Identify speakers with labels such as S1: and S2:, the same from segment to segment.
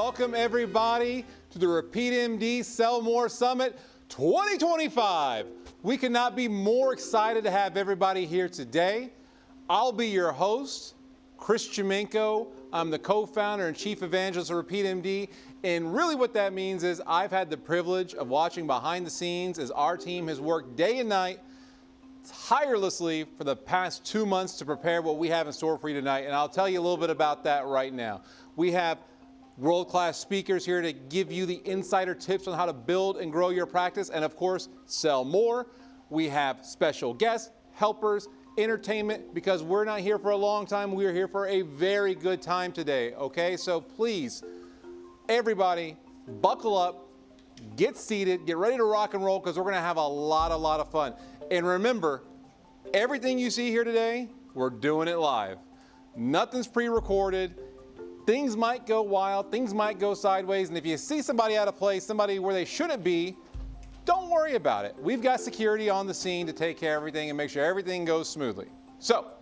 S1: welcome everybody to the RepeatMD Sell More Summit 2025. We could not be more excited to have everybody here today. I'll be your host, Chris Chimenko. I'm the co-founder and chief evangelist of RepeatMD. And really what that means is I've had the privilege of watching behind the scenes as our team has worked day and night tirelessly for the past 2 months to prepare what we have in store for you tonight. And I'll tell you a little bit about that right now. We have world-class speakers here to give you the insider tips on how to build and grow your practice and, of course, sell more. We have special guests, helpers, entertainment, because we're not here for a long time. We're here for a very good time today, okay? So please, everybody, buckle up, get seated, get ready to rock and roll, because we're going to have a lot of fun. And remember, everything you see here today, we're doing it live. Nothing's pre-recorded. Things might go wild, things might go sideways, and if you see somebody out of place, somebody where they shouldn't be, don't worry about it. We've got security on the scene to take care of everything and make sure everything goes smoothly. So,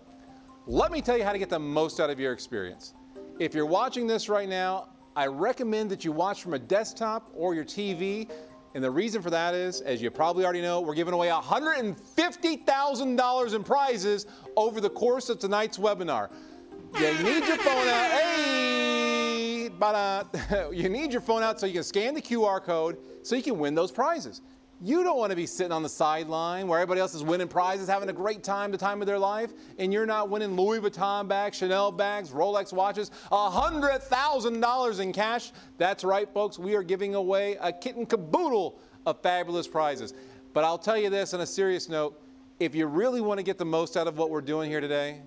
S1: let me tell you how to get the most out of your experience. If you're watching this right now, I recommend that you watch from a desktop or your TV. And the reason for that is, as you probably already know, we're giving away $150,000 in prizes over the course of tonight's webinar. You need your phone out. Hey, you need your phone out so you can scan the QR code so you can win those prizes. You don't want to be sitting on the sideline where everybody else is winning prizes, having a great time, the time of their life, and you're not winning Louis Vuitton bags, Chanel bags, Rolex watches, $100,000 in cash. That's right, folks. We are giving away a kit and caboodle of fabulous prizes. But I'll tell you this on a serious note, if you really want to get the most out of what we're doing here today,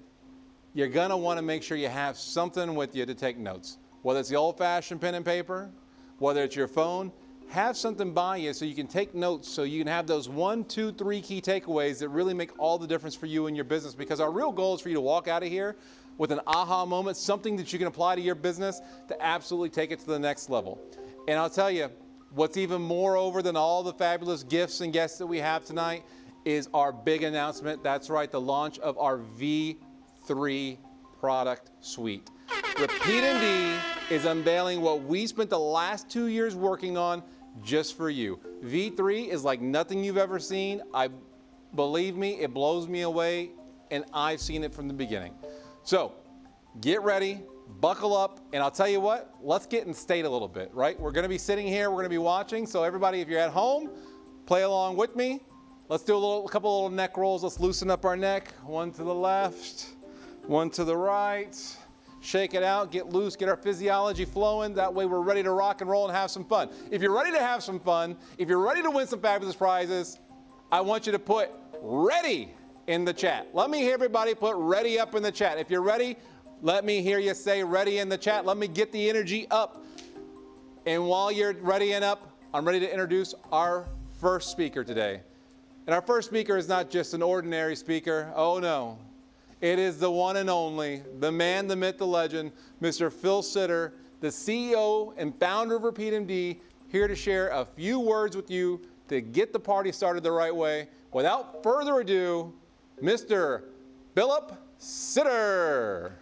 S1: you're going to want to make sure you have something with you to take notes. Whether it's the old-fashioned pen and paper, whether it's your phone, have something by you so you can take notes, so you can have those 1, 2, 3 key takeaways that really make all the difference for you and your business, because our real goal is for you to walk out of here with an aha moment, something that you can apply to your business to absolutely take it to the next level. And I'll tell you, what's even more over than all the fabulous gifts and guests that we have tonight is our big announcement. That's right, the launch of our V3 product suite. RepeatMD is unveiling what we spent the last 2 years working on just for you. V3 is like nothing you've ever seen. Believe me, it blows me away, and I've seen it from the beginning. So get ready, buckle up, and I'll tell you what, let's get in state a little bit, right? We're going to be sitting here, we're going to be watching, so everybody, if you're at home, play along with me. Let's do a couple little neck rolls. Let's loosen up our neck. One to the left, one to the right. Shake it out, get loose, get our physiology flowing. That way we're ready to rock and roll and have some fun. If you're ready to have some fun, if you're ready to win some fabulous prizes, I want you to put ready in the chat. Let me hear everybody put ready up in the chat. If you're ready, let me hear you say ready in the chat. Let me get the energy up. And while you're ready and up, I'm ready to introduce our first speaker today. And our first speaker is not just an ordinary speaker. Oh no. It is the one and only, the man, the myth, the legend, Mr. Phil Sitter, the CEO and founder of RepeatMD, here to share a few words with you to get the party started the right way. Without further ado, Mr. Philip Sitter.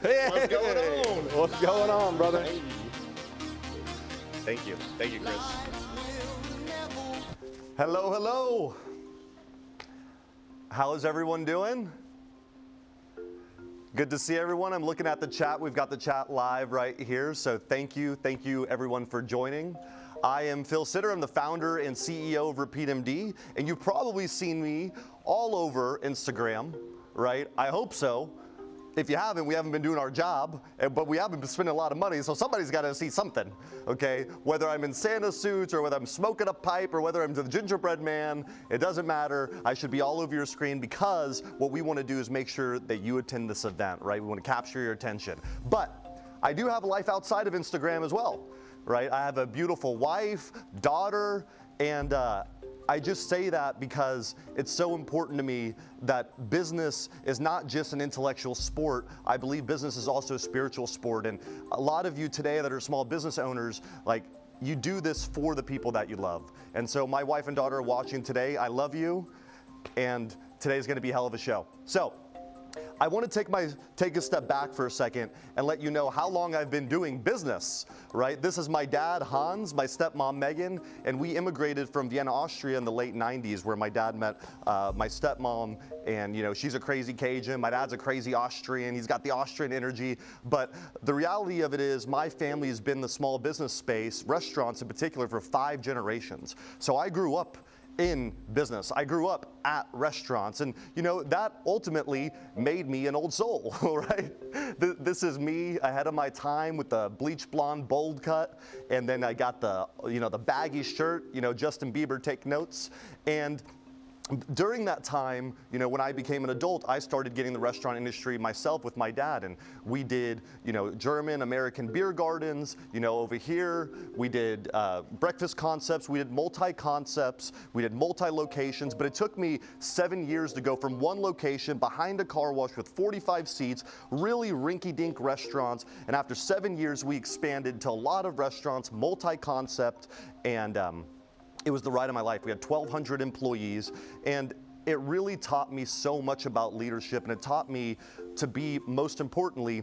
S2: Hey, what's going on?
S1: What's going on, brother?
S2: Thank you. Thank you, Chris. Hello, hello. How's everyone doing? Good to see everyone. I'm looking at the chat. We've got the chat live right here. So thank you everyone for joining. I am Phil Sitter. I'm the founder and CEO of RepeatMD. And you've probably seen me all over Instagram, right? I hope so. If you haven't, we haven't been doing our job, but we haven't been spending a lot of money, so somebody's got to see something, okay? Whether I'm in Santa suits or whether I'm smoking a pipe or whether I'm the gingerbread man, it doesn't matter. I should be all over your screen, because what we want to do is make sure that you attend this event, right? We want to capture your attention. But I do have a life outside of Instagram as well, right? I have a beautiful wife, daughter, and I just say that because it's so important to me that business is not just an intellectual sport. I believe business is also a spiritual sport. And a lot of you today that are small business owners, like, you do this for the people that you love. And so my wife and daughter are watching today. I love you. And today's going to be a hell of a show. So I want to take a step back for a second and let you know how long I've been doing business, right? This is my dad, Hans, my stepmom, Megan, and we immigrated from Vienna, Austria in the late 90s, where my dad met my stepmom, and she's a crazy Cajun, my dad's a crazy Austrian, he's got the Austrian energy, but the reality of it is my family has been in the small business space, restaurants in particular, for 5 generations. So I grew up in business. I grew up at restaurants, and that ultimately made me an old soul, right? This is me ahead of my time with the bleach blonde bold cut, and then I got the the baggy shirt, Justin Bieber take notes. And during that time, when I became an adult, I started getting the restaurant industry myself with my dad, and we did, German, American beer gardens, over here, we did breakfast concepts, we did multi-concepts, we did multi-locations, but it took me 7 years to go from one location behind a car wash with 45 seats, really rinky-dink restaurants, and after 7 years, we expanded to a lot of restaurants, multi-concept, and it was the ride of my life. We had 1,200 employees, and it really taught me so much about leadership, and it taught me to be, most importantly,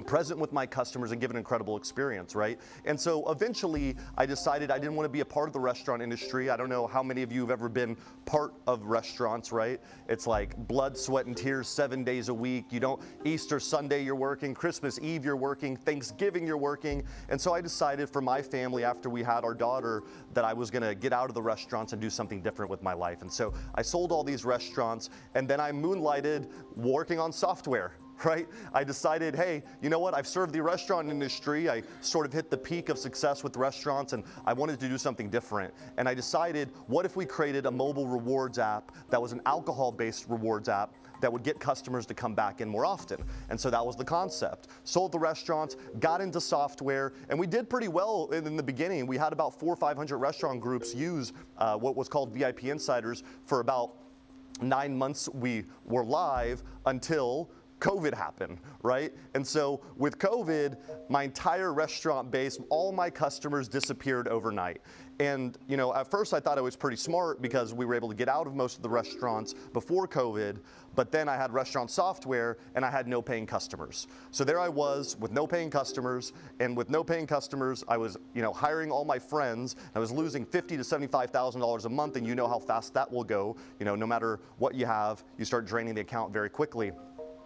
S2: present with my customers and give an incredible experience, right? And so eventually I decided I didn't want to be a part of the restaurant industry. I don't know how many of you have ever been part of restaurants, right? It's like blood, sweat, and tears 7 days a week. Easter Sunday you're working, Christmas Eve you're working, Thanksgiving you're working. And so I decided for my family, after we had our daughter, that I was gonna get out of the restaurants and do something different with my life. And so I sold all these restaurants, and then I moonlighted working on software. Right? I decided, hey, you know what? I've served the restaurant industry. I sort of hit the peak of success with restaurants, and I wanted to do something different. And I decided, what if we created a mobile rewards app that was an alcohol-based rewards app that would get customers to come back in more often? And so that was the concept. Sold the restaurants, got into software, and we did pretty well in the beginning. We had about 400 or 500 restaurant groups use what was called VIP Insiders for about 9 months. We were live until COVID happened, right? And so with COVID, my entire restaurant base, all my customers disappeared overnight. And at first I thought it was pretty smart because we were able to get out of most of the restaurants before COVID, but then I had restaurant software and I had no paying customers. So there I was with no paying customers, and with no paying customers, I was hiring all my friends. I was losing $50,000 to $75,000 a month, and you know how fast that will go. No matter what you have, you start draining the account very quickly.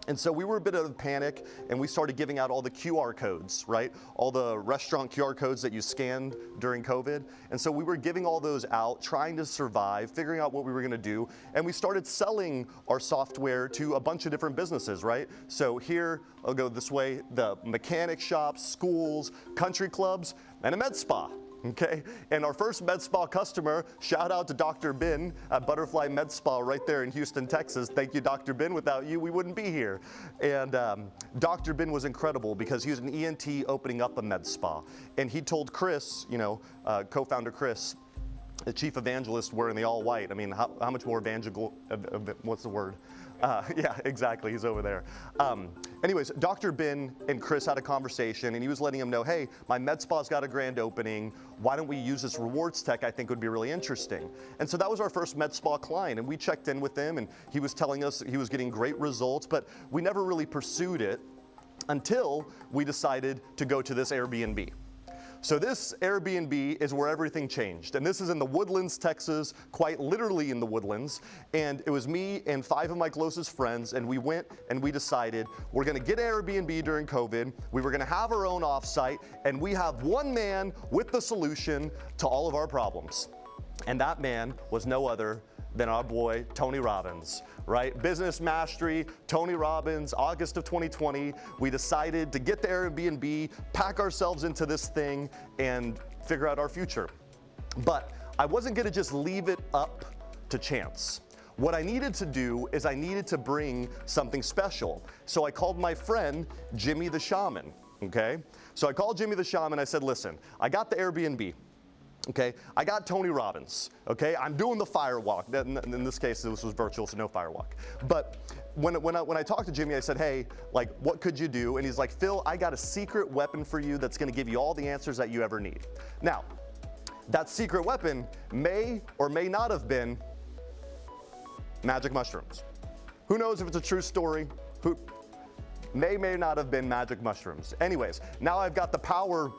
S2: And so we were a bit of a panic, and we started giving out all the QR codes, right? All the restaurant QR codes that you scanned during COVID. And so we were giving all those out, trying to survive, figuring out what we were gonna do. And we started selling our software to a bunch of different businesses, right? So here, I'll go this way, the mechanic shops, schools, country clubs, and a med spa. Okay, and our first med spa customer, shout out to Dr. Bin at Butterfly Med Spa right there in Houston, Texas. Thank you, Dr. Bin. Without you, we wouldn't be here. And Dr. Bin was incredible because he was an ENT opening up a med spa. And he told Chris, co-founder Chris, the chief evangelist wearing the all white. I mean, how much more what's the word? Yeah, exactly, he's over there. Anyways, Dr. Bin and Chris had a conversation, and he was letting him know, hey, my med spa's got a grand opening. Why don't we use this rewards tech? I think would be really interesting. And so that was our first med spa client, and we checked in with him, and he was telling us he was getting great results, but we never really pursued it until we decided to go to this Airbnb. So this Airbnb is where everything changed. And this is in the Woodlands, Texas, quite literally in the Woodlands. And it was me and 5 of my closest friends, and we went and we decided we're gonna get Airbnb during COVID. We were gonna have our own offsite, and we have one man with the solution to all of our problems. And that man was no other than our boy, Tony Robbins, right? Business mastery, Tony Robbins, August of 2020, we decided to get the Airbnb, pack ourselves into this thing, and figure out our future. But I wasn't gonna just leave it up to chance. What I needed to do is I needed to bring something special. So I called my friend, Jimmy the Shaman, okay? So I called Jimmy the Shaman, I said, listen, I got the Airbnb. Okay, I got Tony Robbins, okay? I'm doing the firewalk. In this case, this was virtual, so no firewalk. But when I talked to Jimmy, I said, hey, like, what could you do? And he's like, Phil, I got a secret weapon for you that's gonna give you all the answers that you ever need. Now, that secret weapon may or may not have been magic mushrooms. Who knows if it's a true story? who may not have been magic mushrooms. Anyways, now I've got the power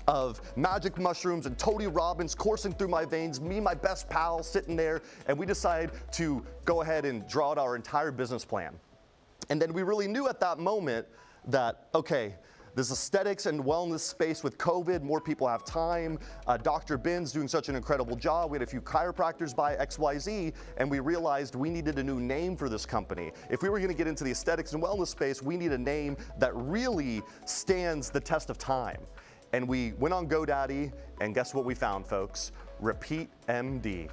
S2: of magic mushrooms and Tony Robbins coursing through my veins, me and my best pal sitting there, and we decided to go ahead and draw out our entire business plan. And then we really knew at that moment that, okay, this aesthetics and wellness space with COVID, more people have time. Dr. Ben's doing such an incredible job. We had a few chiropractors buy XYZ, and we realized we needed a new name for this company. If we were gonna get into the aesthetics and wellness space, we need a name that really stands the test of time. And we went on GoDaddy, and guess what we found, folks? RepeatMD.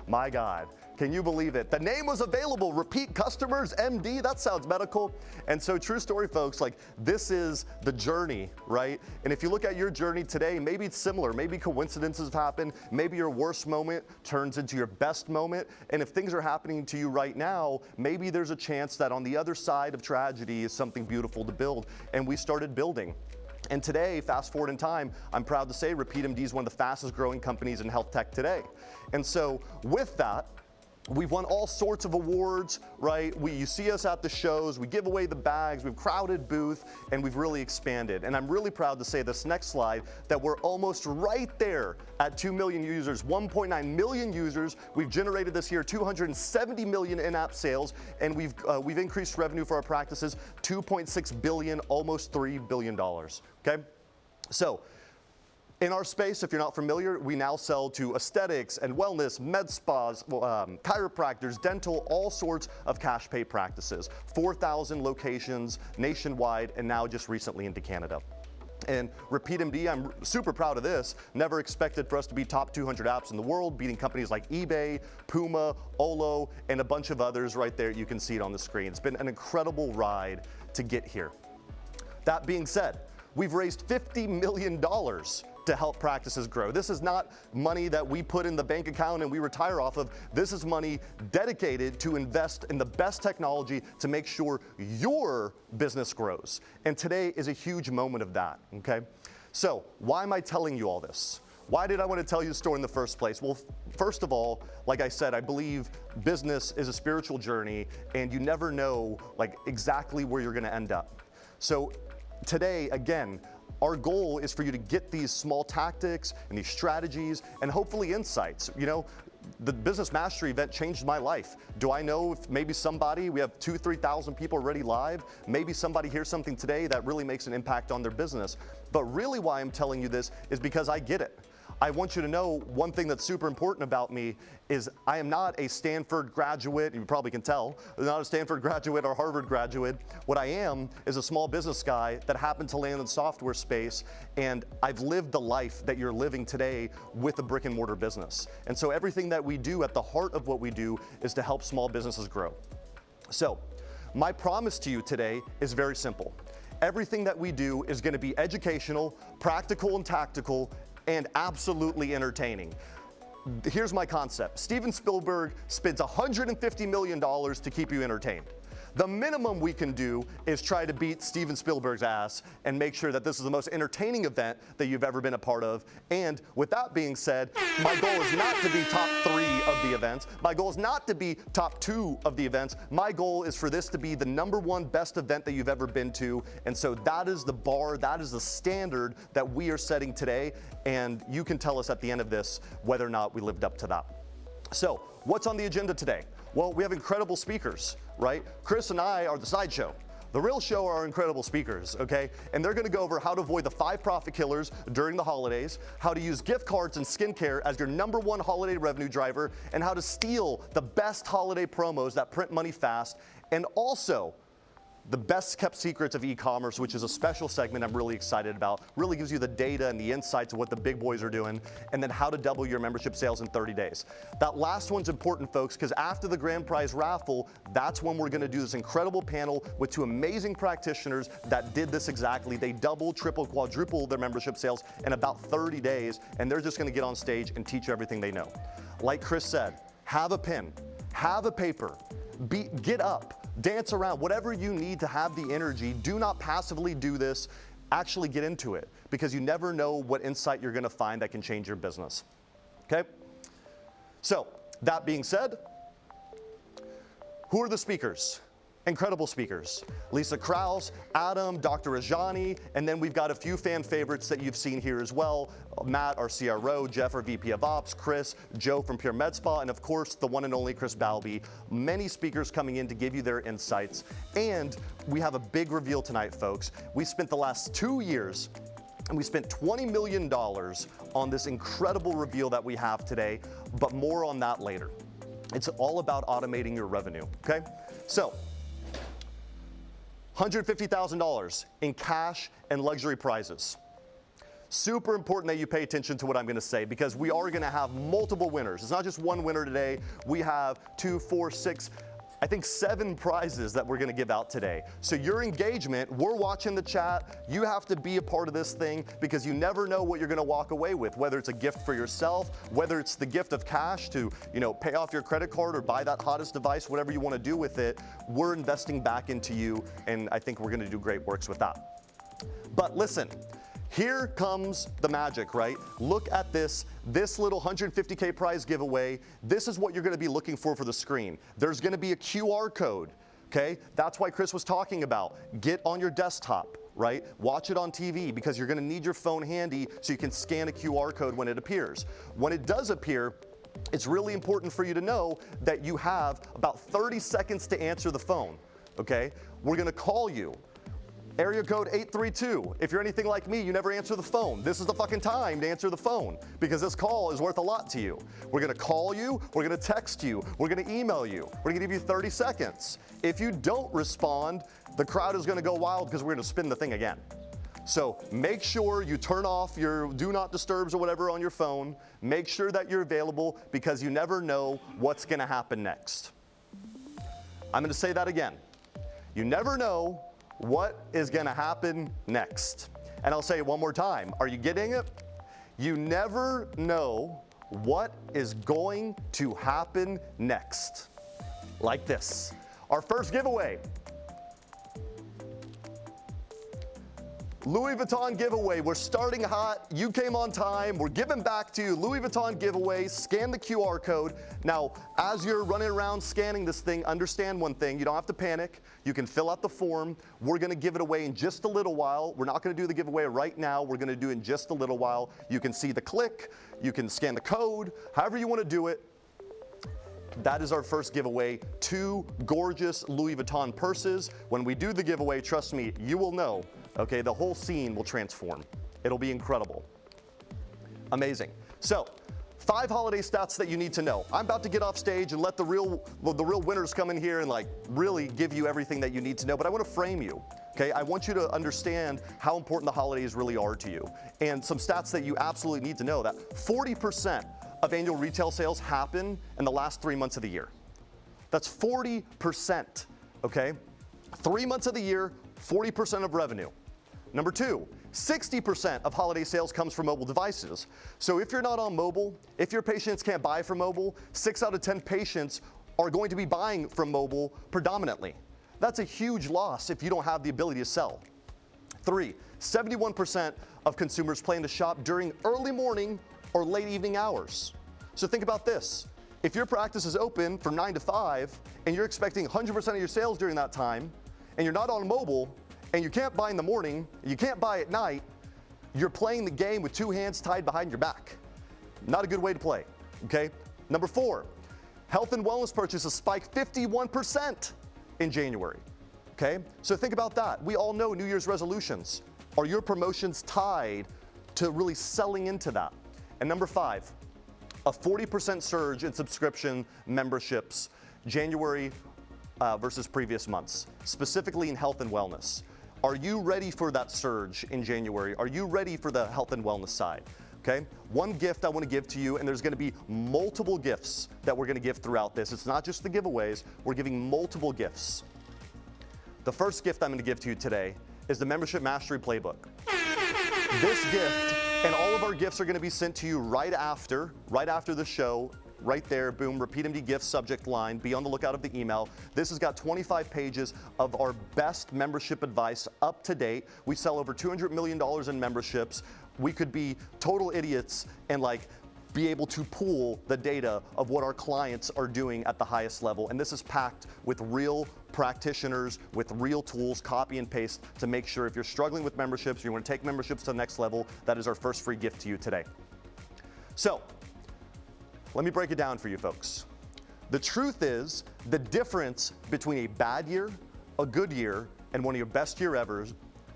S2: My God. Can you believe it? The name was available, Repeat Customers MD, that sounds medical. And so true story, folks, like this is the journey, right? And if you look at your journey today, maybe it's similar, maybe coincidences have happened, maybe your worst moment turns into your best moment. And if things are happening to you right now, maybe there's a chance that on the other side of tragedy is something beautiful to build. And we started building. And today, fast forward in time, I'm proud to say RepeatMD is one of the fastest growing companies in health tech today. And so with that, we've won all sorts of awards, right? You see us at the shows, we give away the bags, we've crowded booth, and we've really expanded. And I'm really proud to say this next slide that we're almost right there at 2 million users, 1.9 million users. We've generated this year 270 million in-app sales, and we've increased revenue for our practices 2.6 billion, almost $3 billion, okay? So, in our space, if you're not familiar, we now sell to aesthetics and wellness, med spas, chiropractors, dental, all sorts of cash pay practices. 4,000 locations nationwide, and now just recently into Canada. And RepeatMD, I'm super proud of this. Never expected for us to be top 200 apps in the world, beating companies like eBay, Puma, Olo, and a bunch of others right there. You can see it on the screen. It's been an incredible ride to get here. That being said, we've raised $50 million to help practices grow. This is not money that we put in the bank account and we retire off of. This is money dedicated to invest in the best technology to make sure your business grows. And today is a huge moment of that, okay? So why am I telling you all this? Why did I want to tell you the story in the first place? Well, first of all, like I said, I believe business is a spiritual journey and you never know like exactly where you're going to end up. So today, again, our goal is for you to get these small tactics and these strategies and hopefully insights. You know, the Business Mastery event changed my life. Do I know if maybe somebody, we have 2,000, 3,000 people already live, maybe somebody hears something today that really makes an impact on their business. But really why I'm telling you this is because I get it. I want you to know one thing that's super important about me is I am not a Stanford graduate, you probably can tell, I'm not a Stanford graduate or Harvard graduate. What I am is a small business guy that happened to land in the software space, and I've lived the life that you're living today with a brick and mortar business. And so everything that we do, at the heart of what we do, is to help small businesses grow. So my promise to you today is very simple. Everything that we do is going to be educational, practical and tactical, and absolutely entertaining. Here's my concept. Steven Spielberg spends $150 million to keep you entertained. The minimum we can do is try to beat Steven Spielberg's ass and make sure that this is the most entertaining event that you've ever been a part of. And with that being said, my goal is not to be top 3 of the events. My goal is not to be top 2 of the events. My goal is for this to be the #1 best event that you've ever been to. And so that is the bar, that is the standard that we are setting today. And you can tell us at the end of this whether or not we lived up to that. So what's on the agenda today? Well, we have incredible speakers, right? Chris and I are the sideshow. The real show are our incredible speakers, okay? And they're gonna go over how to avoid the 5 profit killers during the holidays, how to use gift cards and skincare as your #1 holiday revenue driver, and how to steal the best holiday promos that print money fast, and also the best kept secrets of e-commerce, which is a special segment I'm really excited about. Really gives you the data and the insights of what the big boys are doing, and then how to double your membership sales in 30 days. That last one's important, folks, because after the grand prize raffle, that's when we're gonna do this incredible panel with 2 amazing practitioners that did this exactly. They doubled, tripled, quadrupled their membership sales in about 30 days, and they're just gonna get on stage and teach you everything they know. Like Chris said, have a pen, have a paper, get up, dance around, whatever you need to have the energy. Do not passively do this. Actually get into it, because you never know what insight you're gonna find that can change your business, okay? So, that being said, who are the speakers? incredible speakers. Lisa Krauss, Adam, Dr. Rajani, and then we've got a few fan favorites that you've seen here as well. Matt, our CRO, Jeff, our VP of Ops, Chris, Joe from Pure Med Spa, and of course, the one and only Chris Balby. Many speakers coming in to give you their insights. And we have a big reveal tonight, folks. We spent the last 2 years and we spent $20 million on this incredible reveal that we have today, but more on that later. It's all about automating your revenue, okay? So, $150,000 in cash and luxury prizes. Super important that you pay attention to what I'm gonna say because we are gonna have multiple winners. It's not just one winner today. We have 2, 4, 6, I think 7 prizes that we're gonna give out today. So your engagement, we're watching the chat, you have to be a part of this thing because you never know what you're gonna walk away with, whether it's a gift for yourself, whether it's the gift of cash to, pay off your credit card or buy that hottest device, whatever you wanna do with it, we're investing back into you, and I think we're gonna do great works with that. But listen, here comes the magic, right? Look at this little 150K prize giveaway. This is what you're gonna be looking for the screen. There's gonna be a QR code, okay? That's why Chris was talking about, get on your desktop, right? Watch it on TV because you're gonna need your phone handy so you can scan a QR code when it appears. When it does appear, it's really important for you to know that you have about 30 seconds to answer the phone, okay? We're gonna call you. Area code 832. If you're anything like me, you never answer the phone. This is the fucking time to answer the phone because this call is worth a lot to you. We're gonna call you, we're gonna text you, we're gonna email you. We're gonna give you 30 seconds. If you don't respond, the crowd is gonna go wild because we're gonna spin the thing again. So make sure you turn off your do not disturbs or whatever on your phone. Make sure that you're available because you never know what's gonna happen next. I'm gonna say that again. You never know what is gonna happen next. And I'll say it one more time. Are you getting it? You never know what is going to happen next. Like this. Our first giveaway. Louis Vuitton giveaway. We're starting hot. You came on time. We're giving back to you. Louis Vuitton giveaway. Scan the QR code. Now, as you're running around scanning this thing, understand one thing. You don't have to panic. You can fill out the form. We're going to give it away in just a little while. We're not going to do the giveaway right now. We're going to do it in just a little while. You can see the click. You can scan the code. However you want to do it. That is our first giveaway. 2 gorgeous Louis Vuitton purses. When we do the giveaway, trust me, you will know. Okay, the whole scene will transform. It'll be incredible. Amazing. So, 5 holiday stats that you need to know. I'm about to get off stage and let the real winners come in here and really give you everything that you need to know, but I want to frame you. Okay, I want you to understand how important the holidays really are to you. And some stats that you absolutely need to know, that 40% of annual retail sales happen in the last 3 months of the year. That's 40%, okay? 3 months of the year, 40% of revenue. Number 2, 60% of holiday sales comes from mobile devices. So if you're not on mobile, if your patients can't buy from mobile, 6 out of 10 patients are going to be buying from mobile predominantly. That's a huge loss if you don't have the ability to sell. 3, 71% of consumers plan to shop during early morning or late evening hours. So think about this. If your practice is open from 9 to 5 and you're expecting 100% of your sales during that time and you're not on mobile and you can't buy in the morning, you can't buy at night, you're playing the game with 2 hands tied behind your back. Not a good way to play, okay? Number 4, health and wellness purchases spiked 51% in January, okay? So think about that. We all know New Year's resolutions. Are your promotions tied to really selling into that? And number 5, a 40% surge in subscription memberships, January versus previous months, specifically in health and wellness. Are you ready for that surge in January? Are you ready for the health and wellness side? Okay, one gift I want to give to you, and there's going to be multiple gifts that we're going to give throughout this. It's not just the giveaways, we're giving multiple gifts. The first gift I'm going to give to you today is the Membership Mastery Playbook. This gift and all of our gifts are going to be sent to you right after the show. Right there, boom, RepeatMD gift subject line. Be on the lookout of the email. This has got 25 pages of our best membership advice up to date. We sell over $200 million in memberships. We could be total idiots and be able to pool the data of what our clients are doing at the highest level. And this is packed with real practitioners with real tools, copy and paste, to make sure if you're struggling with memberships, you want to take memberships to the next level, that is our first free gift to you today. So, let me break it down for you folks. The truth is, the difference between a bad year, a good year, and one of your best year ever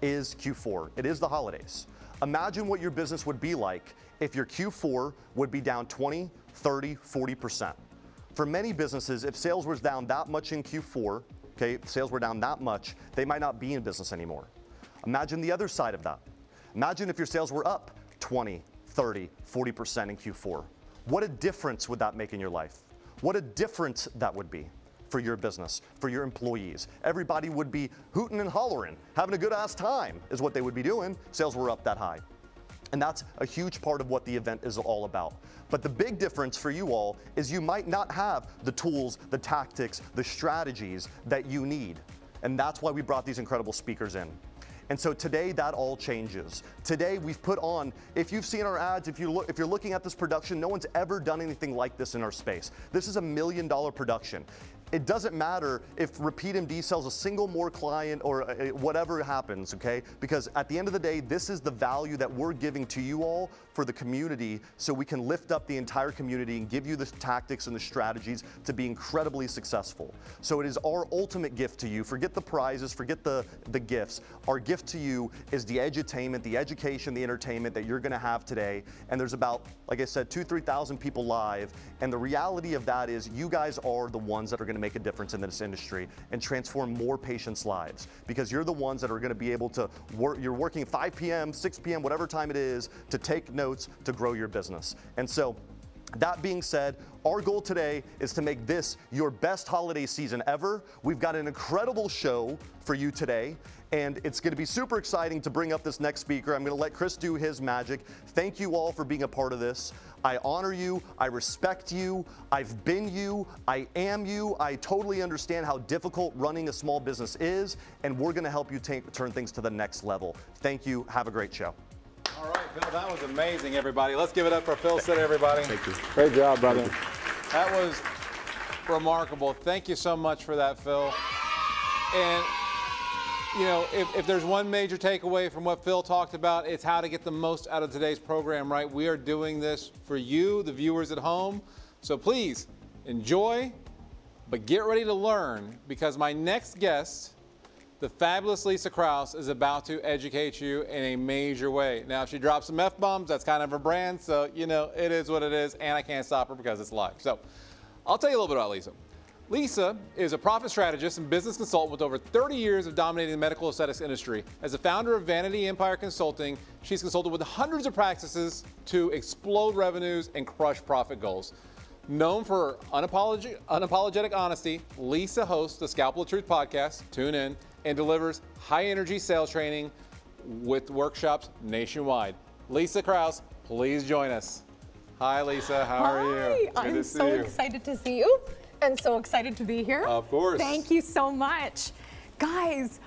S2: is Q4. It is the holidays. Imagine what your business would be like if your Q4 would be down 20, 30, 40%. For many businesses, if sales was down that much in Q4, okay, if sales were down that much, they might not be in business anymore. Imagine the other side of that. Imagine if your sales were up 20, 30, 40% in Q4. What a difference would that make in your life? What a difference that would be for your business, for your employees. Everybody would be hooting and hollering, having a good ass time is what they would be doing. Sales were up that high. And that's a huge part of what the event is all about. But the big difference for you all is you might not have the tools, the tactics, the strategies that you need. And that's why we brought these incredible speakers in. And so today that all changes. Today we've put on, if you've seen our ads, if you're looking at this production, no one's ever done anything like this in our space. This is $1 million production. It doesn't matter if RepeatMD sells a single more client or whatever happens, okay? Because at the end of the day, this is the value that we're giving to you all for the community, so we can lift up the entire community and give you the tactics and the strategies to be incredibly successful. So it is our ultimate gift to you. Forget the prizes, forget the gifts. Our gift to you is the edutainment, the education, the entertainment that you're gonna have today. And there's about, like I said, 2,000-3,000 people live. And the reality of that is you guys are the ones that are gonna make a difference in this industry and transform more patients' lives, because you're the ones that are going to be able to work. You're working 5 p.m., 6 p.m., whatever time it is, to take notes to grow your business. And so, that being said, our goal today is to make this your best holiday season ever. We've got an incredible show for you today, and it's going to be super exciting to bring up this next speaker. I'm going to let Chris do his magic. Thank you all for being a part of this. I honor you, I respect you, I've been you, I am you. I totally understand how difficult running a small business is, and we're going to help you turn things to the next level. Thank you. Have a great show.
S1: All right, Phil, that was amazing, everybody. Let's give it up for Phil Sitter, everybody.
S2: Thank you.
S1: Great job, brother. That was remarkable. Thank you so much for that, Phil. And you know, if there's one major takeaway from what Phil talked about, it's how to get the most out of today's program, right? We are doing this for you, the viewers at home. So please enjoy, but get ready to learn, because my next guest, the fabulous Lisa Krauss, is about to educate you in a major way. Now, if she drops some F-bombs, that's kind of her brand, so you know, it is what it is, and I can't stop her because it's live. So I'll tell you a little bit about Lisa. Lisa is a profit strategist and business consultant with over 30 years of dominating the medical aesthetics industry. As the founder of Vanity Empire Consulting, she's consulted with hundreds of practices to explode revenues and crush profit goals. Known for unapologetic honesty, Lisa hosts the Scalpel of Truth podcast, tune in, and delivers high-energy sales training with workshops nationwide. Lisa Krauss, please join us. Hi, Lisa. How are you?
S3: Hi, I'm so excited to see you. And so excited to be here.
S1: Of course.
S3: Thank you so much. Guys,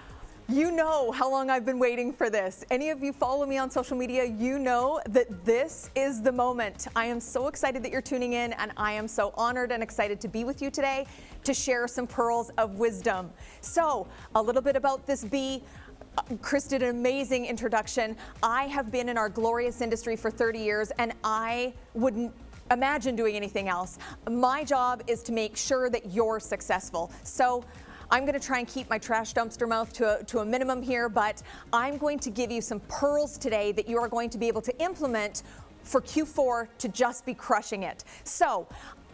S3: you know how long I've been waiting for this. Any of you follow me on social media, you know that this is the moment. I am so excited that you're tuning in, and I am so honored and excited to be with you today to share some pearls of wisdom. So, a little bit about this bee. Chris did an amazing introduction. I have been in our glorious industry for 30 years, and I wouldn't imagine doing anything else. My job is to make sure that you're successful. So I'm going to try and keep my trash dumpster mouth to a minimum here, but I'm going to give you some pearls today that you are going to be able to implement for Q4 to just be crushing it. So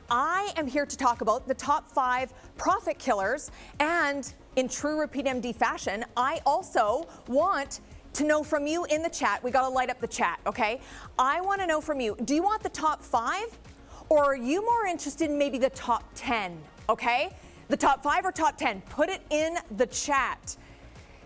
S3: I am here to talk about the top 5 profit killers, and in true RepeatMD fashion, I also want to know from you in the chat. We got to light up the chat, okay? I want to know from you, do you want the top 5, or are you more interested in maybe the top 10, okay? The top 5 or top 10, put it in the chat.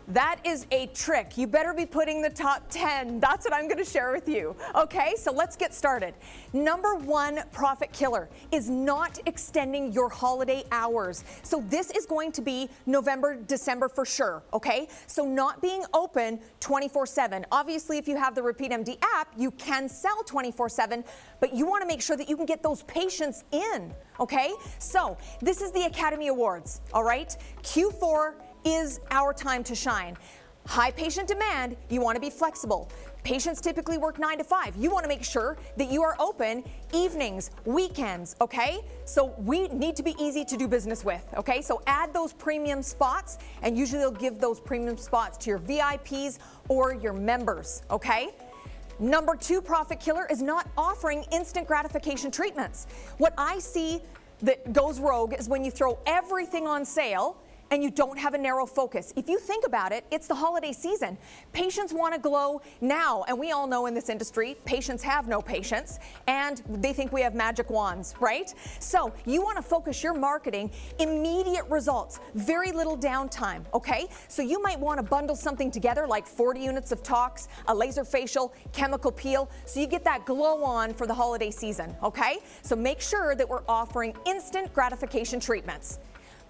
S3: That is a trick. You better be putting the top 10. That's what I'm going to share with you. Okay, so let's get started. Number one profit killer is not extending your holiday hours. So this is going to be November, December for sure. Okay, so not being open 24/7. Obviously, if you have the RepeatMD app, you can sell 24/7, but you want to make sure that you can get those patients in. Okay, so this is the Academy Awards. All right, Q4 is our time to shine. High patient demand, you want to be flexible. Patients typically work 9 to 5. You want to make sure that you are open evenings, weekends, okay? So we need to be easy to do business with, okay? So add those premium spots, and usually they'll give those premium spots to your VIPs or your members, okay? Number two profit killer is not offering instant gratification treatments. What I see that goes rogue is when you throw everything on sale and you don't have a narrow focus. If you think about it, it's the holiday season. Patients want to glow now, and we all know in this industry, patients have no patience, and they think we have magic wands, right? So you want to focus your marketing, immediate results, very little downtime, okay? So you might want to bundle something together like 40 units of tox, a laser facial, chemical peel, so you get that glow on for the holiday season, okay? So make sure that we're offering instant gratification treatments.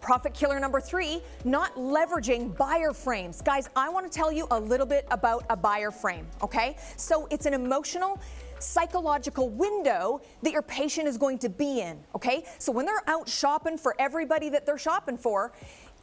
S3: Profit killer number three, not leveraging buyer frames. Guys, I want to tell you a little bit about a buyer frame, okay? So it's an emotional, psychological window that your patient is going to be in, okay? So when they're out shopping for everybody that they're shopping for,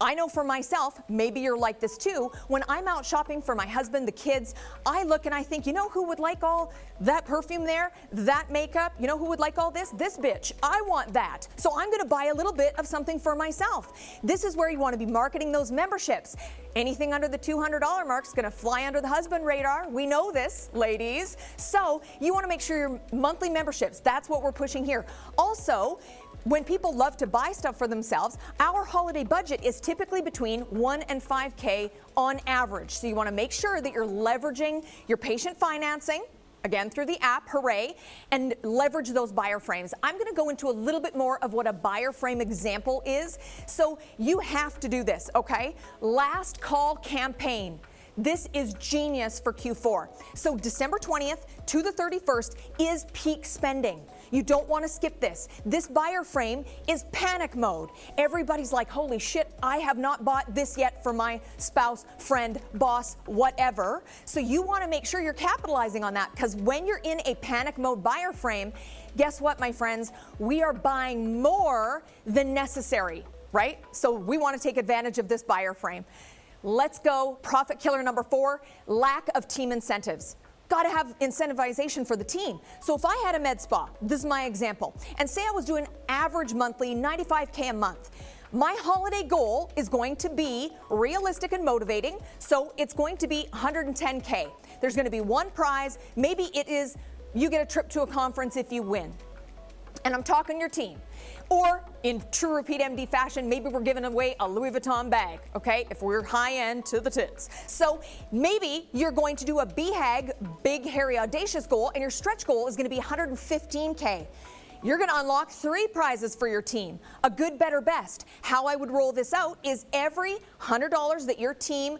S3: I know for myself, maybe you're like this too, when I'm out shopping for my husband, the kids, I look and I think, you know who would like all that perfume there, that makeup? You know who would like all this? This bitch. I want that. So I'm going to buy a little bit of something for myself. This is where you want to be marketing those memberships. Anything under the $200 mark is going to fly under the husband radar. We know this, ladies. So you want to make sure your monthly memberships, that's what we're pushing here. Also, when people love to buy stuff for themselves, our holiday budget is typically between $1,000 and $5,000 on average. So you want to make sure that you're leveraging your patient financing, again through the app, hooray, and leverage those buyer frames. I'm going to go into a little bit more of what a buyer frame example is. So you have to do this, okay? Last call campaign. This is genius for Q4. So December 20th to the 31st is peak spending. You don't want to skip this. This buyer frame is panic mode. Everybody's like, holy shit, I have not bought this yet for my spouse, friend, boss, whatever. So you want to make sure you're capitalizing on that, because when you're in a panic mode buyer frame, guess what, my friends? We are buying more than necessary, right? So we want to take advantage of this buyer frame. Let's go. Profit killer number four, lack of team incentives. Got to have incentivization for the team. So if I had a med spa, this is my example, and say I was doing average monthly $95K a month, my holiday goal is going to be realistic and motivating, so it's going to be $110K. There's going to be one prize. Maybe it is you get a trip to a conference if you win. And I'm talking your team. Or in true RepeatMD fashion, maybe we're giving away a Louis Vuitton bag, okay, if we're high end to the tits. So maybe you're going to do a BHAG, big, hairy, audacious goal, and your stretch goal is going to be $115K. You're going to unlock 3 prizes for your team. A good, better, best. How I would roll this out is every $100 that your team,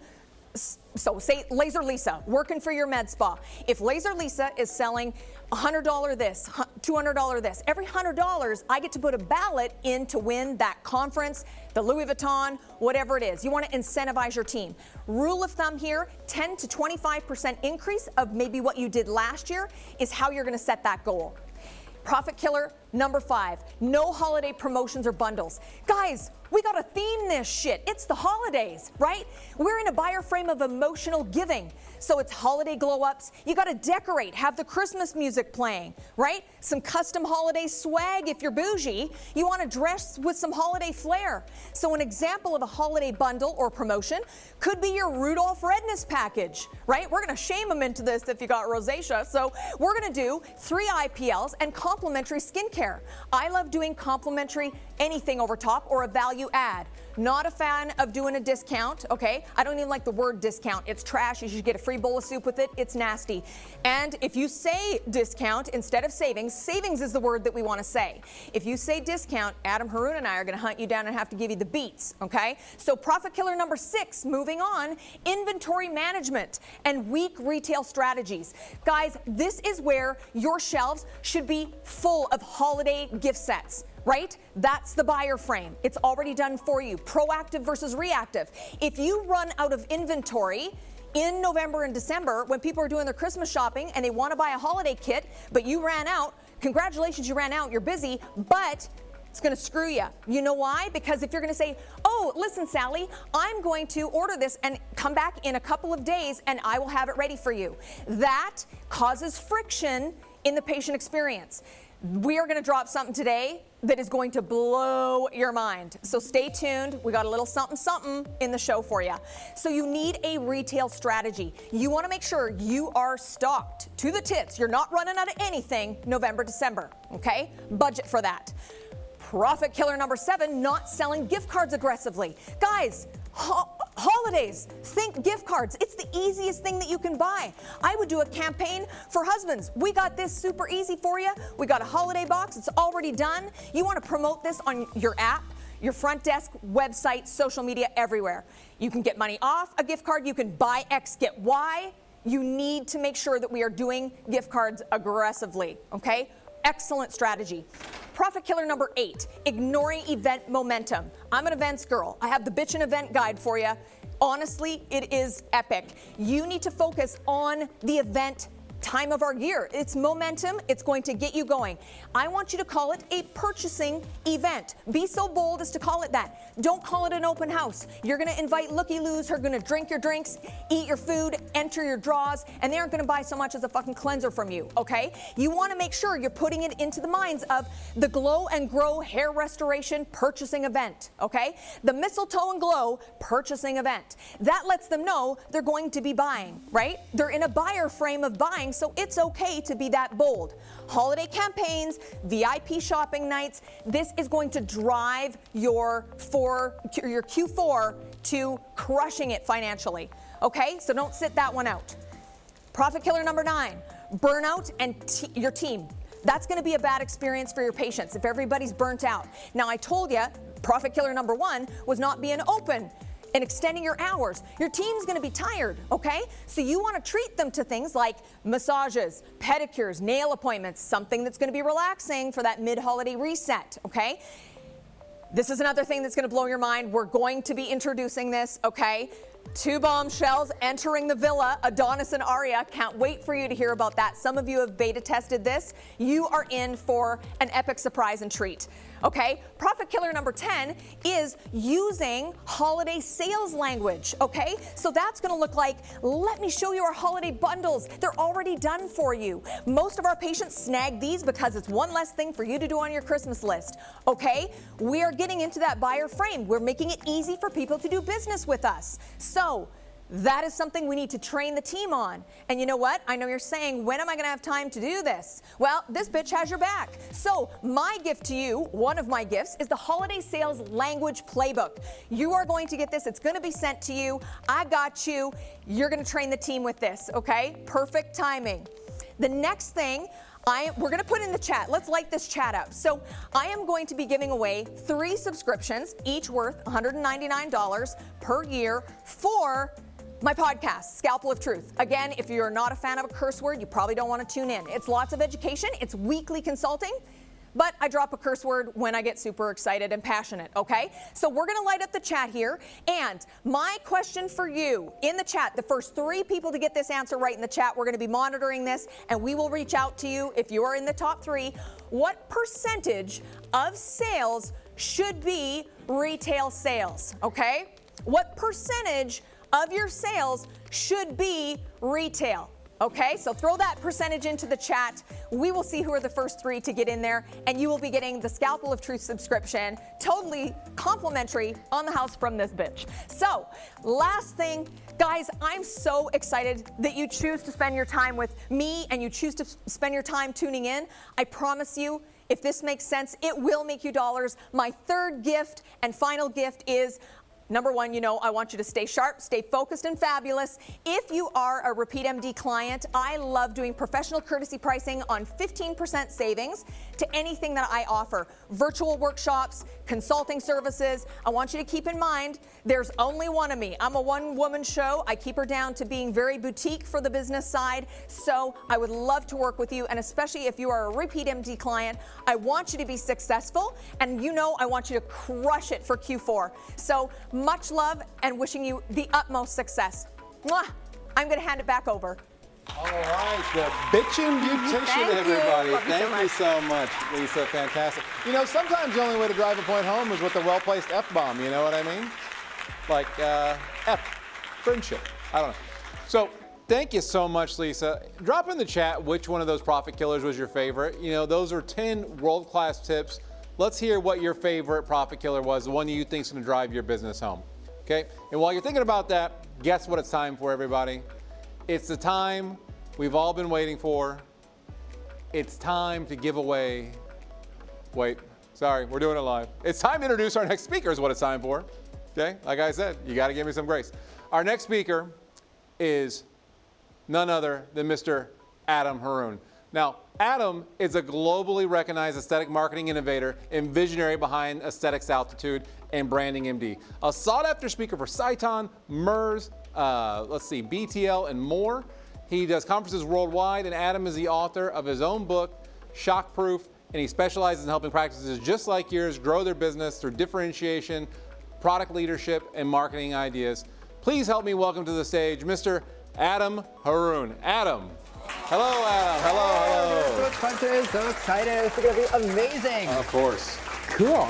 S3: so say Laser Lisa, working for your med spa. If Laser Lisa is selling $100 this, $200 this, every $100 I get to put a ballot in to win that conference, the Louis Vuitton, whatever it is. You want to incentivize your team. Rule of thumb here, 10 to 25% increase of maybe what you did last year is how you're going to set that goal. Profit killer number 5, no holiday promotions or bundles. Guys, we got to theme this shit. It's the holidays, right? We're in a buyer frame of emotional giving. So it's holiday glow ups. You got to decorate, have the Christmas music playing, right? Some custom holiday swag if you're bougie. You want to dress with some holiday flair. So an example of a holiday bundle or promotion could be your Rudolph Redness package, right? We're going to shame them into this if you got rosacea. So we're going to do 3 IPLs and complimentary skincare care. I love doing complimentary anything over top or a value add. Not a fan of doing a discount, okay? I don't even like the word discount. It's trash. You should get a free bowl of soup with it. It's nasty. And if you say discount instead of savings, savings is the word that we want to say. If you say discount, Adam, Haroun, and I are going to hunt you down and have to give you the beats, okay? So profit killer number 6, moving on, inventory management and weak retail strategies. Guys, this is where your shelves should be full of holiday gift sets. Right? That's the buyer frame. It's already done for you. Proactive versus reactive. If you run out of inventory in November and December when people are doing their Christmas shopping and they want to buy a holiday kit, but you ran out, congratulations, you ran out, you're busy, but it's going to screw you. You know why? Because if you're going to say, oh, listen, Sally, I'm going to order this and come back in a couple of days and I will have it ready for you. That causes friction in the patient experience. We are going to drop something today that is going to blow your mind. So stay tuned. We got a little something in the show for you. So you need a retail strategy. You want to make sure you are stocked to the tits. You're not running out of anything November, December, okay? Budget for that. Profit killer number 7, not selling gift cards aggressively. Guys, holidays, think gift cards. It's the easiest thing that you can buy. I would do a campaign for husbands. We got this super easy for you. We got a holiday box. It's already done. You want to promote this on your app, your front desk, website, social media, everywhere. You can get money off a gift card. You can buy X, get Y. You need to make sure that we are doing gift cards aggressively, okay? Excellent strategy. Profit killer number 8, ignoring event momentum. I'm an events girl. I have the bitchin' event guide for you. Honestly, it is epic. You need to focus on the event time of our year. It's momentum. It's going to get you going. I want you to call it a purchasing event. Be so bold as to call it that. Don't call it an open house. You're going to invite looky-loos who are going to drink your drinks, eat your food, enter your draws, and they aren't going to buy so much as a fucking cleanser from you, okay? You want to make sure you're putting it into the minds of the Glow and Grow hair restoration purchasing event, okay? The mistletoe and glow purchasing event. That lets them know they're going to be buying, right? They're in a buyer frame of buying, so it's okay to be that bold. Holiday campaigns, VIP shopping nights, this is going to drive your Q4 to crushing it financially, okay? So don't sit that one out. Profit killer number 9, burnout and your team. That's going to be a bad experience for your patients if everybody's burnt out. Now, I told you, profit killer number 1 was not being open and extending your hours. Your team's going to be tired, okay? So you want to treat them to things like massages, pedicures, nail appointments, something that's going to be relaxing for that mid-holiday reset, okay? This is another thing that's going to blow your mind. We're going to be introducing this, okay? 2 bombshells entering the villa, Adonis and Arya. Can't wait for you to hear about that. Some of you have beta tested this. You are in for an epic surprise and treat. Okay, profit killer number 10 is using holiday sales language, okay? So that's gonna look like, let me show you our holiday bundles. They're already done for you. Most of our patients snag these because it's one less thing for you to do on your Christmas list, okay? We are getting into that buyer frame. We're making it easy for people to do business with us. So that is something we need to train the team on. And you know what? I know you're saying, when am I going to have time to do this? Well, this bitch has your back. So my gift to you, one of my gifts, is the Holiday Sales Language Playbook. You are going to get this. It's going to be sent to you. I got you. You're going to train the team with this, okay? Perfect timing. The next thing, we're going to put in the chat. Let's light this chat up. So I am going to be giving away 3 subscriptions, each worth $199 per year for my podcast, Scalpel of Truth. Again, if you're not a fan of a curse word, you probably don't want to tune in. It's lots of education. It's weekly consulting, but I drop a curse word when I get super excited and passionate, okay? So we're going to light up the chat here. And my question for you in the chat, the first 3 people to get this answer right in the chat, we're going to be monitoring this, and we will reach out to you if you are in the top 3. What percentage of sales should be retail sales, okay? What percentage of your sales should be retail, okay? So throw that percentage into the chat. We will see who are the first 3 to get in there, and you will be getting the Scalpel of Truth subscription, totally complimentary on the house from this bitch. So last thing, guys, I'm so excited that you choose to spend your time with me and you choose to spend your time tuning in. I promise you, If this makes sense, it will make you dollars. My third gift and final gift is, number one, I want you to stay sharp, stay focused and fabulous. If you are a RepeatMD client, I love doing professional courtesy pricing on 15% savings to anything that I offer. Virtual workshops, consulting services. I want you to keep in mind, there's only one of me. I'm a one-woman show. I keep her down to being very boutique for the business side. So I would love to work with you, and especially if you are a RepeatMD client, I want you to be successful, and I want you to crush it for Q4. So much love and wishing you the utmost success. Mwah! I'm going to hand it back over.
S1: All right, the bitchin' beautician,
S3: Thank
S1: everybody.
S3: you. Love you so
S1: Thank you so much, Lisa. Fantastic. Sometimes the only way to drive a point home is with a well-placed F-bomb. You know what I mean? Like F, friendship. I don't know. So thank you so much, Lisa. Drop in the chat which one of those profit killers was your favorite. Those are 10 world-class tips. Let's hear what your favorite profit killer was, the one you think is going to drive your business home. Okay? And while you're thinking about that, guess what it's time for, everybody? It's the time we've all been waiting for. It's time to give away. Wait, sorry, we're doing it live. It's time to introduce our next speaker is what it's time for. Okay? Like I said, you got to give me some grace. Our next speaker is none other than Mr. Haroun. Now, Adam is a globally recognized aesthetic marketing innovator and visionary behind Aesthetics Altitude and Branding MD. A sought-after speaker for Sciton, MERS, BTL, and more. He does conferences worldwide, and Adam is the author of his own book, Shockproof, and he specializes in helping practices just like yours grow their business through differentiation, product leadership, and marketing ideas. Please help me welcome to the stage Mr. Haroun. Adam. Hello, Adam. Hello, hello.
S4: So excited, so excited. It's going to be amazing.
S1: Of course.
S4: Cool.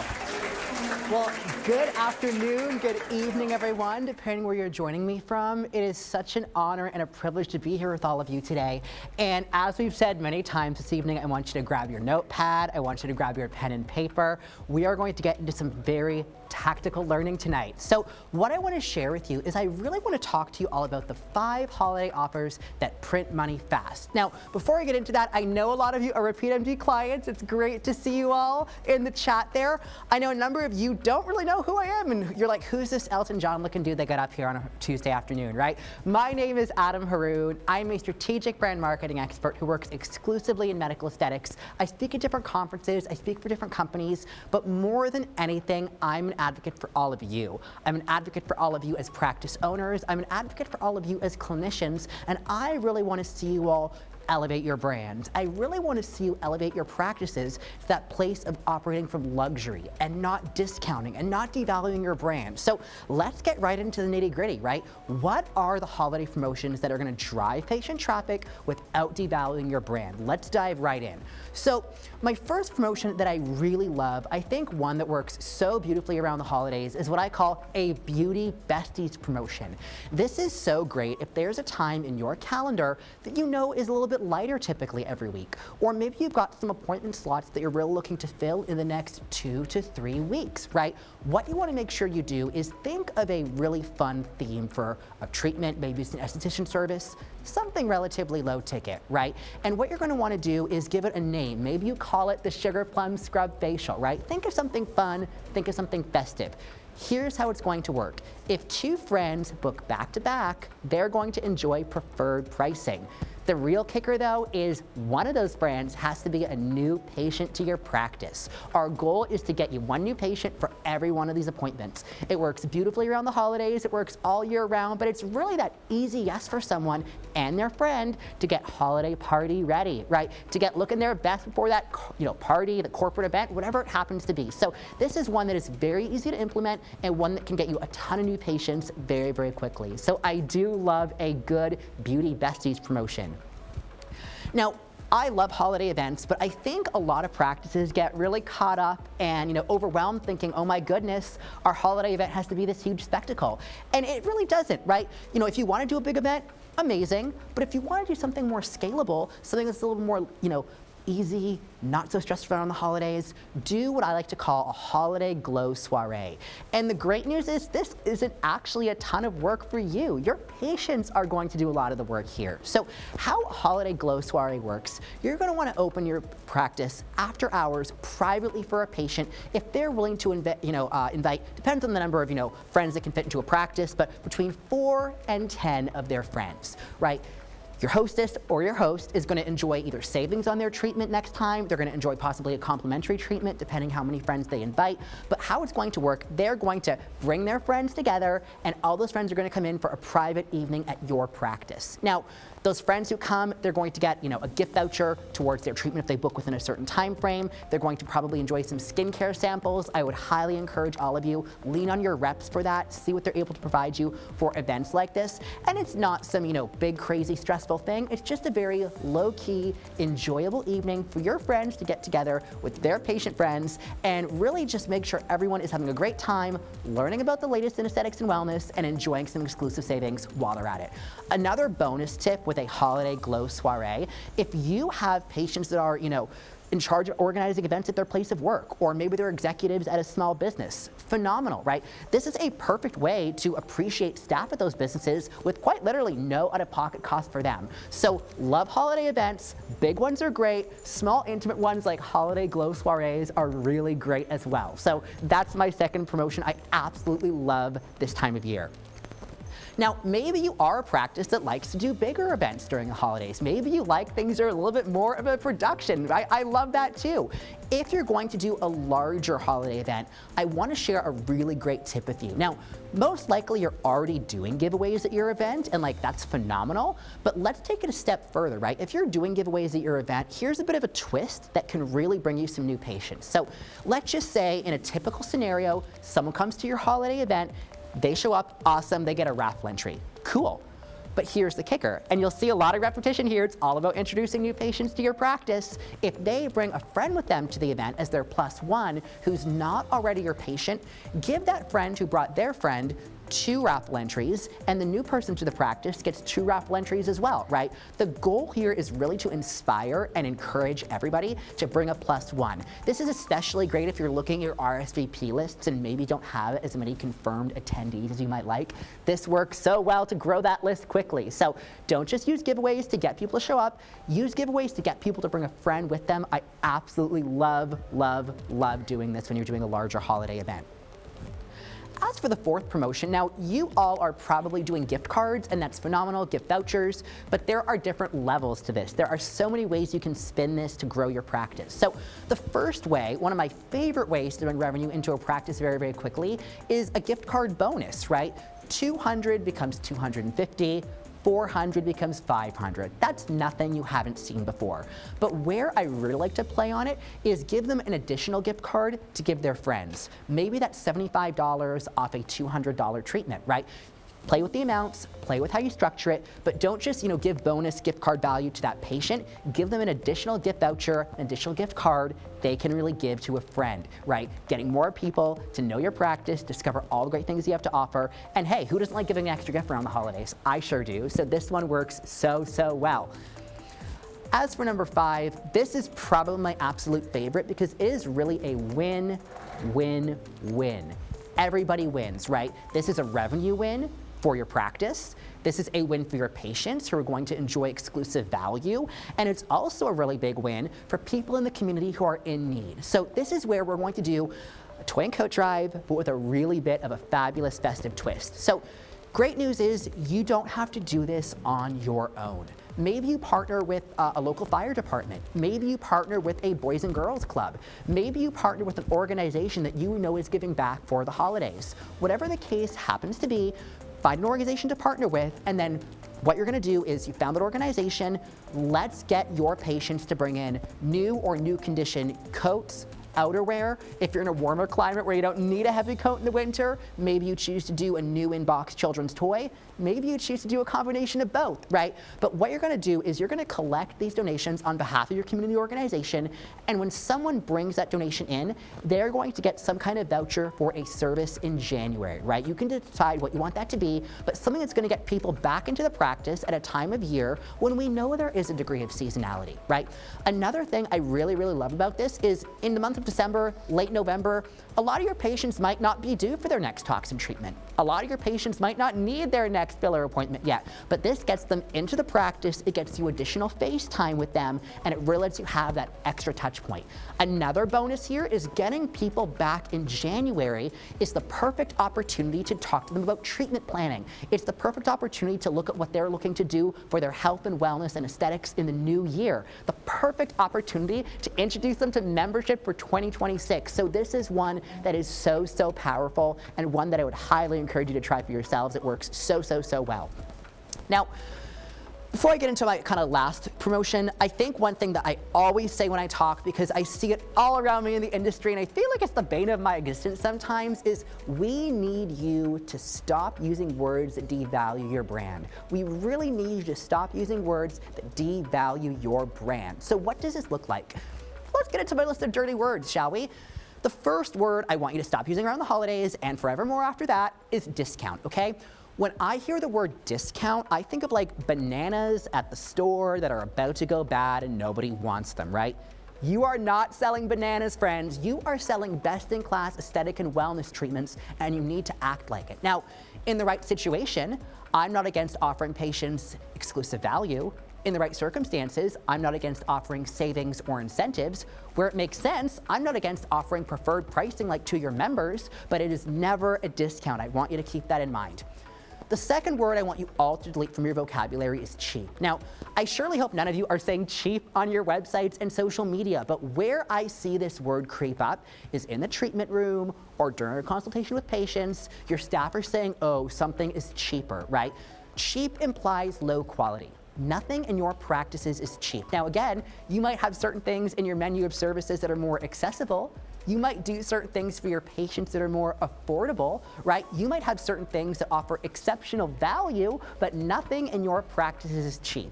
S4: Well, good afternoon, good evening, everyone, depending where you're joining me from. It is such an honor and a privilege to be here with all of you today. And as we've said many times this evening, I want you to grab your notepad. I want you to grab your pen and paper. We are going to get into some very tactical learning tonight. So what I want to share with you is I really want to talk to you all about the 5 holiday offers that print money fast. Now, before I get into that, I know a lot of you are RepeatMD clients. It's great to see you all in the chat there. I know a number of you don't really know who I am, and you're like, who's this Elton John looking dude that got up here on a Tuesday afternoon, right? My name is Haroun. I'm a strategic brand marketing expert who works exclusively in medical aesthetics. I speak at different conferences, I speak for different companies, but more than anything, I'm an advocate for all of you. I'm an advocate for all of you as practice owners. I'm an advocate for all of you as clinicians, and I really want to see you all elevate your brands. I really want to see you elevate your practices to that place of operating from luxury and not discounting and not devaluing your brand. So let's get right into the nitty-gritty, right? What are the holiday promotions that are going to drive patient traffic without devaluing your brand? Let's dive right in. So my first promotion that I really love, I think one that works so beautifully around the holidays, is what I call a Beauty Besties promotion. This is so great if there's a time in your calendar that you know is a little bit lighter typically every week, or maybe you've got some appointment slots that you're really looking to fill in the next 2 to 3 weeks, right? What you want to make sure you do is think of a really fun theme for a treatment, maybe it's an esthetician service, something relatively low ticket, right? And what you're going to want to do is give it a name. Maybe you call it the Sugar Plum Scrub Facial, right? Think of something fun, think of something festive. Here's how it's going to work. If 2 friends book back to back, they're going to enjoy preferred pricing. The real kicker, though, is one of those friends has to be a new patient to your practice. Our goal is to get you 1 new patient for every one of these appointments. It works beautifully around the holidays, it works all year round, but it's really that easy yes for someone and their friend to get holiday party ready, right? To get looking their best before that party, the corporate event, whatever it happens to be. So this is one that is very easy to implement and one that can get you a ton of new patients very, very quickly. So I do love a good Beauty Besties promotion. Now, I love holiday events, but I think a lot of practices get really caught up and overwhelmed thinking, oh my goodness, our holiday event has to be this huge spectacle. And it really doesn't, right? If you want to do a big event, amazing. But if you want to do something more scalable, something that's a little more, easy, not so stressful around the holidays, do what I like to call a holiday glow soiree. And the great news is this isn't actually a ton of work for you. Your patients are going to do a lot of the work here. So how a holiday glow soiree works, you're going to want to open your practice after hours privately for a patient if they're willing to invite, depends on the number of friends that can fit into a practice, but between 4 and 10 of their friends, right? Your hostess or your host is going to enjoy either savings on their treatment next time, they're going to enjoy possibly a complimentary treatment depending how many friends they invite, but how it's going to work, they're going to bring their friends together and all those friends are going to come in for a private evening at your practice. Now, those friends who come, they're going to get a gift voucher towards their treatment if they book within a certain time frame. They're going to probably enjoy some skincare samples. I would highly encourage all of you, lean on your reps for that, see what they're able to provide you for events like this. And it's not some big, crazy, stressful thing. It's just a very low-key, enjoyable evening for your friends to get together with their patient friends and really just make sure everyone is having a great time, learning about the latest in aesthetics and wellness, and enjoying some exclusive savings while they're at it. Another bonus tip with a holiday glow soiree, if you have patients that are, in charge of organizing events at their place of work, or maybe they're executives at a small business, phenomenal, right? This is a perfect way to appreciate staff at those businesses with quite literally no out-of-pocket cost for them. So love holiday events, big ones are great, small intimate ones like holiday glow soirees are really great as well. So that's my second promotion. I absolutely love this time of year. Now, maybe you are a practice that likes to do bigger events during the holidays. Maybe you like things that are a little bit more of a production. I love that too. If you're going to do a larger holiday event, I want to share a really great tip with you. Now, most likely you're already doing giveaways at your event, and that's phenomenal, but let's take it a step further, right? If you're doing giveaways at your event, here's a bit of a twist that can really bring you some new patients. So let's just say in a typical scenario, someone comes to your holiday event, they show up, awesome, they get a raffle entry. Cool. But here's the kicker, and you'll see a lot of repetition here. It's all about introducing new patients to your practice. If they bring a friend with them to the event as their +1 who's not already your patient, give that friend who brought their friend 2 raffle entries, and the new person to the practice gets 2 raffle entries as well, right? The goal here is really to inspire and encourage everybody to bring a +1. This is especially great if you're looking at your RSVP lists and maybe don't have as many confirmed attendees as you might like. This works so well to grow that list quickly. So don't just use giveaways to get people to show up, use giveaways to get people to bring a friend with them. I absolutely love, love, love doing this when you're doing a larger holiday event. As for the fourth promotion, now you all are probably doing gift cards, and that's phenomenal, gift vouchers, but there are different levels to this. There are so many ways you can spin this to grow your practice. So the first way, one of my favorite ways to bring revenue into a practice very, very quickly is a gift card bonus, right? 200 becomes 250. 400 becomes 500. That's nothing you haven't seen before. But where I really like to play on it is give them an additional gift card to give their friends. Maybe that's $75 off a $200 treatment, right? Play with the amounts, play with how you structure it, but don't just give bonus gift card value to that patient. Give them an additional gift voucher, an additional gift card they can really give to a friend, right? Getting more people to know your practice, discover all the great things you have to offer, and hey, who doesn't like giving an extra gift around the holidays? I sure do, so this one works so, so well. As for number 5, this is probably my absolute favorite because it is really a win, win, win. Everybody wins, right? This is a revenue win for your practice. This is a win for your patients who are going to enjoy exclusive value. And it's also a really big win for people in the community who are in need. So this is where we're going to do a toy and coat drive, but with a really bit of a fabulous festive twist. So great news is you don't have to do this on your own. Maybe you partner with a local fire department. Maybe you partner with a Boys and Girls Club. Maybe you partner with an organization that you know is giving back for the holidays. Whatever the case happens to be, find an organization to partner with, and then what you're gonna do is you found that organization, let's get your patients to bring in new or new condition coats, outerwear. If you're in a warmer climate where you don't need a heavy coat in the winter, maybe you choose to do a new in-box children's toy. Maybe you choose to do a combination of both, right? But what you're gonna do is you're gonna collect these donations on behalf of your community organization, and when someone brings that donation in, they're going to get some kind of voucher for a service in January, right? You can decide what you want that to be, but something that's gonna get people back into the practice at a time of year when we know there is a degree of seasonality, right? Another thing I really, really love about this is in the month of December, late November, a lot of your patients might not be due for their next toxin treatment. A lot of your patients might not need their next filler appointment yet, but this gets them into the practice, it gets you additional face time with them, and it really lets you have that extra touch point. Another bonus here is getting people back in January is the perfect opportunity to talk to them about treatment planning. It's the perfect opportunity to look at what they're looking to do for their health and wellness and aesthetics in the new year. The perfect opportunity to introduce them to membership for 2026. So this is one that is so, so powerful, and one that I would highly encourage you to try for yourselves. It works so, so, so well. Now, before I get into my kind of last promotion, I think one thing that I always say when I talk, because I see it all around me in the industry, and I feel like it's the bane of my existence sometimes, is we need you to stop using words that devalue your brand. We really need you to stop using words that devalue your brand. So what does this look like? Let's get into my list of dirty words, shall we? The first word I want you to stop using around the holidays and forevermore after that is discount, okay? When I hear the word discount, I think of like bananas at the store that are about to go bad and nobody wants them, right? You are not selling bananas, friends. You are selling best-in-class aesthetic and wellness treatments, and you need to act like it. Now, in the right situation, I'm not against offering patients exclusive value. In the right circumstances, I'm not against offering savings or incentives. Where it makes sense, I'm not against offering preferred pricing like to your members, but it is never a discount. I want you to keep that in mind. The second word I want you all to delete from your vocabulary is cheap. Now, I surely hope none of you are saying cheap on your websites and social media, but where I see this word creep up is in the treatment room or during a consultation with patients. Your staff are saying, oh, something is cheaper, right? Cheap implies low quality. Nothing in your practices is cheap. Now again, you might have certain things in your menu of services that are more accessible. You might do certain things for your patients that are more affordable, right? You might have certain things that offer exceptional value, but nothing in your practices is cheap.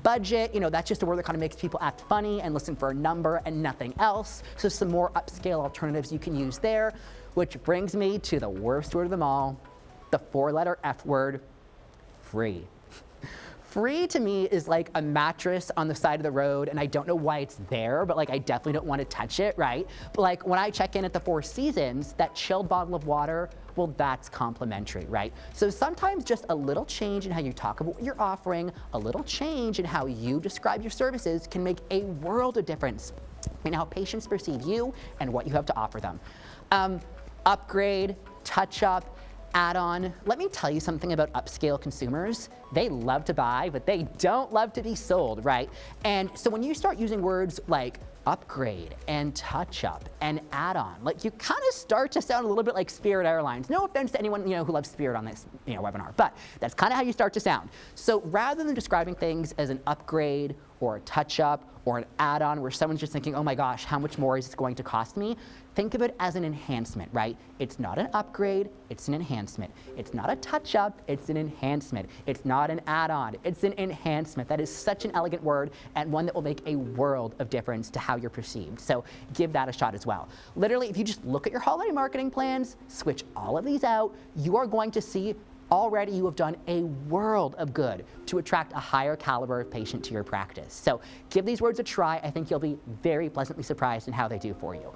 S4: Budget, that's just a word that kind of makes people act funny and listen for a number and nothing else. So some more upscale alternatives you can use there, which brings me to the worst word of them all, the 4-letter F word, free. Free to me is like a mattress on the side of the road, and I don't know why it's there, but like I definitely don't want to touch it, right? But like when I check in at the Four Seasons, that chilled bottle of water, well, that's complimentary, right? So sometimes just a little change in how you talk about what you're offering, a little change in how you describe your services can make a world of difference in how patients perceive you and what you have to offer them. Upgrade, touch up, add-on. Let me tell you something about upscale consumers. They love to buy, but they don't love to be sold, right? And so when you start using words like upgrade and touch-up and add-on, like you kind of start to sound a little bit like Spirit Airlines. No offense to anyone who loves Spirit on this webinar, but that's kind of how you start to sound. So rather than describing things as an upgrade or a touch-up or an add-on where someone's just thinking, oh my gosh, how much more is this going to cost me? Think of it as an enhancement, right? It's not an upgrade, it's an enhancement. It's not a touch-up, it's an enhancement. It's not an add-on, it's an enhancement. That is such an elegant word and one that will make a world of difference to how you're perceived. So give that a shot as well. Literally, if you just look at your holiday marketing plans, switch all of these out, you are going to see already you have done a world of good to attract a higher caliber of patient to your practice. So give these words a try. I think you'll be very pleasantly surprised in how they do for you.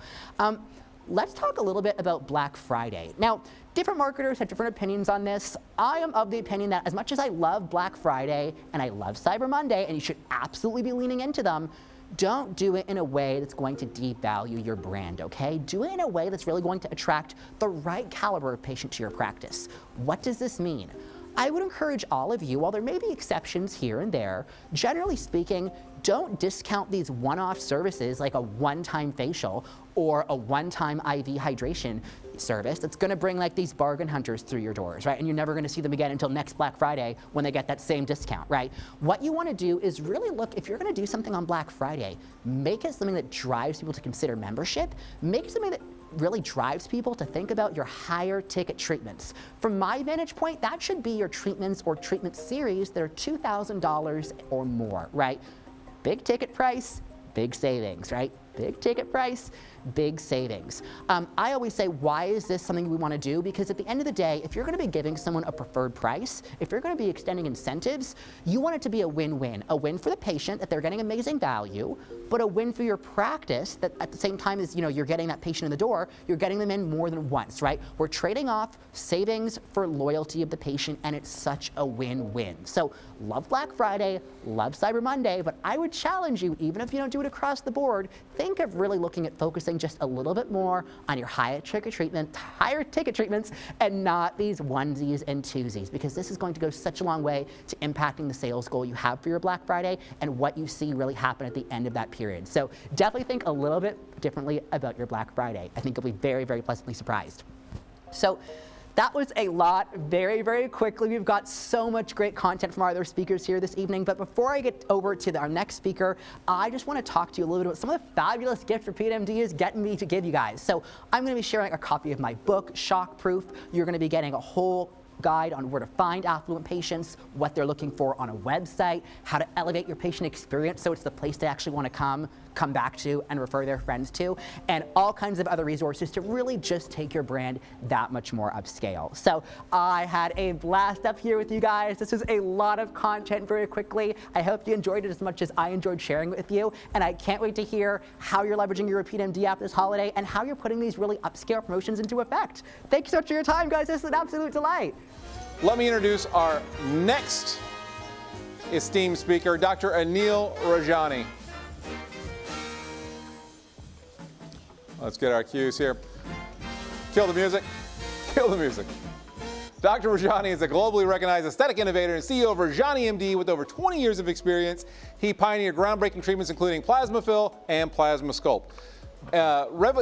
S4: Let's talk a little bit about Black Friday. Now, different marketers have different opinions on this. I am of the opinion that as much as I love Black Friday and I love Cyber Monday, and you should absolutely be leaning into them, don't do it in a way that's going to devalue your brand, okay? Do it in a way that's really going to attract the right caliber of patient to your practice. What does this mean? I would encourage all of you, while there may be exceptions here and there, generally speaking, don't discount these one-off services like a one-time facial or a one-time IV hydration service that's gonna bring like these bargain hunters through your doors, right? And you're never gonna see them again until next Black Friday when they get that same discount, right? What you wanna do is really look, if you're gonna do something on Black Friday, make it something that drives people to consider membership, make something that really drives people to think about your higher ticket treatments. From my vantage point, that should be your treatments or treatment series that are $2,000 or more, right? Big ticket price, big savings, right? Big ticket price, big savings. I always say, why is this something we want to do? Because at the end of the day, if you're going to be giving someone a preferred price, if you're going to be extending incentives, you want it to be a win-win. A win for the patient that they're getting amazing value, but a win for your practice that at the same time as you're getting that patient in the door, you're getting them in more than once, right? We're trading off savings for loyalty of the patient, and it's such a win-win. So love Black Friday, love Cyber Monday, but I would challenge you, even if you don't do it across the board, think of really looking at focusing just a little bit more on your higher ticket treatments and not these onesies and twosies, because this is going to go such a long way to impacting the sales goal you have for your Black Friday and what you see really happen at the end of that period. So definitely think a little bit differently about your Black Friday. I think you'll be very, very pleasantly surprised. So that was a lot, very, very quickly. We've got so much great content from our other speakers here this evening. But before I get over to our next speaker, I just want to talk to you a little bit about some of the fabulous gifts RepeatMD is getting me to give you guys. So I'm going to be sharing a copy of my book, Shock Proof. You're going to be getting a whole guide on where to find affluent patients, what they're looking for on a website, how to elevate your patient experience so it's the place they actually want to come back to and refer their friends to, and all kinds of other resources to really just take your brand that much more upscale. So I had a blast up here with you guys. This is a lot of content very quickly. I hope you enjoyed it as much as I enjoyed sharing it with you, and I can't wait to hear how you're leveraging your RepeatMD app this holiday and how you're putting these really upscale promotions into effect. Thank you so much for your time, guys. This is an absolute delight.
S1: Let me introduce our next esteemed speaker, Dr. Anil Rajani. Let's get our cues here. Kill the music. Kill the music. Dr. Rajani is a globally recognized aesthetic innovator and CEO of RajaniMD with over 20 years of experience. He pioneered groundbreaking treatments including plasma fill and plasma sculpt.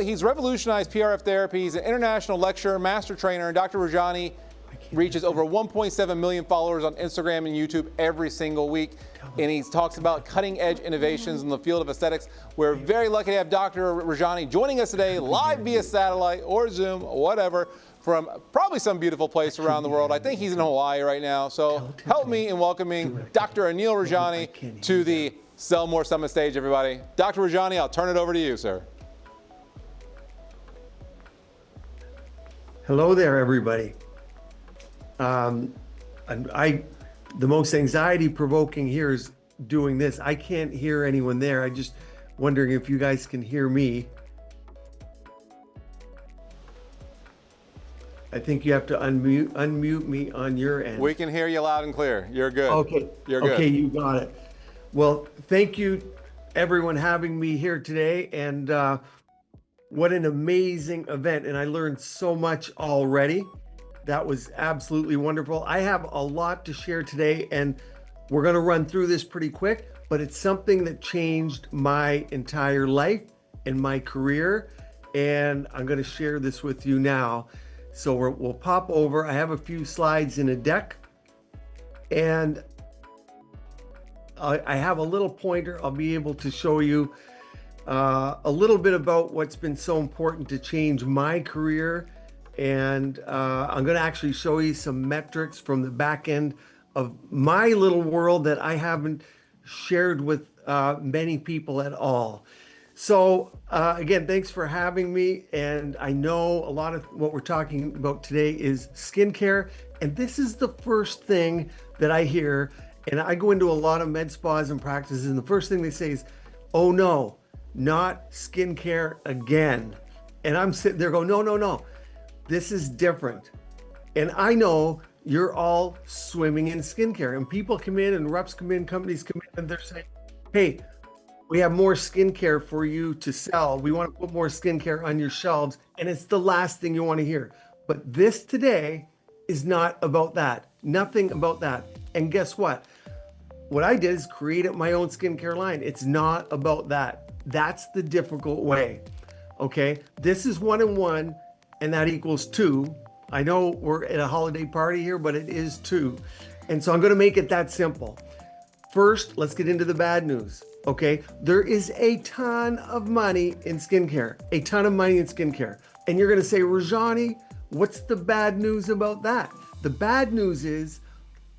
S1: He's revolutionized PRF therapy. He's an international lecturer, master trainer, and Dr. Rajani reaches over 1.7 million followers on Instagram and YouTube every single week. And he talks about cutting-edge innovations in the field of aesthetics. We're very lucky to have Dr. Rajani joining us today live via satellite or Zoom, whatever, from probably some beautiful place around the world. I think he's in Hawaii right now. So help me in welcoming Dr. Anil Rajani to the Sell More Summit stage, everybody. Dr. Rajani, I'll turn it over to you, sir.
S5: Hello there, everybody. The most anxiety provoking here is doing this. I can't hear anyone there. I'm just wondering if you guys can hear me. I think you have to unmute me on your end.
S1: We can hear you loud and clear. You're good.
S5: Okay.
S1: You're good.
S5: Okay, you got it. Well, thank you everyone having me here today, and what an amazing event. And I learned so much already. That was absolutely wonderful. I have a lot to share today, and we're going to run through this pretty quick, but it's something that changed my entire life and my career, and I'm going to share this with you now. So we'll pop over. I have a few slides in a deck, and I have a little pointer. I'll be able to show you a little bit about what's been so important to change my career. And I'm going to actually show you some metrics from the back end of my little world that I haven't shared with many people at all. So again, thanks for having me. And I know a lot of what we're talking about today is skincare. And this is the first thing that I hear. And I go into a lot of med spas and practices, and the first thing they say is, oh no, not skincare again. And I'm sitting there going, no. This is different. And I know you're all swimming in skincare, and people come in and reps come in, companies come in, and they're saying, hey, we have more skincare for you to sell. We want to put more skincare on your shelves. And it's the last thing you want to hear. But this today is not about that. Nothing about that. And guess what? what I did is created my own skincare line. It's not about that. That's the difficult way. Okay, this is 1 and 1, and that equals 2. I know we're at a holiday party here, but it is 2. And so I'm going to make it that simple. First, let's get into the bad news. Okay, there is a ton of money in skincare, a ton of money in skincare. And you're going to say, Rajani, what's the bad news about that? The bad news is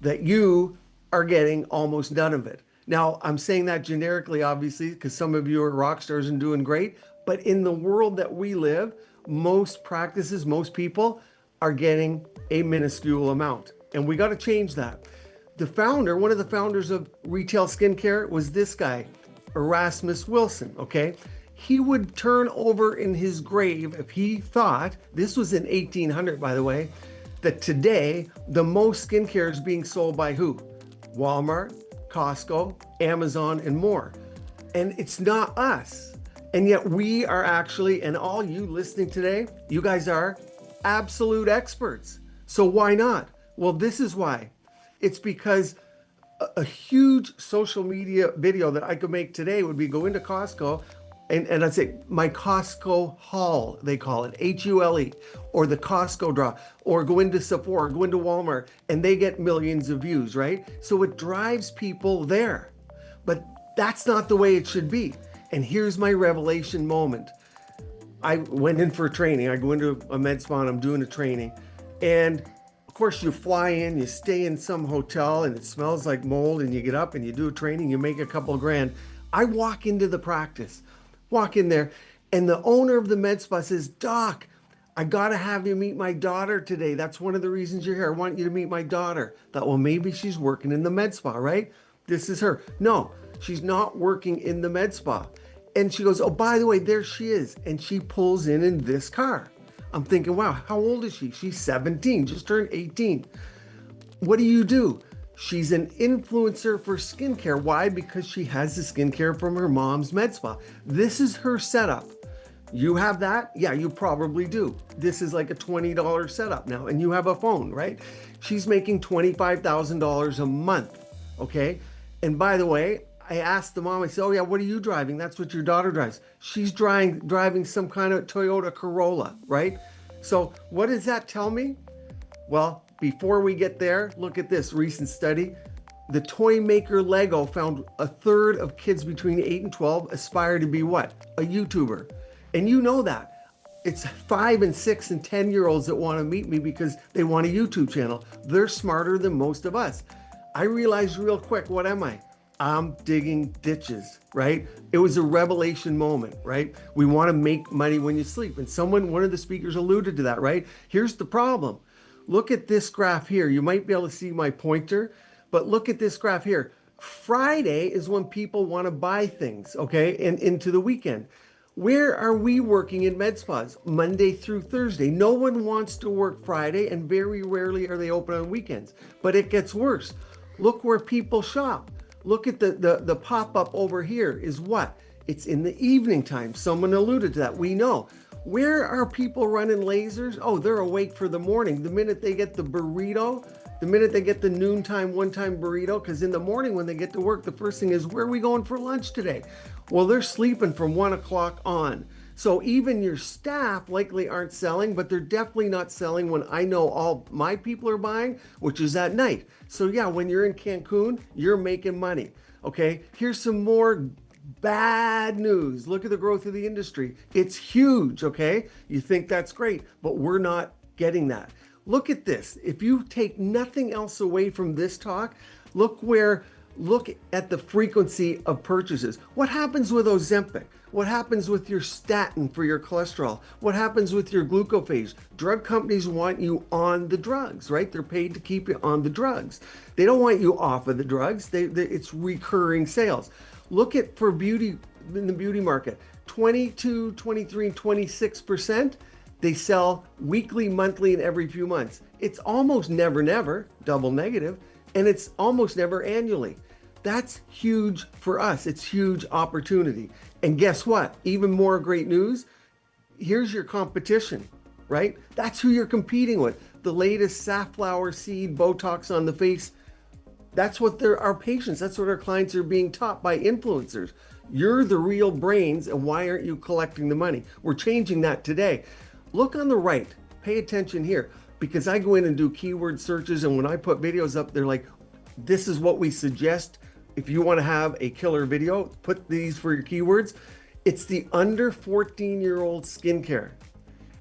S5: that you are getting almost none of it. Now, I'm saying that generically, obviously, because some of you are rock stars and doing great. But in the world that we live, most practices, most people are getting a minuscule amount. And we got to change that. The founder, one of the founders of retail skincare was this guy, Erasmus Wilson, okay? He would turn over in his grave if he thought, this was in 1800, by the way, that today the most skincare is being sold by who? Walmart, Costco, Amazon, and more. And it's not us. And yet we are actually, and all you listening today, you guys are absolute experts. So why not? Well, this is why. It's because a huge social media video that I could make today would be go into Costco and I'd say my Costco haul, they call it, H-U-L-E, or the Costco draw, or go into Sephora, go into Walmart, and they get millions of views, right? So it drives people there. But that's not the way it should be. And here's my revelation moment. I went in for a training. I go into a med spa and I'm doing a training. And of course you fly in, you stay in some hotel and it smells like mold and you get up and you do a training, you make a couple of grand. I walk into the practice, walk in there, and the owner of the med spa says, Doc, I gotta have you meet my daughter today. That's one of the reasons you're here. I want you to meet my daughter. Thought, well, maybe she's working in the med spa, right? This is her. No, she's not working in the med spa. And she goes, oh, by the way, there she is. And she pulls in this car. I'm thinking, wow, how old is she? She's 17, just turned 18. What do? She's an influencer for skincare. Why? Because she has the skincare from her mom's med spa. This is her setup. You have that? Yeah, you probably do. This is like a $20 setup now, and you have a phone, right? She's making $25,000 a month, okay? And by the way, I asked the mom, I said, oh yeah, what are you driving? That's what your daughter drives. She's driving some kind of Toyota Corolla, right? So what does that tell me? Well, before we get there, look at this recent study. The toy maker Lego found a third of kids between 8 and 12 aspire to be what? A YouTuber. And you know that. It's 5 and 6 and 10-year-olds that want to meet me because they want a YouTube channel. They're smarter than most of us. I realized real quick, what am I? I'm digging ditches, right? It was a revelation moment, right? We want to make money when you sleep. And one of the speakers alluded to that, right? Here's the problem. Look at this graph here. You might be able to see my pointer, but look at this graph here. Friday is when people want to buy things, okay? And into the weekend. Where are we working in med spas? Monday through Thursday. No one wants to work Friday, and very rarely are they open on weekends. But it gets worse. Look where people shop. Look at the pop-up over here is what? It's in the evening time. Someone alluded to that. We know. Where are people running lasers? Oh, they're awake for the morning. The minute they get the burrito, the minute they get the noontime, one-time burrito, because in the morning when they get to work, the first thing is, where are we going for lunch today? Well, they're sleeping from 1 o'clock on. So even your staff likely aren't selling, but they're definitely not selling when I know all my people are buying, which is at night. So yeah, when you're in Cancun, you're making money. Okay, here's some more bad news. Look at the growth of the industry. It's huge, okay? You think that's great, but we're not getting that. Look at this. If you take nothing else away from this talk, look at the frequency of purchases. What happens with Ozempic? What happens with your statin for your cholesterol? What happens with your glucophage? Drug companies want you on the drugs, right? They're paid to keep you on the drugs. They don't want you off of the drugs. It's recurring sales. Look at for beauty, in the beauty market, 22, 23, and 26%. They sell weekly, monthly, and every few months. It's almost never, double negative, and it's almost never annually. That's huge for us. It's huge opportunity. And guess what? Even more great news. Here's your competition, right? That's who you're competing with. The latest safflower seed Botox on the face. That's what our patients, that's what our clients are being taught by influencers. You're the real brains, and why aren't you collecting the money? We're changing that today. Look on the right, pay attention here, because I go in and do keyword searches, and when I put videos up, they're like, this is what we suggest. If you want to have a killer video, put these for your keywords. It's the under 14-year-old skincare.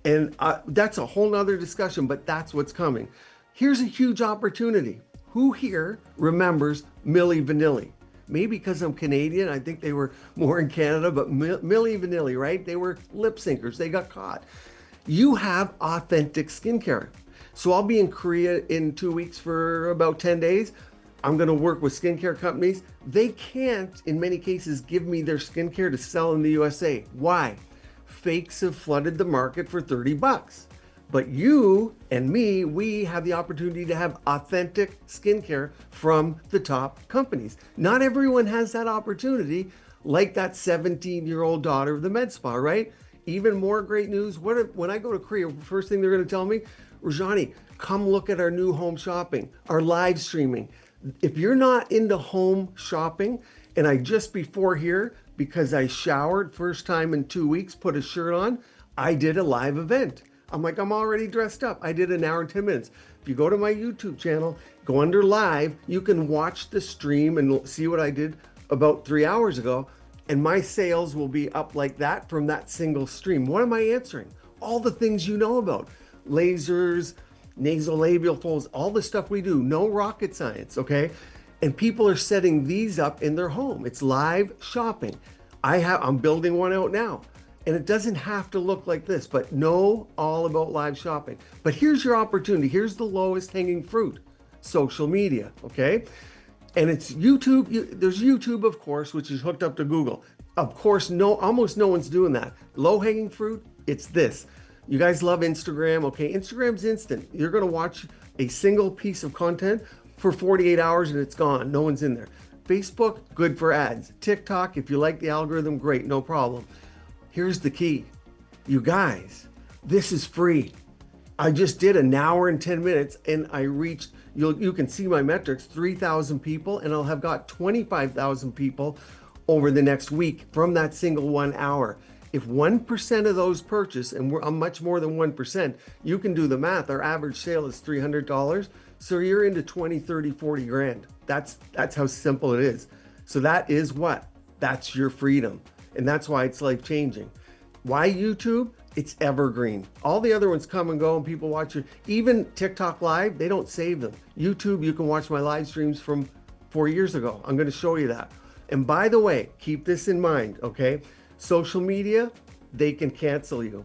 S5: And that's a whole nother discussion, but that's what's coming. Here's a huge opportunity. Who here remembers Milli Vanilli? Maybe because I'm Canadian, I think they were more in Canada, but Milli Vanilli, right? They were lip syncers, they got caught. You have authentic skincare. So I'll be in Korea in 2 weeks for about 10 days. I'm gonna work with skincare companies. They can't, in many cases, give me their skincare to sell in the USA. Why? Fakes have flooded the market for 30 bucks. But you and me, we have the opportunity to have authentic skincare from the top companies. Not everyone has that opportunity, like that 17-year-old daughter of the med spa, right? Even more great news, when I go to Korea, first thing they're gonna tell me, Rajani, come look at our new home shopping, our live streaming. If you're not into home shopping, and I just before here, because I showered first time in 2 weeks, put a shirt on, I did a live event. I'm like, I'm already dressed up. I did an hour and 10 minutes. If you go to my YouTube channel, go under live, you can watch the stream and see what I did about 3 hours ago. And my sales will be up like that from that single stream. What am I answering? All the things you know about. Lasers, nasolabial folds, all the stuff we do. No rocket science, okay? And people are setting these up in their home. It's live shopping. I'm building one out now. And it doesn't have to look like this, but know all about live shopping. But here's your opportunity. Here's the lowest hanging fruit, social media, okay? And it's YouTube. There's YouTube, of course, which is hooked up to Google. Of course, almost no one's doing that. Low hanging fruit, it's this. You guys love Instagram, okay? Instagram's instant. You're gonna watch a single piece of content for 48 hours and it's gone. No one's in there. Facebook, good for ads. TikTok, if you like the algorithm, great, no problem. Here's the key. You guys, this is free. I just did an hour and 10 minutes and I reached, you can see my metrics, 3,000 people, and I'll have got 25,000 people over the next week from that single 1 hour. If 1% of those purchase, and I'm much more than 1%, you can do the math. Our average sale is $300. So you're into 20, 30, 40 grand. That's how simple it is. So that is what? That's your freedom. And that's why it's life changing. Why YouTube? It's evergreen. All the other ones come and go and people watch it. Even TikTok Live, they don't save them. YouTube, you can watch my live streams from 4 years ago. I'm gonna show you that. And by the way, keep this in mind, okay? Social media, they can cancel you.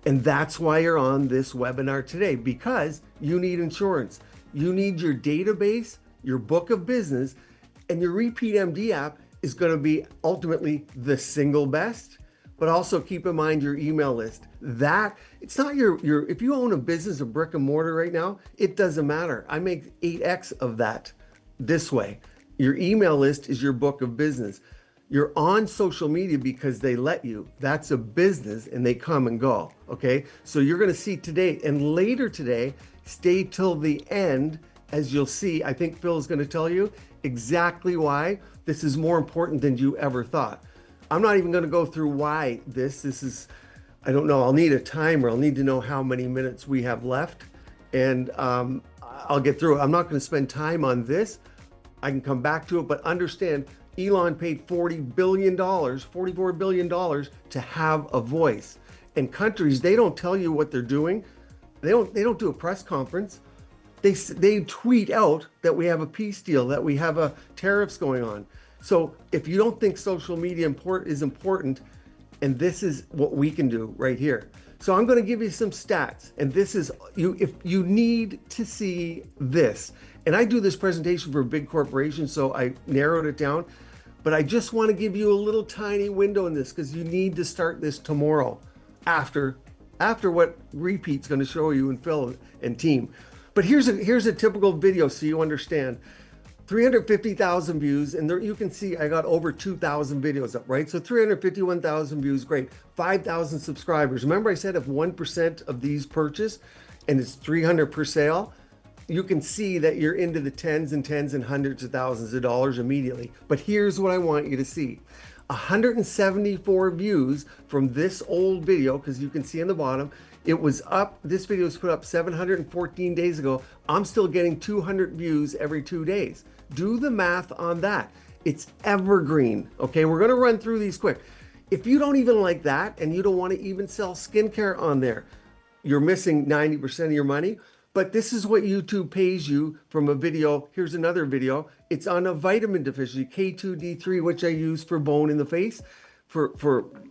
S5: And that's why you're on this webinar today, because you need insurance. You need your database, your book of business, and your RepeatMD app is going to be ultimately the single best, but also keep in mind your email list. That it's not your if you own a business, a brick and mortar right now, it doesn't matter. I make 8x of that this way. Your email list is your book of business. You're on social media because they let you. That's a business and they come and go, okay? So you're going to see today and later today, stay till the end, as you'll see. I think Phil is going to tell you exactly why this is more important than you ever thought. I'm not even going to go through why this is, I don't know. I'll need a timer. I'll need to know how many minutes we have left, and I'll get through it. I'm not going to spend time on this. I can come back to it, but understand Elon paid $40 billion, $44 billion to have a voice. And countries, they don't tell you what they're doing. They don't do a press conference. They tweet out that we have a peace deal, that we have a tariffs going on. So if you don't think social media is important, and this is what we can do right here. So I'm going to give you some stats, and this is if you need to see this. And I do this presentation for big corporations, so I narrowed it down. But I just want to give you a little tiny window in this because you need to start this tomorrow after what Repeat's going to show you and Phil and team. But here's a typical video so you understand. 350,000 views, and there you can see I got over 2,000 videos up, right? So 351,000 views, great. 5,000 subscribers. Remember I said if 1% of these purchase and it's 300 per sale, you can see that you're into the tens and hundreds of thousands of dollars immediately. But here's what I want you to see. 174 views from this old video, because you can see on the bottom, it was up, this video was put up 714 days ago. I'm still getting 200 views every 2 days. Do the math on that. It's evergreen, okay? We're gonna run through these quick. If you don't even like that and you don't wanna even sell skincare on there, you're missing 90% of your money. But this is what YouTube pays you from a video. Here's another video. It's on a vitamin deficiency, K2D3, which I use for bone in the face,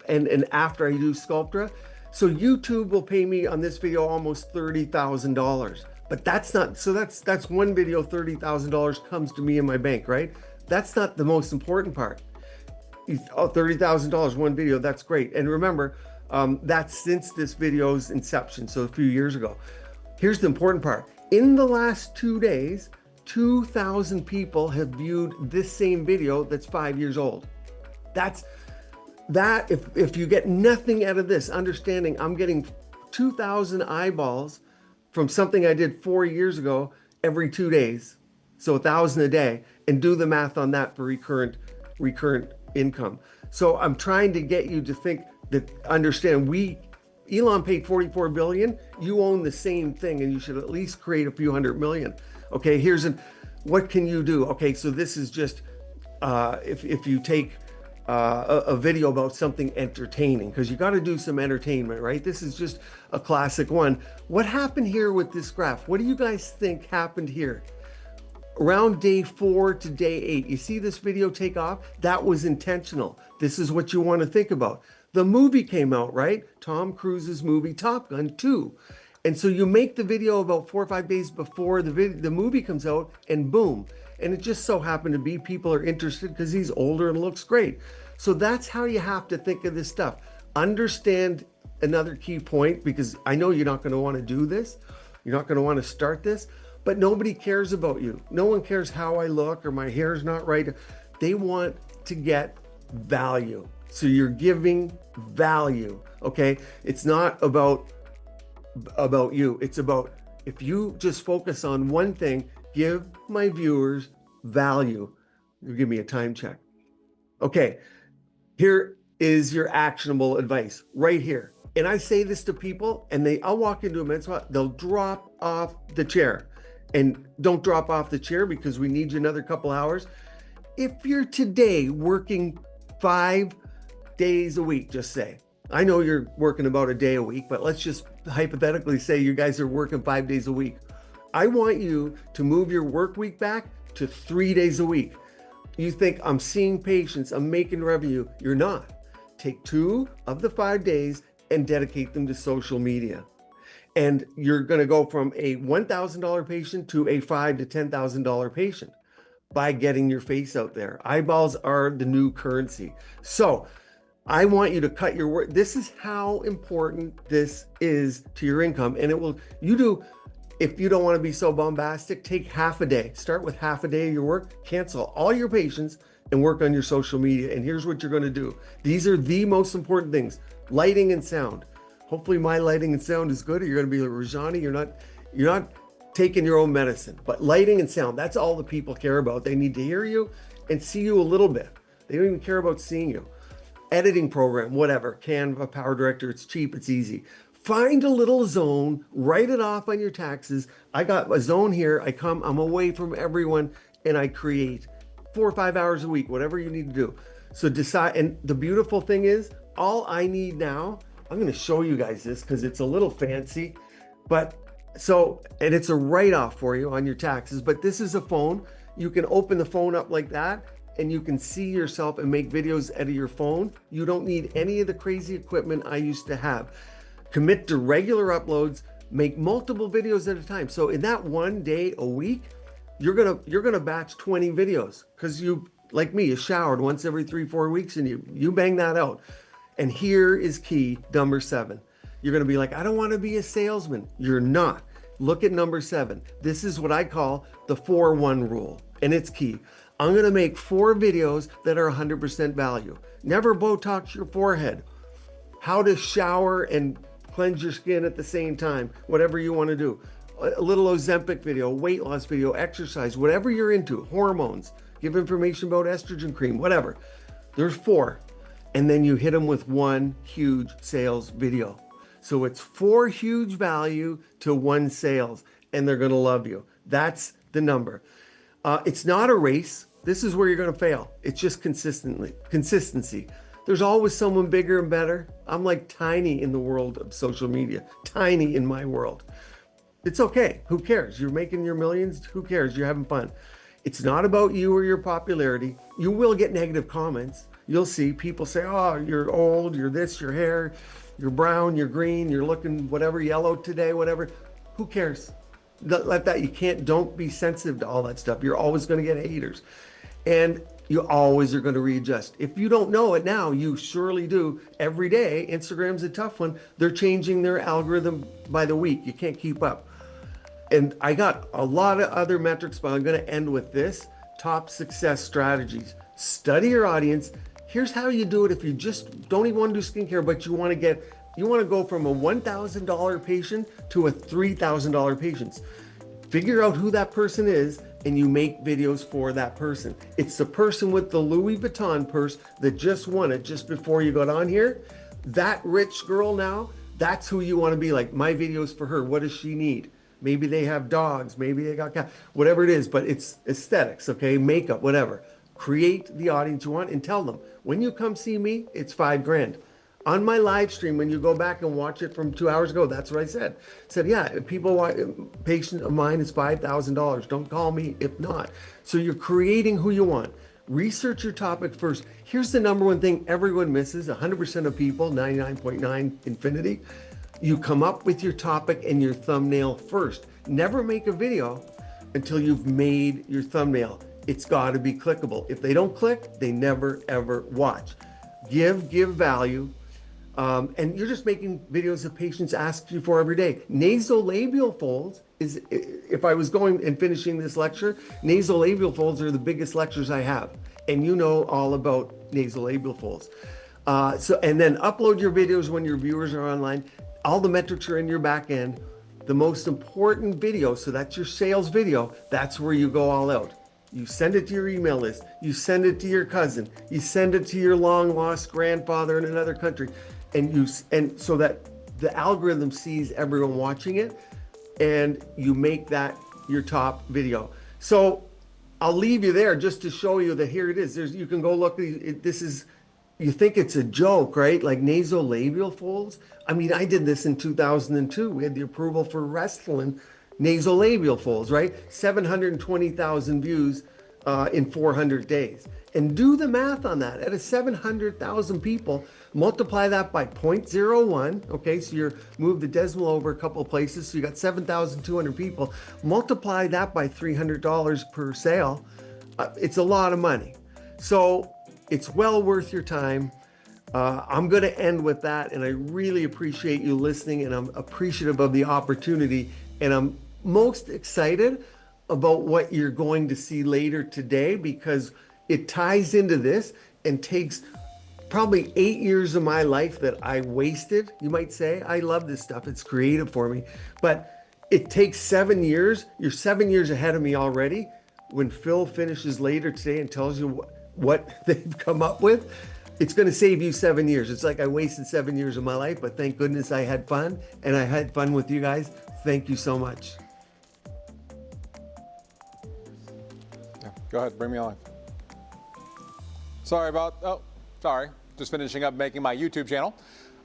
S5: and after I do Sculptra. So YouTube will pay me on this video almost $30,000. But that's not, so that's one video, $30,000 comes to me in my bank, right? That's not the most important part. Oh, $30,000 one video, that's great. And remember, that's since this video's inception, so a few years ago. Here's the important part. In the last 2 days, 2,000 people have viewed this same video that's 5 years old. That's that. If you get nothing out of this, understanding I'm getting 2,000 eyeballs from something I did 4 years ago every 2 days, so 1,000 a day, and do the math on that for recurrent income. So I'm trying to get you to think that, understand, Elon paid 44 billion. You own the same thing, and you should at least create a few hundred million. Okay, what can you do? Okay, so this is just if you take a video about something entertaining, because you got to do some entertainment, right? This is just a classic one. What happened here with this graph? What do you guys think happened here? Around day 4 to day 8, you see this video take off? That was intentional. This is what you want to think about. The movie came out, right? Tom Cruise's movie, Top Gun 2. And so you make the video about 4 or 5 days before the movie comes out, and boom. And it just so happened to be people are interested because he's older and looks great. So that's how you have to think of this stuff. Understand another key point, because I know you're not going to want to do this. You're not going to want to start this, but nobody cares about you. No one cares how I look or my hair's not right. They want to get value. So you're giving value, okay? It's not about you. It's about, if you just focus on one thing, give my viewers value. You give me a time check. Okay, here is your actionable advice right here. And I say this to people, and I'll walk into a med spa, they'll drop off the chair. And don't drop off the chair, because we need you another couple hours. If you're today working 5 days a week, just say, I know you're working about a day a week, but let's just hypothetically say you guys are working 5 days a week. I want you to move your work week back to 3 days a week. You think I'm seeing patients, I'm making revenue. You're not. Take 2 of the 5 days and dedicate them to social media. And you're going to go from a $1,000 patient to a $5,000 to $10,000 patient by getting your face out there. Eyeballs are the new currency. So I want you to cut your work. This is how important this is to your income. And if you don't want to be so bombastic, take half a day. Start with half a day of your work, cancel all your patients, and work on your social media. And here's what you're going to do. These are the most important things: lighting and sound. Hopefully my lighting and sound is good, or you're going to be like Rajani. You're not taking your own medicine. But lighting and sound, that's all the people care about. They need to hear you and see you a little bit. They don't even care about seeing you. Editing program, whatever, Canva, Power Director, it's cheap, it's easy. Find a little zone, write it off on your taxes. I got a zone here, I'm away from everyone, and I create 4 or 5 hours a week, whatever you need to do. So decide, and the beautiful thing is, all I need now, I'm gonna show you guys this because it's a little fancy, and it's a write-off for you on your taxes, but this is a phone. You can open the phone up like that, and you can see yourself and make videos out of your phone. You don't need any of the crazy equipment I used to have. Commit to regular uploads, make multiple videos at a time. So in that 1 day a week, you're gonna batch 20 videos, because you, like me, you showered once every 3-4 weeks, and you bang that out. And here is key, number 7. You're gonna be like, I don't wanna be a salesman. You're not. Look at number 7. This is what I call the 4-1 rule, and it's key. I'm gonna make 4 videos that are 100% value. Never Botox your forehead. How to shower and cleanse your skin at the same time, whatever you wanna do. a little Ozempic video, weight loss video, exercise, whatever you're into, hormones, give information about estrogen cream, whatever. There's 4. And then you hit them with 1 huge sales video. So it's 4 huge value to 1 sales, and they're gonna love you. That's the number. It's not a race. This is where you're gonna fail. It's just consistency. There's always someone bigger and better. I'm like tiny in the world of social media, tiny in my world. It's okay, who cares? You're making your millions, who cares? You're having fun. It's not about you or your popularity. You will get negative comments. You'll see people say, oh, you're old, you're this, your hair, you're brown, you're green, you're looking whatever, yellow today, whatever. Who cares? Let that, don't be sensitive to all that stuff. You're always gonna get haters. And you always are gonna readjust. If you don't know it now, you surely do. Every day, Instagram's a tough one. They're changing their algorithm by the week. You can't keep up. And I got a lot of other metrics, but I'm gonna end with this. Top success strategies. Study your audience. Here's how you do it if you just don't even want to do skincare, but you want to go from a $1,000 patient to a $3,000 patient. Figure out who that person is and you make videos for that person. It's the person with the Louis Vuitton purse that just won it just before you got on here. That rich girl now, that's who you want to be like. My videos for her. What does she need? Maybe they have dogs, maybe they got cats, whatever it is, but it's aesthetics, okay? Makeup, whatever. Create the audience you want and tell them, when you come see me, it's $5,000. On my live stream, when you go back and watch it from 2 hours ago, that's what I said. I said, yeah, patient of mine is $5,000. Don't call me if not. So you're creating who you want. Research your topic first. Here's the number one thing everyone misses, 100% of people, 99.9 infinity. You come up with your topic and your thumbnail first. Never make a video until you've made your thumbnail. It's got to be clickable. If they don't click, they never ever watch. Give value. And you're just making videos that patients ask you for every day. Nasolabial folds is, if I was going and finishing this lecture, nasolabial folds are the biggest lectures I have. And you know all about nasolabial folds. And then upload your videos when your viewers are online. All the metrics are in your back end. The most important video, so that's your sales video, that's where you go all out. You send it to your email list. You send it to your cousin. You send it to your long lost grandfather in another country. And so that the algorithm sees everyone watching it and you make that your top video. So I'll leave you there just to show you that here it is. You can go look, this is, you think it's a joke, right? Like nasolabial folds. I mean, I did this in 2002. We had the approval for Restylane nasolabial folds, right? 720,000 views in 400 days. And do the math on that. Out of 700,000 people, multiply that by 0.01. Okay, so you're moved the decimal over a couple of places. So you got 7,200 people. Multiply that by $300 per sale. It's a lot of money. So it's well worth your time. I'm going to end with that. And I really appreciate you listening. And I'm appreciative of the opportunity. And I'm most excited about what you're going to see later today, because it ties into this and takes probably 8 years of my life that I wasted, you might say. I love this stuff. It's creative for me. But it takes 7 years. You're 7 years ahead of me already. When Phil finishes later today and tells you what they've come up with, it's going to save you 7 years. It's like I wasted 7 years of my life, but thank goodness I had fun, and I had fun with you guys. Thank you so much.
S1: Yeah, go ahead, bring me on. Sorry, just finishing up making my YouTube channel.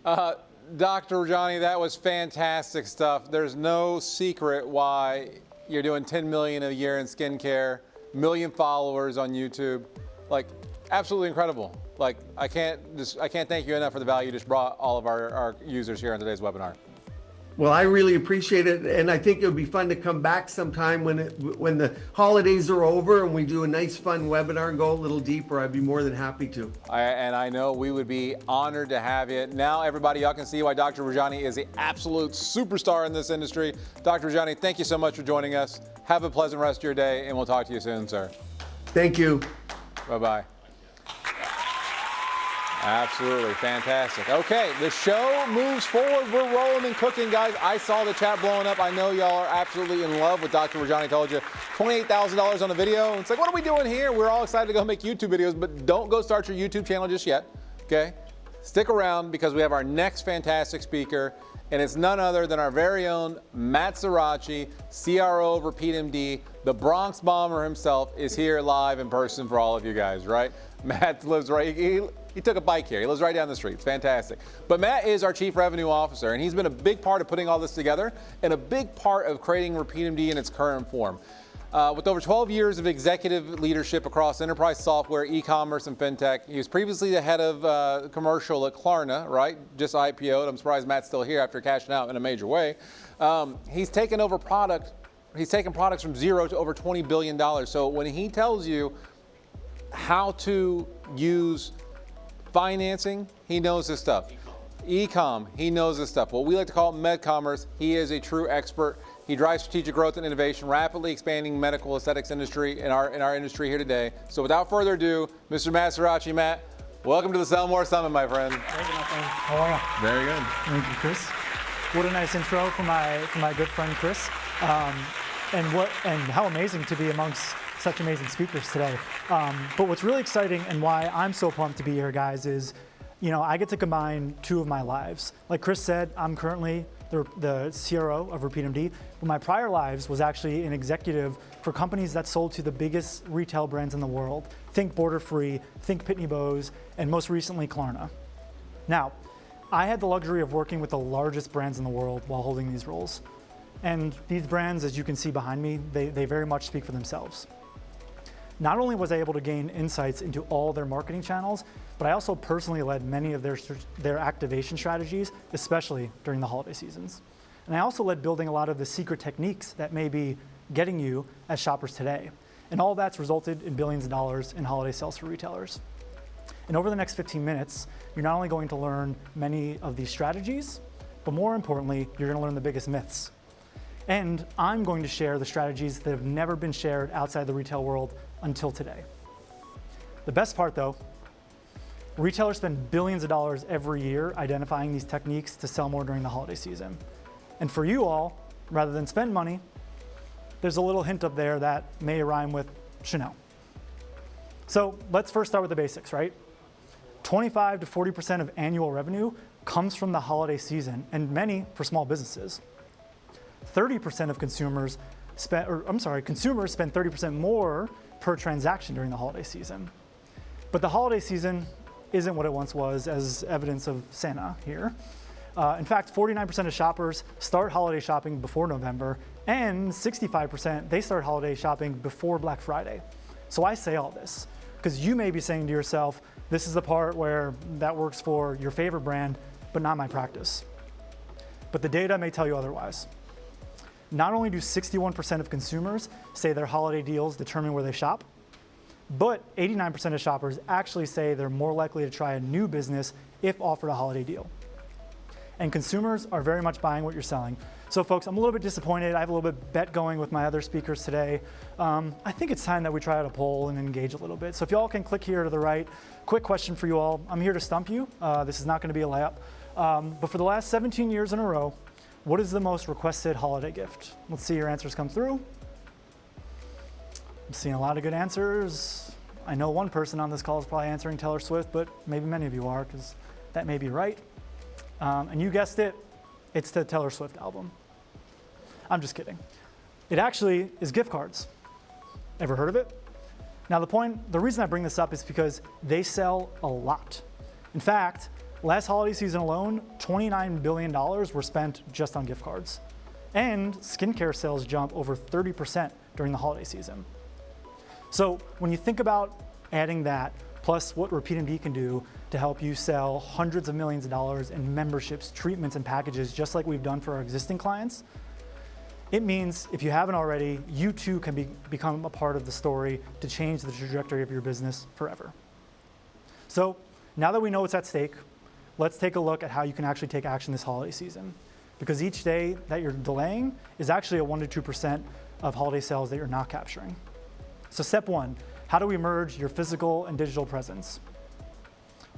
S1: Dr. Rajani, that was fantastic stuff. There's no secret why you're doing 10 million a year in skincare, million followers on YouTube. Like, absolutely incredible. Like, I can't thank you enough for the value you just brought all of our users here on today's webinar.
S5: Well, I really appreciate it, and I think it would be fun to come back sometime when the holidays are over and we do a nice fun webinar and go a little deeper. I'd be more than happy to.
S1: And I know we would be honored to have you. Now, everybody, y'all can see why Dr. Rajani is the absolute superstar in this industry. Dr. Rajani, thank you so much for joining us. Have a pleasant rest of your day, and we'll talk to you soon, sir.
S5: Thank you.
S1: Bye-bye. Absolutely, fantastic. Okay, the show moves forward. We're rolling and cooking, guys. I saw the chat blowing up. I know y'all are absolutely in love with Dr. Rajani told you. $28,000 on the video. It's like, what are we doing here? We're all excited to go make YouTube videos, but don't go start your YouTube channel just yet, okay? Stick around because we have our next fantastic speaker, and it's none other than our very own Matt Sirachi, CRO of RepeatMD. The Bronx Bomber himself is here live in person for all of you guys, right? Matt lives right, he took a bike here. He lives right down the street. It's fantastic. But Matt is our Chief Revenue Officer, and he's been a big part of putting all this together and a big part of creating RepeatMD in its current form. With over 12 years of executive leadership across enterprise software, e-commerce, and fintech, he was previously the head of commercial at Klarna, right? Just IPO'd. I'm surprised Matt's still here after cashing out in a major way. He's taken products from zero to over $20 billion. So when he tells you how to use financing, he knows his stuff. E-com, he knows his stuff. What we like to call MedCommerce, he is a true expert. He drives strategic growth and innovation, rapidly expanding medical aesthetics industry in our industry here today. So without further ado, Mr. Matt Sirachi. Matt, welcome to the Sell More Summit, my friend.
S6: Thank you, my friend. How are you?
S1: Very good.
S6: Thank you, Chris. What a nice intro for my good friend Chris, and how amazing to be amongst such amazing speakers today. But what's really exciting and why I'm so pumped to be here, guys, is I get to combine two of my lives. Like Chris said, I'm currently the CRO of RepeatMD, but my prior lives was actually an executive for companies that sold to the biggest retail brands in the world. Think Border-Free, think Pitney Bowes, and most recently Klarna. Now, I had the luxury of working with the largest brands in the world while holding these roles. And these brands, as you can see behind me, they very much speak for themselves. Not only was I able to gain insights into all their marketing channels, but I also personally led many of their activation strategies, especially during the holiday seasons. And I also led building a lot of the secret techniques that may be getting you as shoppers today. And all that's resulted in billions of dollars in holiday sales for retailers. And over the next 15 minutes, you're not only going to learn many of these strategies, but more importantly, you're going to learn the biggest myths. And I'm going to share the strategies that have never been shared outside the retail world until today. The best part though, retailers spend billions of dollars every year identifying these techniques to sell more during the holiday season. And for you all, rather than spend money, there's a little hint up there that may rhyme with Chanel. So let's first start with the basics, right? 25 to 40% of annual revenue comes from the holiday season, and many for small businesses. 30% of consumers spend 30% more per transaction during the holiday season. But the holiday season isn't what it once was, as evidence of Santa here. In fact, 49% of shoppers start holiday shopping before November, and 65% they start holiday shopping before Black Friday. So I say all this because you may be saying to yourself, this is the part where that works for your favorite brand, but not my practice. But the data may tell you otherwise. Not only do 61% of consumers say their holiday deals determine where they shop, but 89% of shoppers actually say they're more likely to try a new business if offered a holiday deal. And consumers are very much buying what you're selling. So folks, I'm a little bit disappointed. I have a little bit bet going with my other speakers today. I think it's time that we try out a poll and engage a little bit. So if y'all can click here to the right, quick question for you all. I'm here to stump you. This is not gonna be a layup. But for the last 17 years in a row, what is the most requested holiday gift? Let's see your answers come through. I'm seeing a lot of good answers. I know one person on this call is probably answering Taylor Swift, but maybe many of you are, because that may be right. And you guessed it, it's the Taylor Swift album. I'm just kidding. It actually is gift cards. Ever heard of it? Now the reason I bring this up is because they sell a lot. In fact, last holiday season alone, $29 billion were spent just on gift cards. And skincare sales jump over 30% during the holiday season. So when you think about adding that, plus what RepeatMD can do to help you sell hundreds of millions of dollars in memberships, treatments, and packages, just like we've done for our existing clients, it means if you haven't already, you too can become a part of the story to change the trajectory of your business forever. So now that we know what's at stake, let's take a look at how you can actually take action this holiday season. Because each day that you're delaying is actually a 1% to 2% of holiday sales that you're not capturing. So step one, how do we merge your physical and digital presence?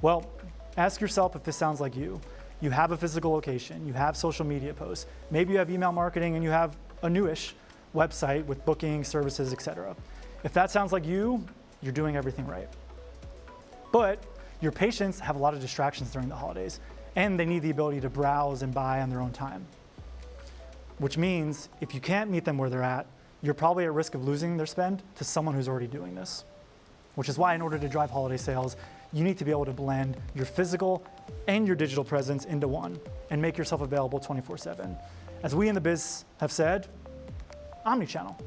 S6: Well, Ask yourself if this sounds like you. You have a physical location, you have social media posts, maybe you have email marketing and you have a newish website with booking, services, etc. If that sounds like you, you're doing everything right. But your patients have a lot of distractions during the holidays, and they need the ability to browse and buy on their own time. Which means if you can't meet them where they're at, you're probably at risk of losing their spend to someone who's already doing this. Which is why in order to drive holiday sales, you need to be able to blend your physical and your digital presence into one and make yourself available 24/7. As we in the biz have said, omnichannel,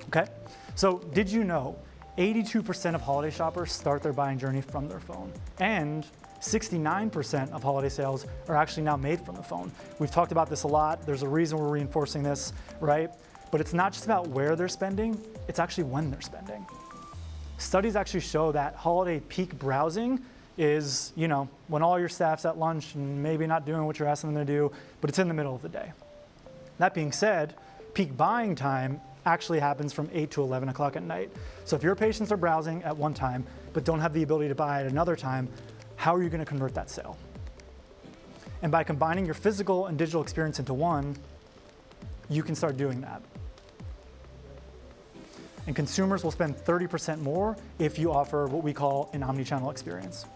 S6: okay? So did you know 82% of holiday shoppers start their buying journey from their phone, and 69% of holiday sales are actually now made from the phone. We've talked about this a lot. There's a reason we're reinforcing this, right? But it's not just about where they're spending, it's actually when they're spending. Studies actually show that holiday peak browsing is, when all your staff's at lunch and maybe not doing what you're asking them to do, but it's in the middle of the day. That being said, peak buying time actually happens from 8 to 11 o'clock at night. So if your patients are browsing at one time, but don't have the ability to buy at another time, how are you going to convert that sale? And by combining your physical and digital experience into one, you can start doing that. And consumers will spend 30% more if you offer what we call an omnichannel experience.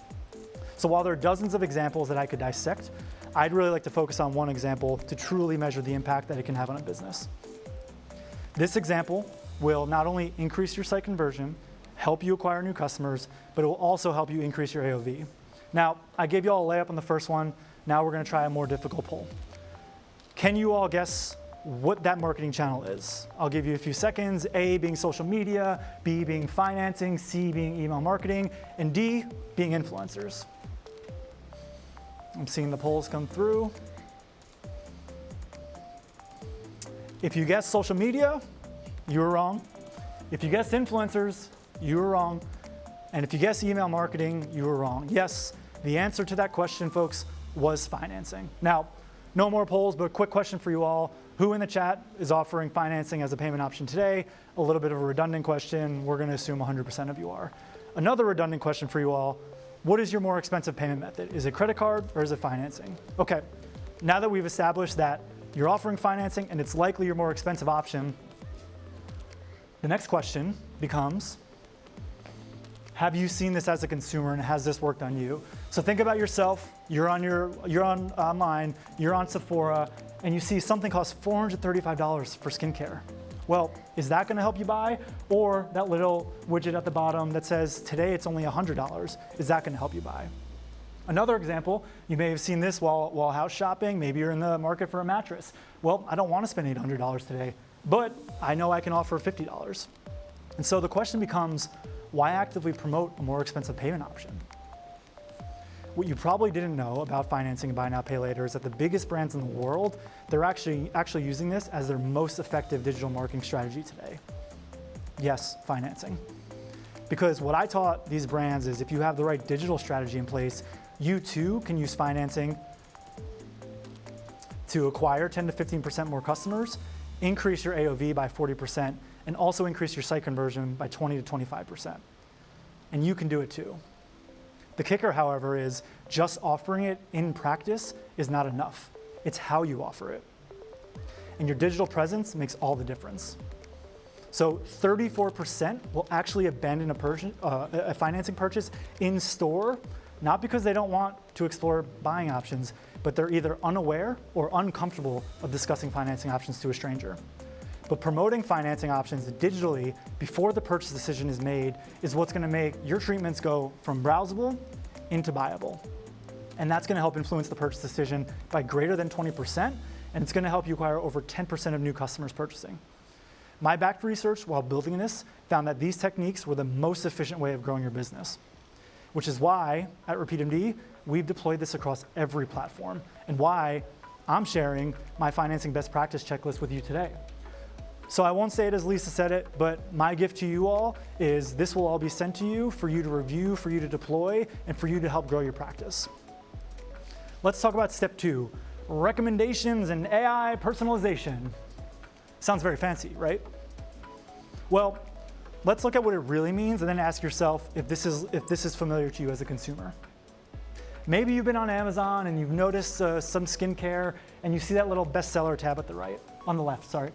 S6: So while there are dozens of examples that I could dissect, I'd really like to focus on one example to truly measure the impact that it can have on a business. This example will not only increase your site conversion, help you acquire new customers, but it will also help you increase your AOV. Now, I gave you all a layup on the first one. Now we're going to try a more difficult poll. Can you all guess what that marketing channel is? I'll give you a few seconds. A being social media, B being financing, C being email marketing, and D being influencers. I'm seeing the polls come through. If you guessed social media, you were wrong. If you guessed influencers, you were wrong. And if you guessed email marketing, you were wrong. Yes, the answer to that question, folks, was financing. Now, no more polls, but a quick question for you all. Who in the chat is offering financing as a payment option today? A little bit of a redundant question. We're going to assume 100% of you are. Another redundant question for you all. What is your more expensive payment method? Is it credit card or is it financing? Okay, now that we've established that you're offering financing and it's likely your more expensive option, the next question becomes, have you seen this as a consumer and has this worked on you? So think about yourself, you're online, you're on Sephora, and you see something costs $435 for skincare. Well, is that gonna help you buy? Or that little widget at the bottom that says, today it's only $100, is that gonna help you buy? Another example, you may have seen this while house shopping, maybe you're in the market for a mattress. Well, I don't wanna spend $800 today, but I know I can offer $50. And so the question becomes, why actively promote a more expensive payment option? What you probably didn't know about financing and buy now, pay later is that the biggest brands in the world, they're actually using this as their most effective digital marketing strategy today. Yes, financing. Because what I taught these brands is if you have the right digital strategy in place, you too can use financing to acquire 10 to 15% more customers, increase your AOV by 40%, and also increase your site conversion by 20 to 25%. And you can do it too. The kicker, however, is just offering it in practice is not enough. It's how you offer it. And your digital presence makes all the difference. So 34% will actually abandon a financing purchase in store, not because they don't want to explore buying options, but they're either unaware or uncomfortable of discussing financing options to a stranger. But promoting financing options digitally before the purchase decision is made is what's gonna make your treatments go from browsable into buyable. And that's gonna help influence the purchase decision by greater than 20%, and it's gonna help you acquire over 10% of new customers purchasing. My backed research while building this found that these techniques were the most efficient way of growing your business, which is why at RepeatMD, we've deployed this across every platform, and why I'm sharing my financing best practice checklist with you today. So I won't say it as Lisa said it, but my gift to you all is this will all be sent to you for you to review, for you to deploy, and for you to help grow your practice. Let's talk about step 2, recommendations and AI personalization. Sounds very fancy, right? Well, let's look at what it really means and then ask yourself if this is familiar to you as a consumer. Maybe you've been on Amazon and you've noticed some skincare and you see that little bestseller tab on the left, sorry.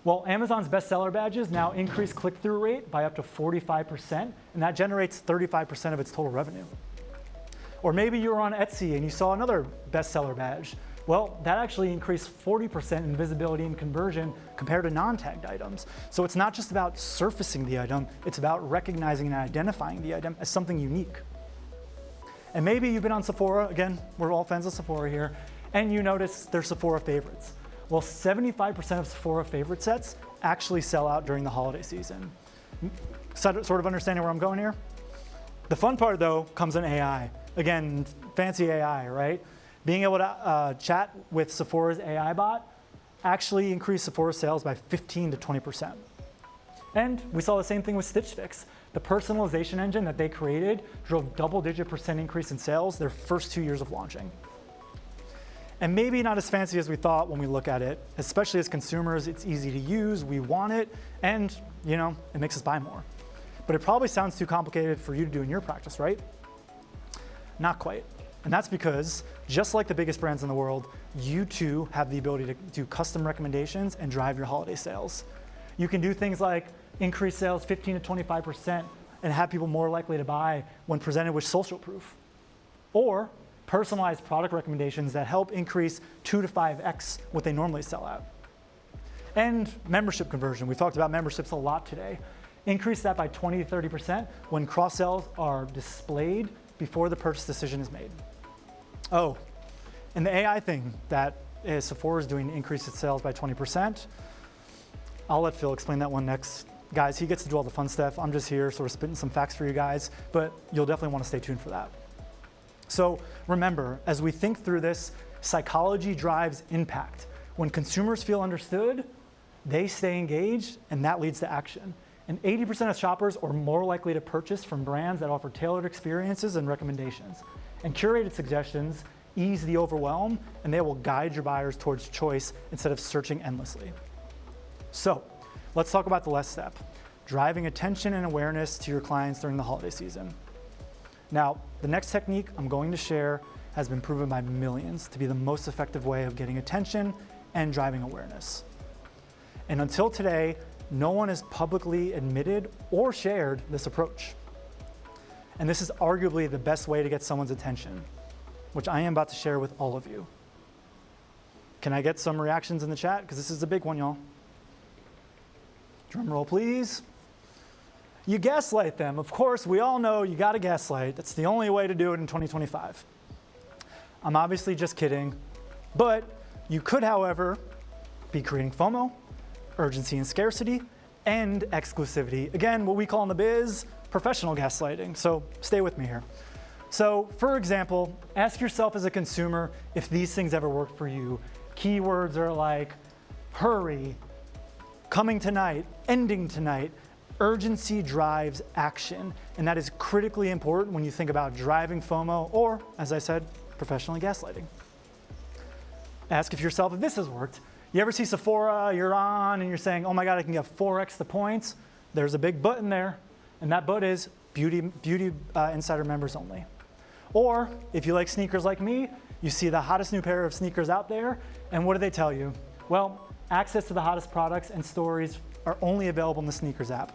S6: Well, Amazon's bestseller badges now increase click-through rate by up to 45%, and that generates 35% of its total revenue. Or maybe you were on Etsy and you saw another bestseller badge. Well, that actually increased 40% in visibility and conversion compared to non-tagged items. So it's not just about surfacing the item, it's about recognizing and identifying the item as something unique. And maybe you've been on Sephora, again, we're all fans of Sephora here, and you notice their Sephora favorites. Well, 75% of Sephora favorite sets actually sell out during the holiday season. Sort of understanding where I'm going here? The fun part, though, comes in AI. Again, fancy AI, right? Being able to chat with Sephora's AI bot actually increased Sephora's sales by 15 to 20%. And we saw the same thing with Stitch Fix. The personalization engine that they created drove double-digit % increase in sales their first 2 years of launching. And maybe not as fancy as we thought when we look at it, especially as consumers, it's easy to use, we want it, and it makes us buy more. But it probably sounds too complicated for you to do in your practice, right? Not quite. And that's because, just like the biggest brands in the world, you too have the ability to do custom recommendations and drive your holiday sales. You can do things like increase sales 15 to 25% and have people more likely to buy when presented with social proof. Or personalized product recommendations that help increase 2 to 5x what they normally sell at. And membership conversion. We've talked about memberships a lot today. Increase that by 20 to 30% when cross-sells are displayed before the purchase decision is made. Oh, and the AI thing that Sephora is doing to increase its sales by 20%, I'll let Phil explain that one next. Guys, he gets to do all the fun stuff. I'm just here sort of spitting some facts for you guys, but you'll definitely want to stay tuned for that. So remember, as we think through this, psychology drives impact. When consumers feel understood, they stay engaged, and that leads to action. And 80% of shoppers are more likely to purchase from brands that offer tailored experiences and recommendations. And curated suggestions ease the overwhelm, and they will guide your buyers towards choice instead of searching endlessly. So let's talk about the last step, driving attention and awareness to your clients during the holiday season. Now, the next technique I'm going to share has been proven by millions to be the most effective way of getting attention and driving awareness. And until today, no one has publicly admitted or shared this approach. And this is arguably the best way to get someone's attention, which I am about to share with all of you. Can I get some reactions in the chat? Because this is a big one, y'all. Drum roll, please. You gaslight them. Of course, we all know you got to gaslight. That's the only way to do it in 2025. I'm obviously just kidding, but you could, however, be creating FOMO, urgency and scarcity, and exclusivity. Again, what we call in the biz, professional gaslighting. So stay with me here. So for example, ask yourself as a consumer if these things ever work for you. Keywords are like hurry, coming tonight, ending tonight. Urgency drives action, and that is critically important when you think about driving FOMO or, as I said, professionally gaslighting. Ask yourself if this has worked. You ever see Sephora, you're on, and you're saying, oh my God, I can get 4x the points. There's a big but in there, and that but is Beauty Insider members only. Or if you like sneakers like me, you see the hottest new pair of sneakers out there, and what do they tell you? Well, access to the hottest products and stories are only available in the sneakers app.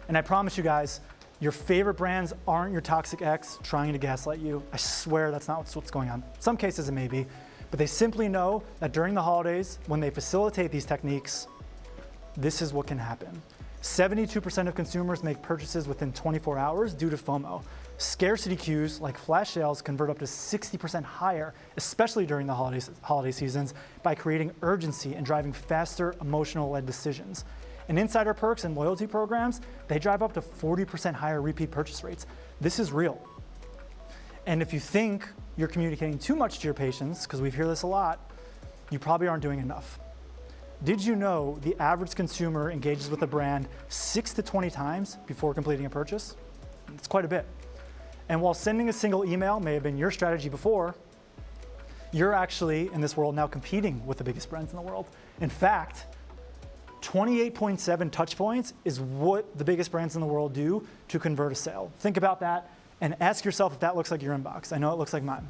S6: And I promise you guys, your favorite brands aren't your toxic ex trying to gaslight you. I swear that's not what's going on. Some cases it may be, but they simply know that during the holidays, when they facilitate these techniques, this is what can happen. 72% of consumers make purchases within 24 hours due to FOMO. Scarcity cues like flash sales convert up to 60% higher, especially during the holiday seasons, by creating urgency and driving faster emotional-led decisions. And insider perks and loyalty programs, they drive up to 40% higher repeat purchase rates. This is real. And if you think you're communicating too much to your patients, because we hear this a lot, you probably aren't doing enough. Did you know the average consumer engages with a brand 6 to 20 times before completing a purchase? It's quite a bit. And while sending a single email may have been your strategy before, you're actually in this world now competing with the biggest brands in the world. In fact, 28.7 touch points is what the biggest brands in the world do to convert a sale. Think about that. And ask yourself if that looks like your inbox. I know it looks like mine.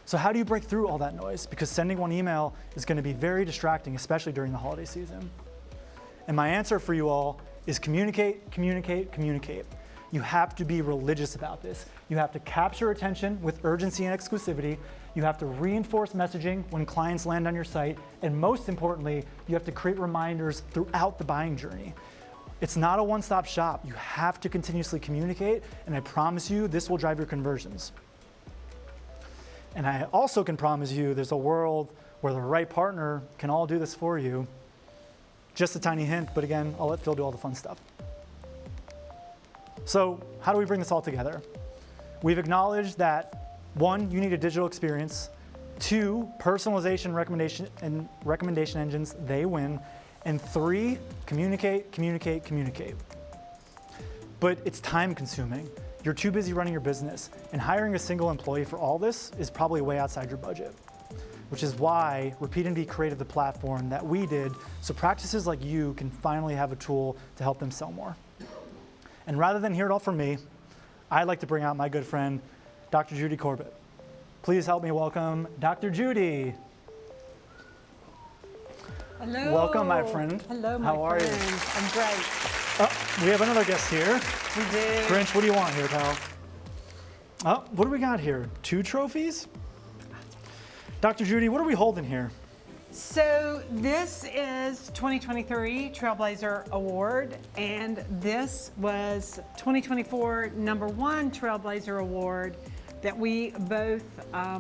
S6: So how do you break through all that noise? Because sending one email is going to be very distracting, especially during the holiday season. And my answer for you all is communicate, communicate, communicate. You have to be religious about this. You have to capture attention with urgency and exclusivity. You have to reinforce messaging when clients land on your site. And most importantly, you have to create reminders throughout the buying journey. It's not a one-stop shop. You have to continuously communicate, and I promise you this will drive your conversions. And I also can promise you there's a world where the right partner can all do this for you. Just a tiny hint, but again, I'll let Phil do all the fun stuff. So how do we bring this all together? We've acknowledged that 1, you need a digital experience. 2, personalization recommendation engines, they win. And 3, communicate, communicate, communicate. But it's time consuming. You're too busy running your business, and hiring a single employee for all this is probably way outside your budget, which is why RepeatMD created the platform that we did so practices like you can finally have a tool to help them sell more. And rather than hear it all from me, I'd like to bring out my good friend, Dr. Judy Corbett. Please help me welcome Dr. Judy.
S7: Hello.
S6: Welcome, my friend.
S7: Hello, my
S6: How are you?
S7: I'm great.
S6: Oh, we have another guest here.
S7: We do.
S6: Grinch, what do you want here, pal? Oh, what do we got here? 2 trophies? Dr. Judy, what are we holding here?
S7: So this is 2023 Trailblazer Award, and this was 2024 #1 Trailblazer Award that we both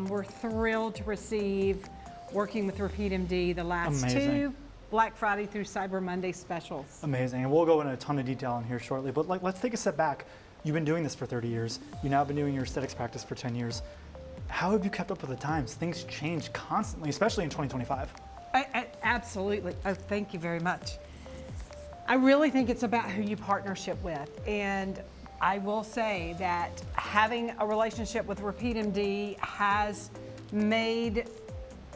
S7: were thrilled to receive working with RepeatMD the last
S6: Amazing.
S7: 2 Black Friday through Cyber Monday specials.
S6: Amazing, and we'll go into a ton of detail in here shortly, but let's take a step back. You've been doing this for 30 years. You've now been doing your aesthetics practice for 10 years. How have you kept up with the times? Things change constantly, especially in 2025.
S7: Absolutely. Oh, thank you very much. I really think it's about who you partnership with. And I will say that having a relationship with RepeatMD has made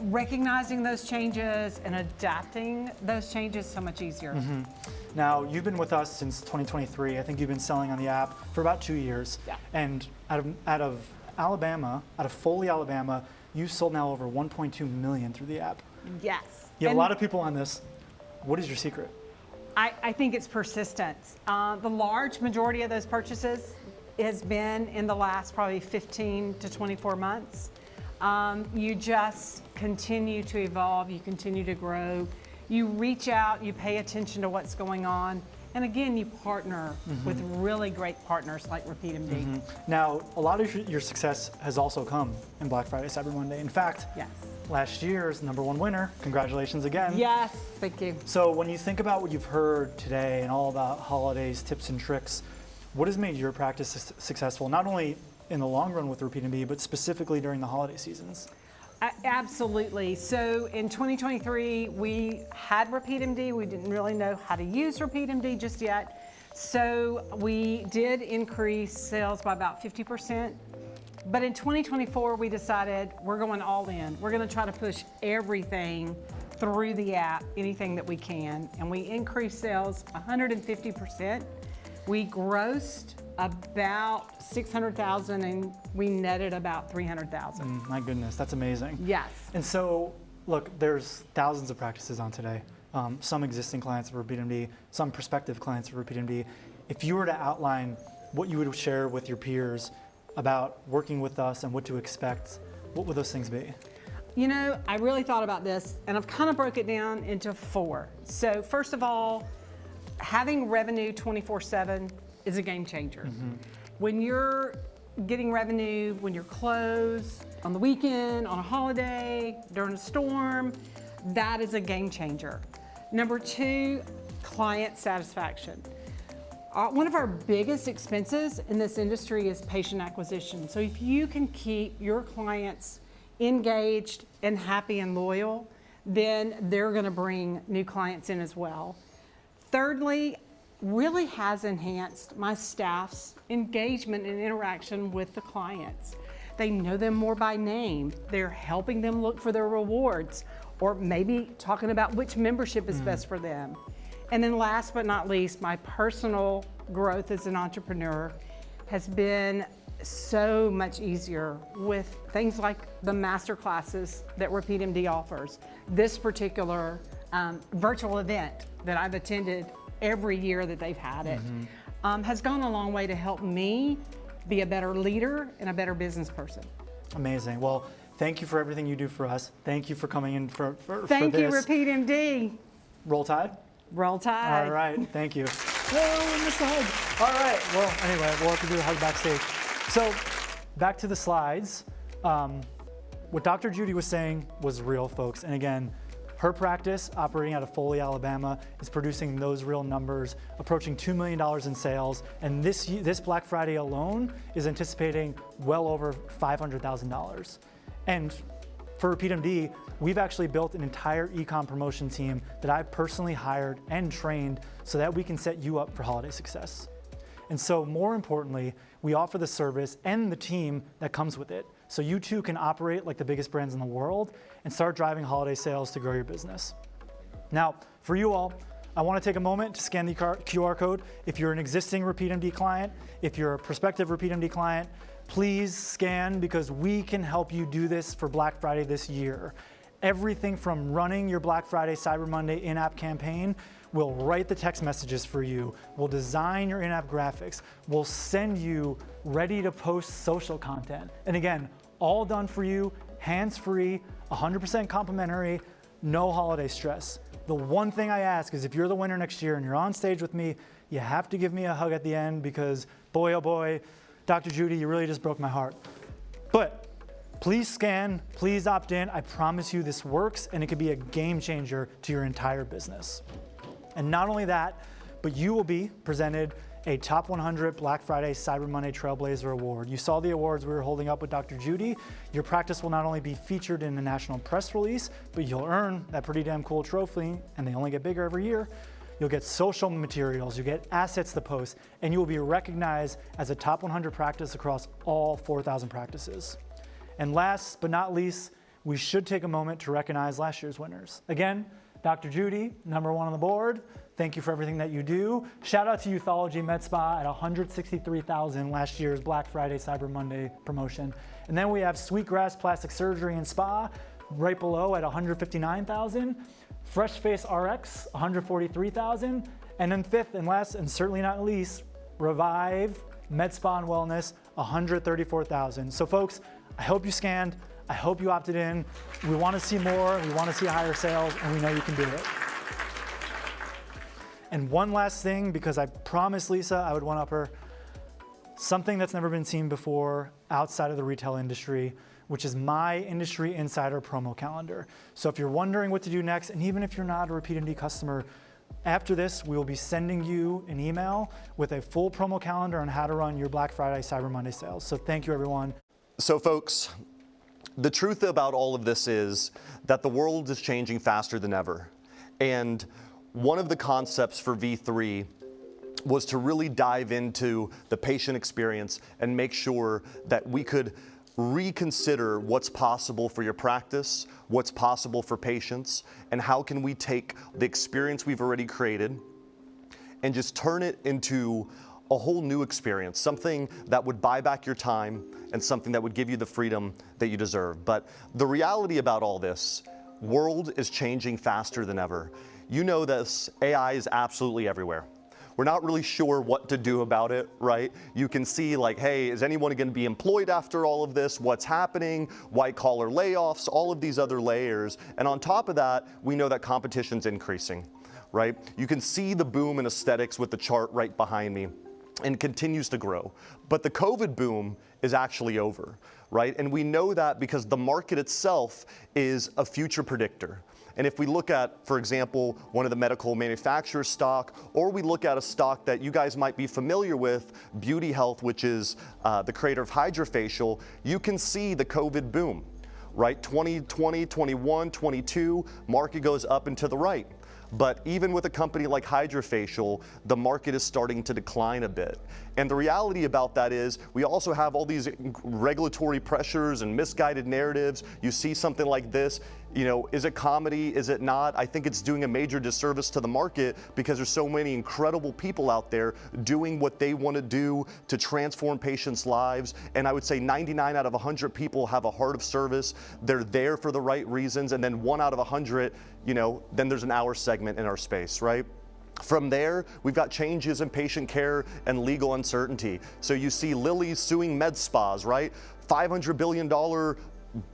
S7: recognizing those changes and adapting those changes so much easier.
S6: Mm-hmm. Now, you've been with us since 2023. I think you've been selling on the app for about 2 years.
S7: Yeah.
S6: And out of Alabama, out of Foley, Alabama, you've sold now over 1.2 million through the app.
S7: Yes.
S6: You have
S7: And
S6: a lot of people on this. What is your secret?
S7: I think it's persistence. The large majority of those purchases has been in the last probably 15 to 24 months. You just continue to evolve, you continue to grow, you reach out, you pay attention to what's going on, and again, you partner with really great partners like RepeatMD.
S6: Now, a lot of your success has also come in Black Friday, Cyber Monday. In fact,
S7: Yes.
S6: last year's #1 winner, congratulations again.
S7: Yes, thank you.
S6: So when you think about what you've heard today and all about holidays, tips and tricks, what has made your practice successful, not only in the long run with RepeatMD, but specifically during the holiday seasons?
S7: Absolutely. So in 2023, we had RepeatMD. We didn't really know how to use RepeatMD just yet. So we did increase sales by about 50%. But in 2024, we decided we're going all in. We're going to try to push everything through the app, anything that we can. And we increased sales 150%. We grossed about 600,000 and we netted about 300,000.
S6: My goodness, that's amazing.
S7: Yes.
S6: And so, look, there's thousands of practices on today. Some existing clients of RepeatMD, some prospective clients of RepeatMD. If you were to outline what you would share with your peers about working with us and what to expect, what would those things be?
S7: You know, I really thought about this and I've kind of broke it down into 4. So first of all, having revenue 24/7 is a game changer. When you're getting revenue, when you're closed, on the weekend, on a holiday, during a storm, that is a game changer. Number 2, client satisfaction. One of our biggest expenses in this industry is patient acquisition. So if you can keep your clients engaged and happy and loyal, then they're gonna bring new clients in as well. Thirdly, really has enhanced my staff's engagement and interaction with the clients. They know them more by name. They're helping them look for their rewards, or maybe talking about which membership is best for them. And then last but not least, my personal growth as an entrepreneur has been so much easier with things like the master classes that RepeatMD offers. This particular virtual event that I've attended every year that they've had it has gone a long way to help me be a better leader and a better business person.
S6: Amazing. Well, thank you for everything you do for us. Thank you for coming in for
S7: Thank you,
S6: this.
S7: RepeatMD.
S6: Roll Tide.
S7: Roll Tide.
S6: All right, thank you. Whoa, we missed the hug. All right, well, anyway, we'll have to do a hug backstage. So, back to the slides. What Dr. Judy was saying was real, folks. And again, her practice, operating out of Foley, Alabama, is producing those real numbers, approaching $2 million in sales. And this Black Friday alone is anticipating well over $500,000. And for RepeatMD, we've actually built an entire e-com promotion team that I've personally hired and trained so that we can set you up for holiday success. And so more importantly, we offer the service and the team that comes with it. So you too can operate like the biggest brands in the world and start driving holiday sales to grow your business. Now, for you all, I want to take a moment to scan the QR code. If you're an existing RepeatMD client, if you're a prospective RepeatMD client, please scan because we can help you do this for Black Friday this year. Everything from running your Black Friday, Cyber Monday in-app campaign, we'll write the text messages for you, we'll design your in-app graphics, we'll send you ready to post social content. And again, all done for you, hands-free, 100% complimentary, no holiday stress. The one thing I ask is if you're the winner next year and you're on stage with me, you have to give me a hug at the end because boy, oh boy, Dr. Judy, you really just broke my heart. But please scan, please opt in. I promise you this works and it could be a game changer to your entire business. And not only that, but you will be presented a Top 100 Black Friday Cyber Monday Trailblazer Award. You saw the awards we were holding up with Dr. Judy. Your practice will not only be featured in the national press release, but you'll earn that pretty damn cool trophy, and they only get bigger every year. You'll get social materials, you get assets to post, and you will be recognized as a top 100 practice across all 4,000 practices. And last but not least, we should take a moment to recognize last year's winners. Again, Dr. Judy, #1 on the board. Thank you for everything that you do. Shout out to Youthology Med Spa at $163,000 last year's Black Friday Cyber Monday promotion. And then we have Sweetgrass Plastic Surgery and Spa right below at $159,000. Fresh Face RX, $143,000. And then fifth and last, and certainly not least, Revive Med Spa and Wellness, $134,000. So folks, I hope you scanned. I hope you opted in. We want to see more. We want to see higher sales, and we know you can do it. And one last thing, because I promised Lisa I would one-up her, something that's never been seen before outside of the retail industry, which is my Industry Insider promo calendar. So if you're wondering what to do next, and even if you're not a RepeatMD customer, after this, we will be sending you an email with a full promo calendar on how to run your Black Friday, Cyber Monday sales. So thank you, everyone.
S2: So folks, the truth about all of this is that the world is changing faster than ever. And one of the concepts for V3 was to really dive into the patient experience and make sure that we could reconsider what's possible for your practice, what's possible for patients, and how can we take the experience we've already created and just turn it into a whole new experience, something that would buy back your time and something that would give you the freedom that you deserve. But the reality about all this, world is changing faster than ever. You know this, AI is absolutely everywhere. We're not really sure what to do about it, right? You can see like, hey, is anyone going to be employed after all of this? What's happening? White collar layoffs, all of these other layers. And on top of that, we know that competition's increasing, right? You can see the boom in aesthetics with the chart right behind me, and continues to grow. But the COVID boom is actually over, right? And we know that because the market itself is a future predictor. And if we look at, for example, one of the medical manufacturer stock, or we look at a stock that you guys might be familiar with, Beauty Health, which is the creator of Hydrofacial, you can see the COVID boom, right? 2020, 21, 22, market goes up and to the right. But even with a company like Hydrofacial, the market is starting to decline a bit. And the reality about that is we also have all these regulatory pressures and misguided narratives. You see something like this, You know, is it comedy? Is it not? I think it's doing a major disservice to the market because there's so many incredible people out there doing what they want to do to transform patients' lives. And I would say 99 out of 100 people have a heart of service. They're there for the right reasons. And then 1 out of 100, you know, then there's an hour segment in our space, right? From there, we've got changes in patient care and legal uncertainty. So you see Lilly suing med spas, right? $500 billion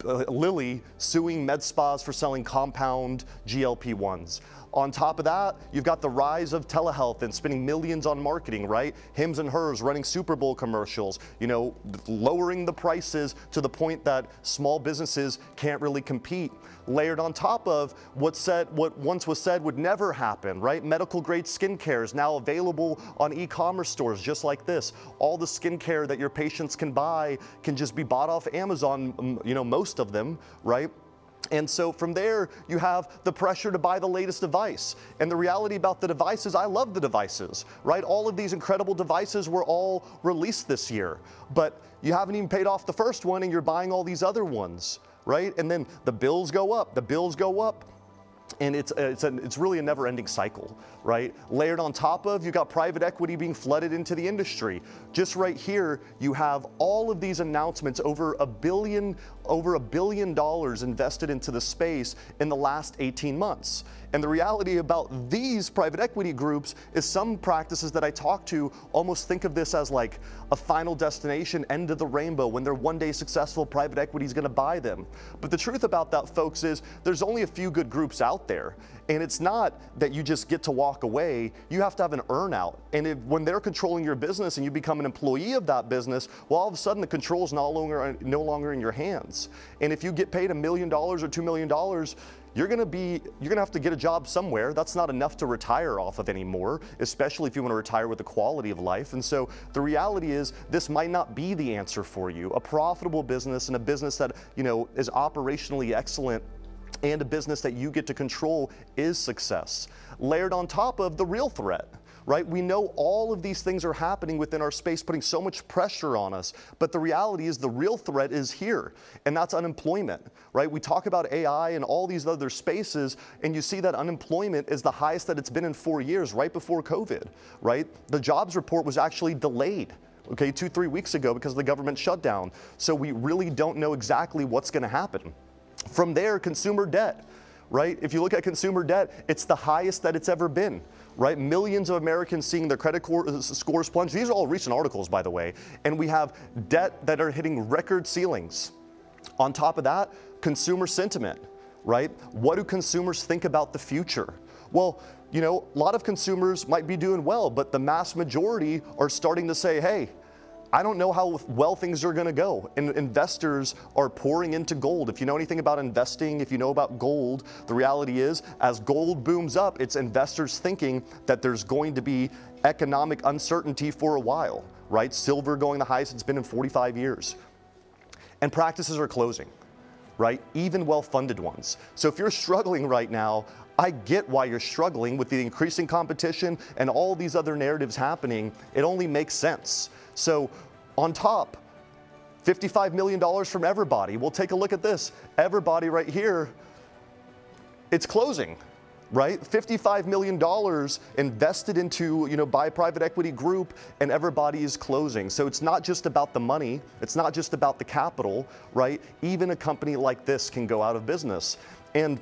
S2: Lilly suing med spas for selling compound GLP-1s. On top of that, you've got the rise of telehealth and spending millions on marketing, right? Hims and Hers running Super Bowl commercials, you know, lowering the prices to the point that small businesses can't really compete. Layered on top of what once was said would never happen, right? Medical grade skincare is now available on e-commerce stores just like this. All the skincare that your patients can buy can just be bought off Amazon, you know, most of them, right? And so from there, you have the pressure to buy the latest device. And the reality about the devices, I love the devices, right? All of these incredible devices were all released this year, but you haven't even paid off the first one and you're buying all these other ones, right? And then the bills go up, and it's really a never-ending cycle, right? Layered on top of, you've got private equity being flooded into the industry. Just right here, you have all of these announcements, over $1 billion invested into the space in the last 18 months. And the reality about these private equity groups is some practices that I talk to almost think of this as like a final destination, end of the rainbow. When they're one day successful, private equity is going to buy them. But the truth about that, folks, is there's only a few good groups out there. And it's not that you just get to walk away. You have to have an earn-out. And when they're controlling your business and you become an employee of that business, well, all of a sudden the control is no longer in your hands. And if you get paid $1 million or $2 million, you're gonna have to get a job somewhere. That's not enough to retire off of anymore, especially if you want to retire with a quality of life. And so the reality is this might not be the answer for you. A profitable business and a business that, you know, is operationally excellent and a business that you get to control is success. Layered on top of the real threat, right? We know all of these things are happening within our space, putting so much pressure on us, but the reality is the real threat is here, and that's unemployment, right? We talk about AI and all these other spaces, and you see that unemployment is the highest that it's been in 4 years, right before COVID, right? The jobs report was actually delayed, okay, 2-3 weeks ago because of the government shutdown. So we really don't know exactly what's gonna happen. From there, consumer debt, right? If you look at consumer debt, it's the highest that it's ever been, right? Millions of Americans seeing their credit scores plunge. These are all recent articles, by the way. And we have debt that are hitting record ceilings. On top of that, consumer sentiment, right? What do consumers think about the future? Well, you know, a lot of consumers might be doing well, but the mass majority are starting to say, hey, I don't know how well things are going to go. And investors are pouring into gold. If you know anything about investing, if you know about gold, the reality is as gold booms up, it's investors thinking that there's going to be economic uncertainty for a while, right? Silver going the highest it's been in 45 years. And practices are closing, right? Even well-funded ones. So if you're struggling right now, I get why you're struggling with the increasing competition and all these other narratives happening. It only makes sense. So on top, $55 million from Everbody. We'll take a look at this. Everbody right here, it's closing, right? $55 million invested into, you know, by a private equity group, and Everbody is closing. So it's not just about the money. It's not just about the capital, right? Even a company like this can go out of business. And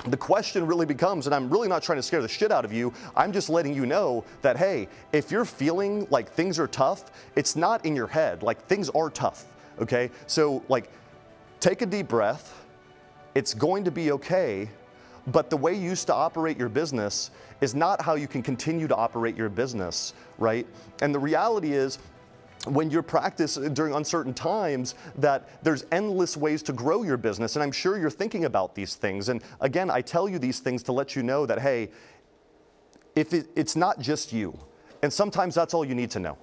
S2: the question really becomes, and I'm really not trying to scare the shit out of you, I'm just letting you know that, hey, if you're feeling like things are tough, it's not in your head, like things are tough, okay? So like, take a deep breath, it's going to be okay, but the way you used to operate your business is not how you can continue to operate your business, right? And the reality is, when you practice during uncertain times, that there's endless ways to grow your business. And I'm sure you're thinking about these things. And again, I tell you these things to let you know that, hey, if it's not just you. And sometimes that's all you need to know,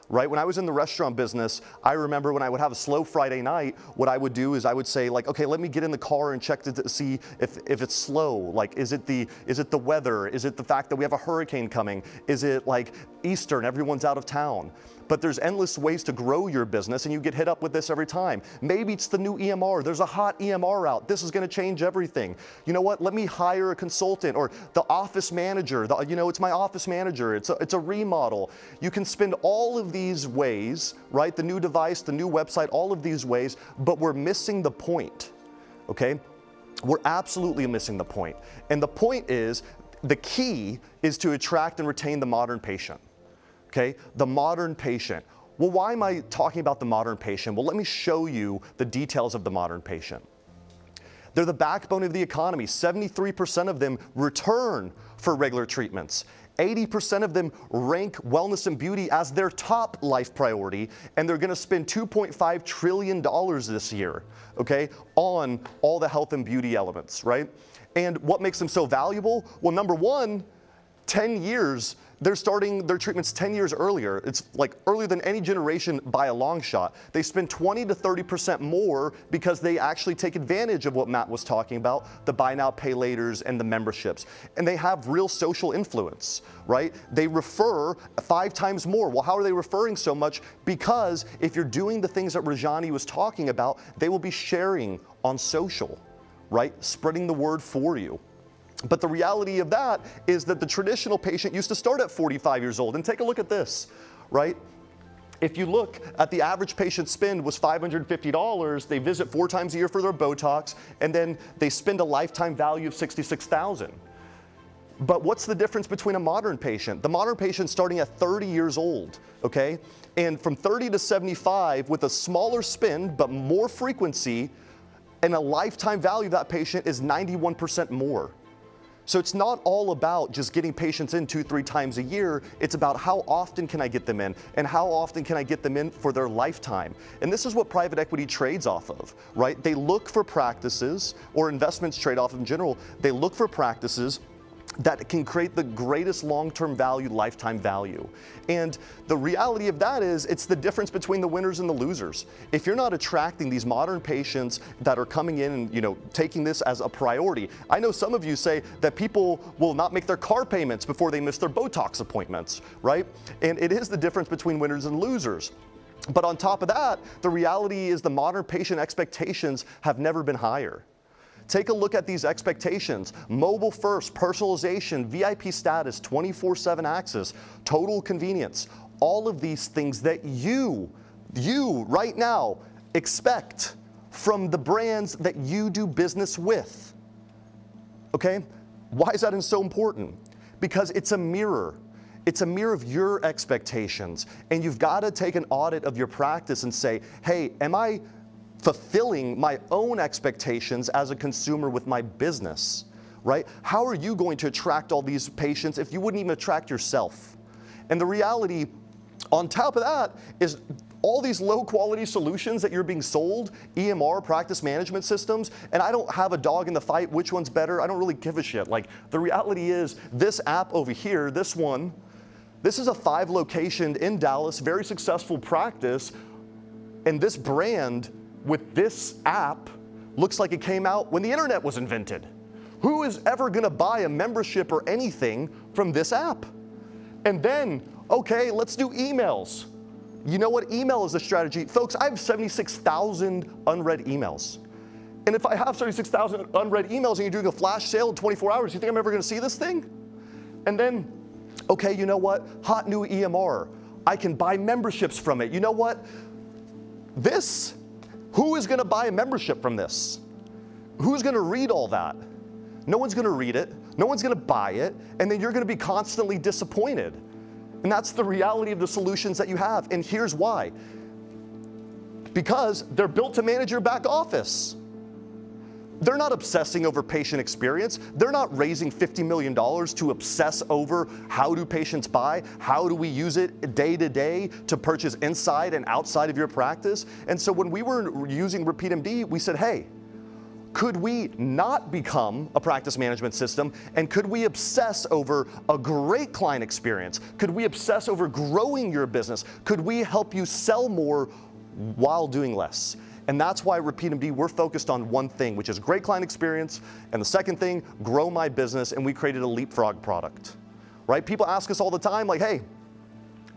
S2: right? When I was in the restaurant business, I remember when I would have a slow Friday night, what I would do is I would say like, okay, let me get in the car and check to see if it's slow. Like, is it the weather? Is it the fact that we have a hurricane coming? Is it like Easter and everyone's out of town? but there's endless ways to grow your business and you get hit up with this every time. Maybe it's the new EMR. There's a hot EMR out. This is going to change everything. You know what? Let me hire a consultant, or the office manager. It's my office manager. It's a remodel. You can spend all of these ways, right? The new device, the new website, all of these ways, but we're missing the point, okay? We're absolutely missing the point. And the point is, the key is to attract and retain the modern patient, okay? The modern patient. Well, why am I talking about the modern patient? Well, let me show you the details of the modern patient. They're the backbone of the economy. 73% of them return for regular treatments. 80% of them rank wellness and beauty as their top life priority, and they're gonna spend $2.5 trillion this year, okay, on all the health and beauty elements, right? And what makes them so valuable? Well, number one, 10 years, they're starting their treatments 10 years earlier. It's like earlier than any generation by a long shot. They spend 20 to 30% more because they actually take advantage of what Matt was talking about, the buy now, pay laters and the memberships. And they have real social influence, right? They refer 5 times more. Well, how are they referring so much? Because if you're doing the things that Rajani was talking about, they will be sharing on social, right? Spreading the word for you. But the reality of that is that the traditional patient used to start at 45 years old. And take a look at this, right? If you look at the average patient spend was $550, they visit 4 times a year for their Botox, and then they spend a lifetime value of $66,000. But what's the difference between a modern patient? The modern patient starting at 30 years old, okay? And from 30 to 75 with a smaller spend, but more frequency, and a lifetime value of that patient is 91% more. So it's not all about just getting patients in 2-3 times a year. It's about how often can I get them in, and how often can I get them in for their lifetime. And this is what private equity trades off of, right? They look for practices, or investments trade off in general. They look for practices that can create the greatest long-term value, lifetime value. And the reality of that is, it's the difference between the winners and the losers. If you're not attracting these modern patients that are coming in and taking this as a priority, I know some of you say that people will not make their car payments before they miss their Botox appointments, right? And it is the difference between winners and losers. But on top of that, the reality is the modern patient expectations have never been higher. Take a look at these expectations. Mobile first, personalization, VIP status, 24/7 access, total convenience. All of these things that you right now expect from the brands that you do business with. Okay? Why is that so important? Because it's a mirror. It's a mirror of your expectations. And you've got to take an audit of your practice and say, hey, am I fulfilling my own expectations as a consumer with my business, right? How are you going to attract all these patients if you wouldn't even attract yourself? And the reality on top of that is all these low quality solutions that you're being sold, EMR, practice management systems, and I don't have a dog in the fight, which one's better, I don't really give a shit. Like, the reality is this app over here, this one, this is a 5 location in Dallas, very successful practice, and this brand with this app looks like it came out when the internet was invented. Who is ever gonna buy a membership or anything from this app? And then, okay, let's do emails. You know what? Email is a strategy. Folks, I have 76,000 unread emails. And if I have 76,000 unread emails and you're doing a flash sale in 24 hours, you think I'm ever gonna see this thing? And then, okay, you know what? Hot new EMR. I can buy memberships from it. You know what? Who is gonna buy a membership from this? Who's gonna read all that? No one's gonna read it, no one's gonna buy it, and then you're gonna be constantly disappointed. And that's the reality of the solutions that you have, and here's why. Because they're built to manage your back office. They're not obsessing over patient experience. They're not raising $50 million to obsess over how do patients buy, how do we use it day to day to purchase inside and outside of your practice. And so when we were using RepeatMD, we said, hey, could we not become a practice management system, and could we obsess over a great client experience? Could we obsess over growing your business? Could we help you sell more while doing less? And that's why RepeatMD, we're focused on one thing, which is great client experience, and the second thing, grow my business, and we created a leapfrog product, right? People ask us all the time, like, hey,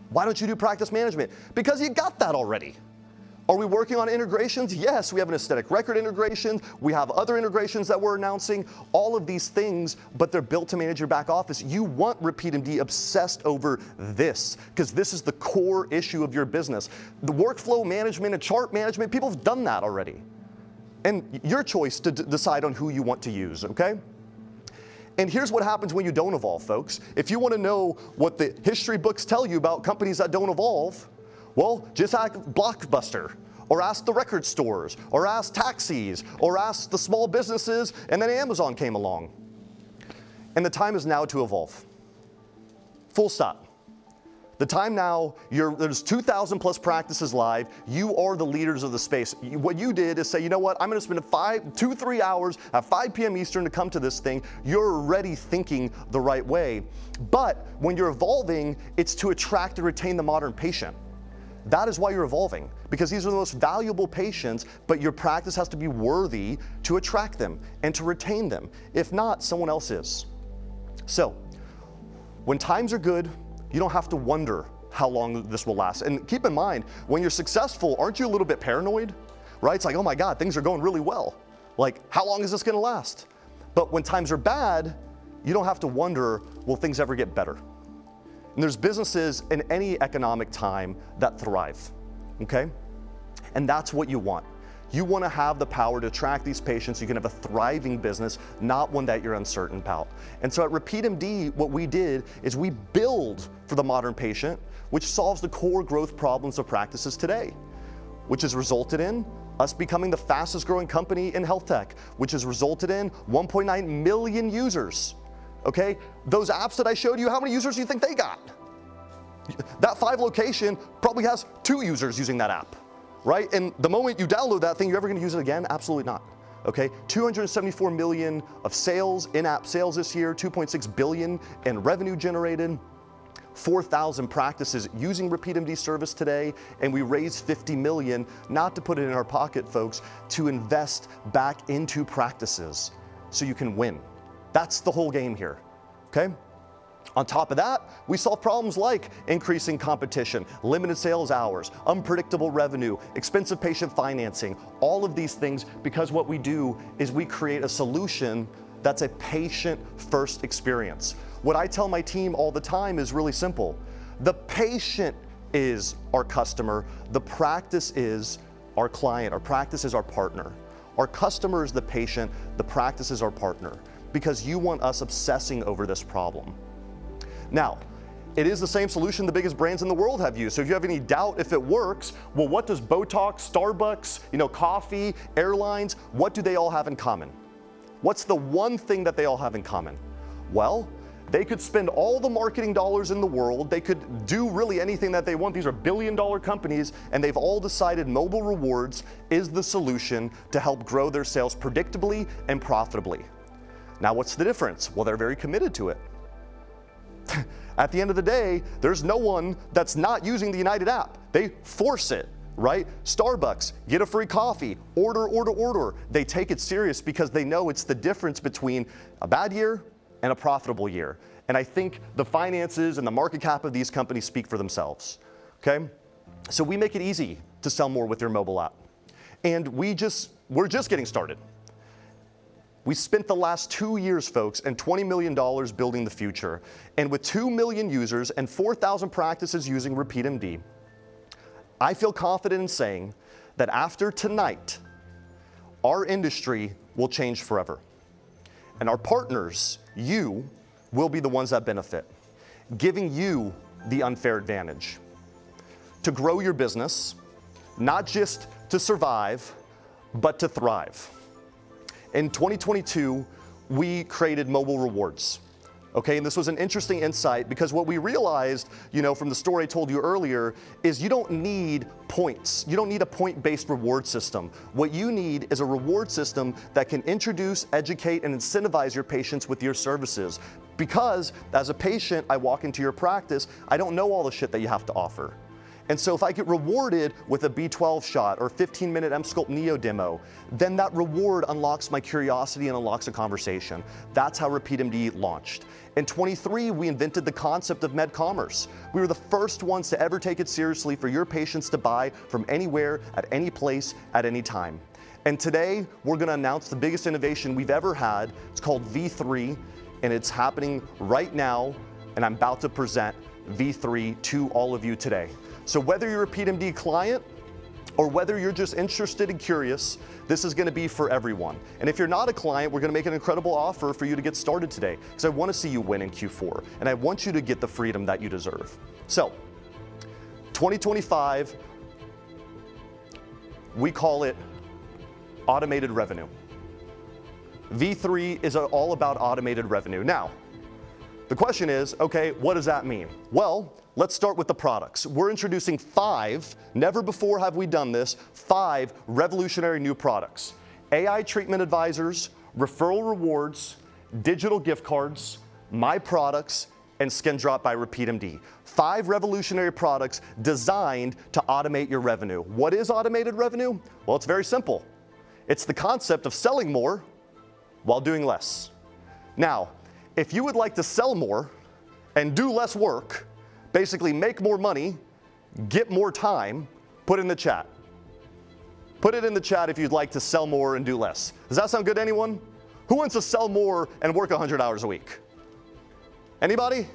S2: Why don't you do practice management? Because you got that already. Are we working on integrations? Yes, we have an aesthetic record integration. We have other integrations that we're announcing, all of these things, but they're built to manage your back office. You want RepeatMD obsessed over this, because this is the core issue of your business. The workflow management and chart management, people have done that already. And your choice to decide on who you want to use, okay? And here's what happens when you don't evolve, folks. If you want to know what the history books tell you about companies that don't evolve, well, just ask Blockbuster, or ask the record stores, or ask taxis, or ask the small businesses, and then Amazon came along. And the time is now to evolve. Full stop. The time now, there's 2,000 plus practices live. You are the leaders of the space. What you did is say, you know what, I'm gonna spend 2-3 hours at 5 p.m. Eastern to come to this thing. You're already thinking the right way. But when you're evolving, it's to attract and retain the modern patient. That is why you're evolving, because these are the most valuable patients, but your practice has to be worthy to attract them and to retain them. If not, someone else is. So, when times are good, you don't have to wonder how long this will last. And keep in mind, when you're successful, aren't you a little bit paranoid? Right? It's like, oh my God, things are going really well. Like, how long is this gonna last? But when times are bad, you don't have to wonder, will things ever get better? And there's businesses in any economic time that thrive, okay? And that's what you want. You want to have the power to attract these patients so you can have a thriving business, not one that you're uncertain about. And so at RepeatMD, what we did is we build for the modern patient, which solves the core growth problems of practices today, which has resulted in us becoming the fastest growing company in health tech, which has resulted in 1.9 million users. Okay, those apps that I showed you, how many users do you think they got? That 5 location probably has 2 users using that app, right? And the moment you download that thing, you're ever gonna use it again? Absolutely not, okay? 274 million of sales, in-app sales this year, 2.6 billion in revenue generated, 4,000 practices using RepeatMD service today, and we raised 50 million, not to put it in our pocket, folks, to invest back into practices so you can win. That's the whole game here, okay? On top of that, we solve problems like increasing competition, limited sales hours, unpredictable revenue, expensive patient financing, all of these things, because what we do is we create a solution that's a patient-first experience. What I tell my team all the time is really simple. The patient is our customer, the practice is our client, our practice is our partner. Our customer is the patient, the practice is our partner, because you want us obsessing over this problem. Now, it is the same solution the biggest brands in the world have used. So if you have any doubt if it works, well, what does Botox, Starbucks, coffee, airlines, what do they all have in common? What's the one thing that they all have in common? Well, they could spend all the marketing dollars in the world. They could do really anything that they want. These are billion-dollar companies, and they've all decided mobile rewards is the solution to help grow their sales predictably and profitably. Now, what's the difference? Well, they're very committed to it. At the end of the day, there's no one that's not using the United app. They force it, right? Starbucks, get a free coffee, order, order, order. They take it serious because they know it's the difference between a bad year and a profitable year. And I think the finances and the market cap of these companies speak for themselves, okay? So we make it easy to sell more with your mobile app. And we're just getting started. We spent the last 2 years, folks, and $20 million building the future. And with 2 million users and 4,000 practices using RepeatMD, I feel confident in saying that after tonight, our industry will change forever. And our partners, you, will be the ones that benefit, giving you the unfair advantage to grow your business, not just to survive, but to thrive. In 2022, we created mobile rewards. Okay, and this was an interesting insight because what we realized, from the story I told you earlier, is you don't need points. You don't need a point-based reward system. What you need is a reward system that can introduce, educate, and incentivize your patients with your services. Because as a patient, I walk into your practice, I don't know all the shit that you have to offer. And so if I get rewarded with a B12 shot or 15-minute Emsculpt Neo demo, then that reward unlocks my curiosity and unlocks a conversation. That's how RepeatMD launched. In 23, we invented the concept of MedCommerce. We were the first ones to ever take it seriously for your patients to buy from anywhere, at any place, at any time. And today, we're gonna announce the biggest innovation we've ever had. It's called V3, and it's happening right now, and I'm about to present V3 to all of you today. So whether you're a RepeatMD client or whether you're just interested and curious, this is gonna be for everyone. And if you're not a client, we're gonna make an incredible offer for you to get started today, because I wanna see you win in Q4, and I want you to get the freedom that you deserve. So, 2025, we call it automated revenue. V3 is all about automated revenue. Now, the question is, okay, what does that mean? Well, let's start with the products. We're introducing 5, never before have we done this, 5 revolutionary new products. AI treatment advisors, referral rewards, digital gift cards, my products, and Skin Drop by RepeatMD. 5 revolutionary products designed to automate your revenue. What is automated revenue? Well, it's very simple. It's the concept of selling more while doing less. Now, if you would like to sell more and do less work, basically make more money, get more time, put it in the chat. Put it in the chat if you'd like to sell more and do less. Does that sound good to anyone? Who wants to sell more and work 100 hours a week? Anybody?